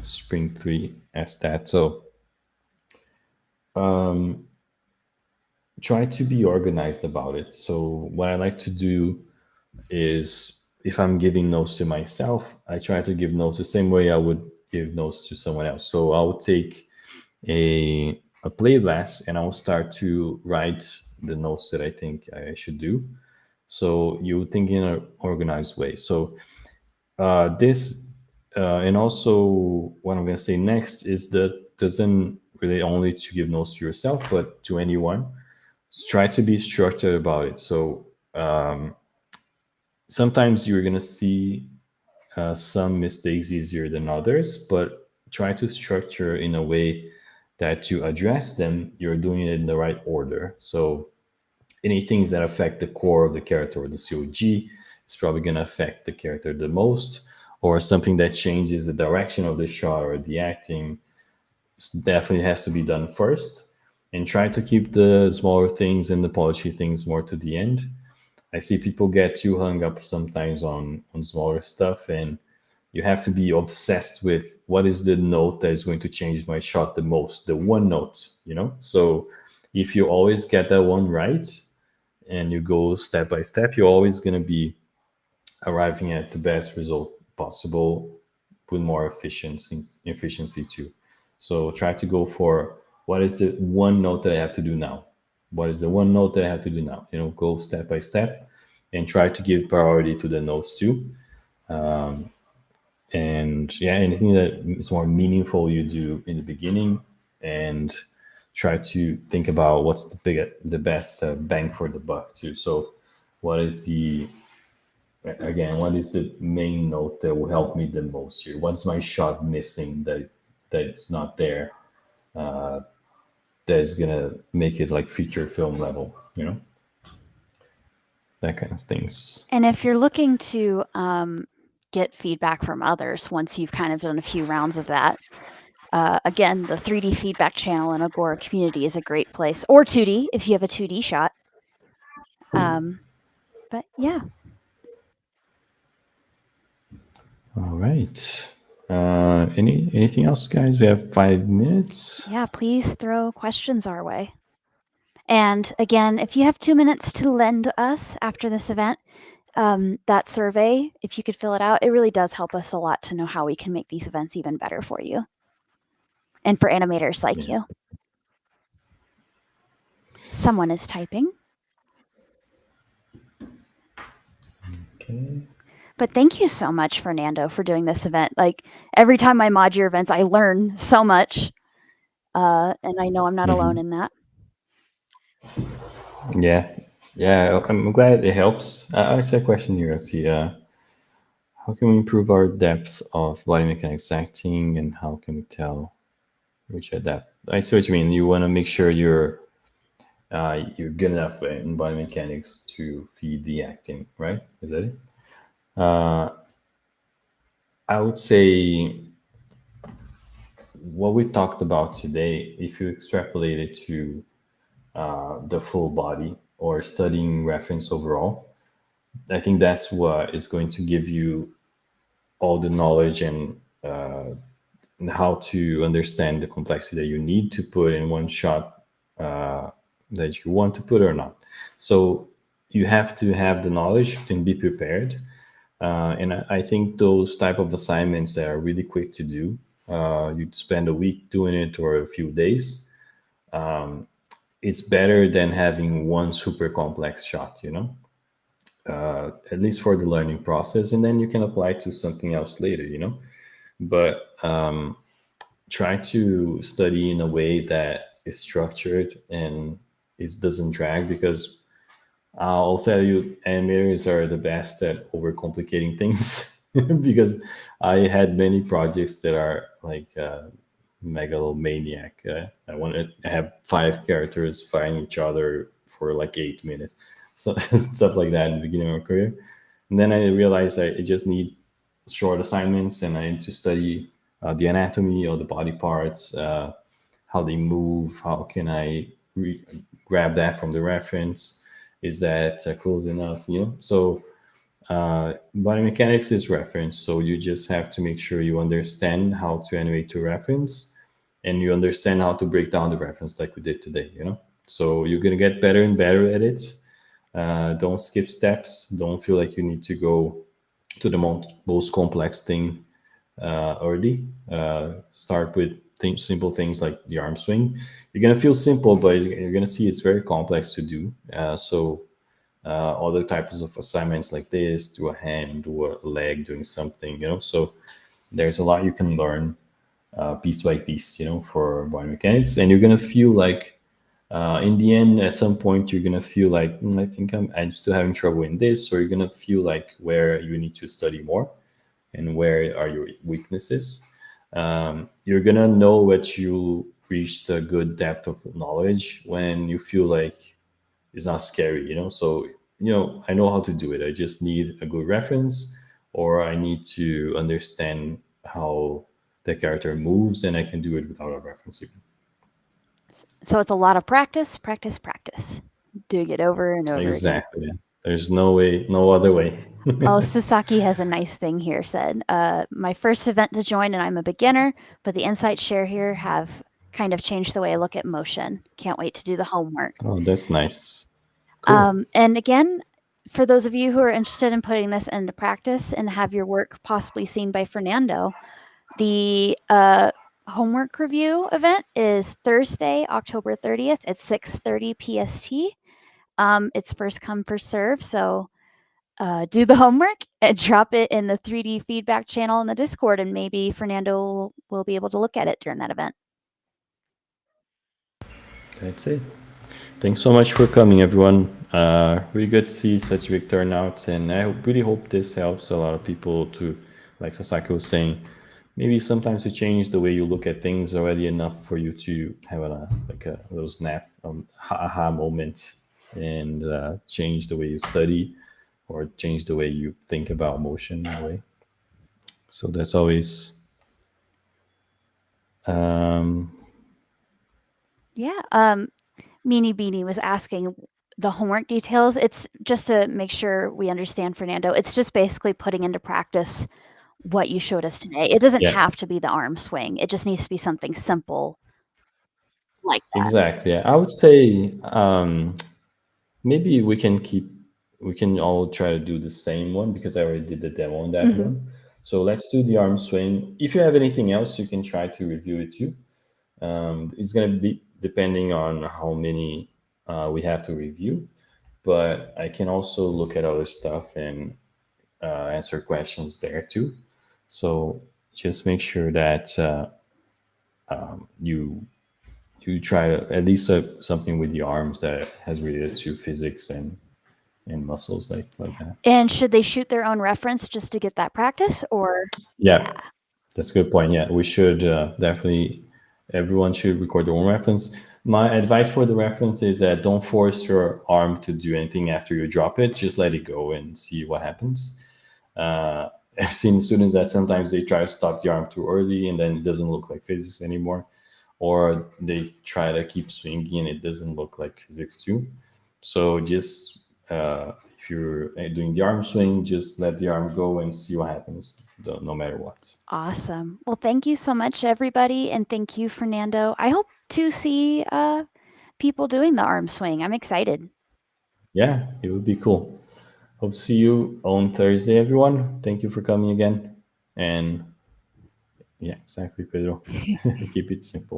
S2: Spring 3 asked that. So, try to be organized about it. So, what I like to do is, if I'm giving notes to myself, I try to give notes the same way I would give notes to someone else. So, I would take a playlist and I'll start to write the notes that I think I should do. So, you think in an organized way. So, this and also what I'm going to say next is that doesn't really only to give notes to yourself but to anyone. try to be structured about it. So sometimes you're gonna see some mistakes easier than others, but try to structure in a way that to address them, you're doing it in the right order. So any things that affect the core of the character or the COG is probably going to affect the character the most, or something that changes the direction of the shot or the acting definitely has to be done first. And try to keep the smaller things and the polishy things more to the end. I see people get too hung up sometimes on smaller stuff, and you have to be obsessed with what is the note that is going to change my shot the most, the one note. So if you always get that one right and you go step by step, you're always going to be arriving at the best result possible with more efficiency too. So try to go for what is the one note that I have to do now? What is the one note that I have to do now? Go step by step and try to give priority to the notes too. And yeah, anything that is more meaningful you do in the beginning, and try to think about what's the best bang for the buck too. So what is the main note that will help me the most here? What's my shot missing that it's not there, that is gonna make it like feature film level, that kind of things.
S1: And if you're looking to get feedback from others once you've kind of done a few rounds of that, again, the 3D feedback channel in Agora.Community is a great place, or 2D if you have a 2D shot. But yeah,
S2: All right. Anything else, guys? We have 5 minutes.
S1: yeah, please throw questions our way. And again, if you have 2 minutes to lend us after this event, that survey, if you could fill it out, it really does help us a lot to know how we can make these events even better for you and for animators like
S2: Yeah.
S1: you. Someone is typing.
S2: Okay.
S1: But thank you so much, Fernando, for doing this event. Like every time I mod your events, I learn so much. And I know I'm not alone in that.
S2: Yeah. Yeah. I'm glad it helps. I see a question here. I see. How can we improve our depth of body mechanics acting, and how can we tell which adapt? I see what you mean. You want to make sure you're good enough in body mechanics to feed the acting, right? Is that it? I would say what we talked about today, if you extrapolate it to the full body or studying reference overall, I think that's what is going to give you all the knowledge and how to understand the complexity that you need to put in one shot, that you want to put or not. So you have to have the knowledge and be prepared. And I think those type of assignments that are really quick to do, you'd spend a week doing it or a few days. It's better than having one super complex shot, at least for the learning process. And then you can apply to something else later. But try to study in a way that is structured and it doesn't drag, because I'll tell you, animators are the best at overcomplicating things because I had many projects that are like megalomaniac. I wanted to have 5 characters fighting each other for like 8 minutes, so stuff like that in the beginning of my career. And then I realized I just need short assignments, and I need to study the anatomy of the body parts, how they move, how can I grab that from the reference, is that close enough. So body mechanics is reference, so you just have to make sure you understand how to animate to reference, and you understand how to break down the reference like we did today. So you're going to get better and better at it. Don't skip steps. Don't feel like you need to go to the most complex thing early. Start with simple things like the arm swing. You're gonna feel simple, but you're gonna see it's very complex to do. So other types of assignments like this, do a hand, do a leg, doing something. So there's a lot you can learn piece by piece, for biomechanics, and you're gonna feel like In the end, at some point, you're gonna feel like I think I'm still having trouble in this, or you're gonna feel like where you need to study more and where are your weaknesses. You're gonna know what you reached a good depth of knowledge when you feel like it's not scary, So, I know how to do it. I just need a good reference, or I need to understand how the character moves, and I can do it without a reference even.
S1: So it's a lot of practice, practice, practice. Doing it over and over again.
S2: Exactly. Yeah. There's no way, no other way.
S1: Oh, Sasaki has a nice thing here said. My first event to join, and I'm a beginner, but the insights share here have kind of changed the way I look at motion. Can't wait to do the homework.
S2: Oh, that's nice. Cool.
S1: And again, for those of you who are interested in putting this into practice and have your work possibly seen by Fernando, the homework review event is Thursday, October 30th at 6:30 PST. It's first come, first serve. So do the homework and drop it in the 3D feedback channel in the Discord, and maybe Fernando will be able to look at it during that event.
S2: That's it. Thanks so much for coming, everyone. Really good to see such big turnouts, and I really hope this helps a lot of people to, like Sasaki was saying, maybe sometimes to change the way you look at things already enough for you to have a little snap, aha moment, and change the way you study or change the way you think about motion in a way. So that's always um,
S1: Yeah. Meanie Beanie was asking the homework details. It's just to make sure we understand, Fernando. It's just basically putting into practice what you showed us today. It doesn't
S2: yeah,
S1: have to be the arm swing. It just needs to be something simple like that.
S2: exactly. Yeah. I would say maybe we can all try to do the same one because I already did the demo on that
S1: Mhm.
S2: one. So let's do the arm swing. If you have anything else, you can try to review it too. It's going to be depending on how many we have to review, but I can also look at other stuff and answer questions there too. So just make sure that you try to at least something with the arms that has related to physics and muscles like that.
S1: And should they shoot their own reference just to get that practice, or
S2: Yeah,
S1: yeah.
S2: that's a good point. Yeah, we should definitely, everyone should record their own reference. My advice for the reference is that don't force your arm to do anything after you drop it. Just let it go and see what happens. Uh, I've seen students that sometimes they try to stop the arm too early and then it doesn't look like physics anymore, or they try to keep swinging and it doesn't look like physics too. So just if you're doing the arm swing, just let the arm go and see what happens, no matter what.
S1: Awesome. Well, thank you so much, everybody, and thank you, Fernando. I hope to see people doing the arm swing. I'm excited.
S2: Yeah, it would be cool. Hope to see you on Thursday, everyone. Thank you for coming again. And yeah, exactly, Pedro. Keep it simple.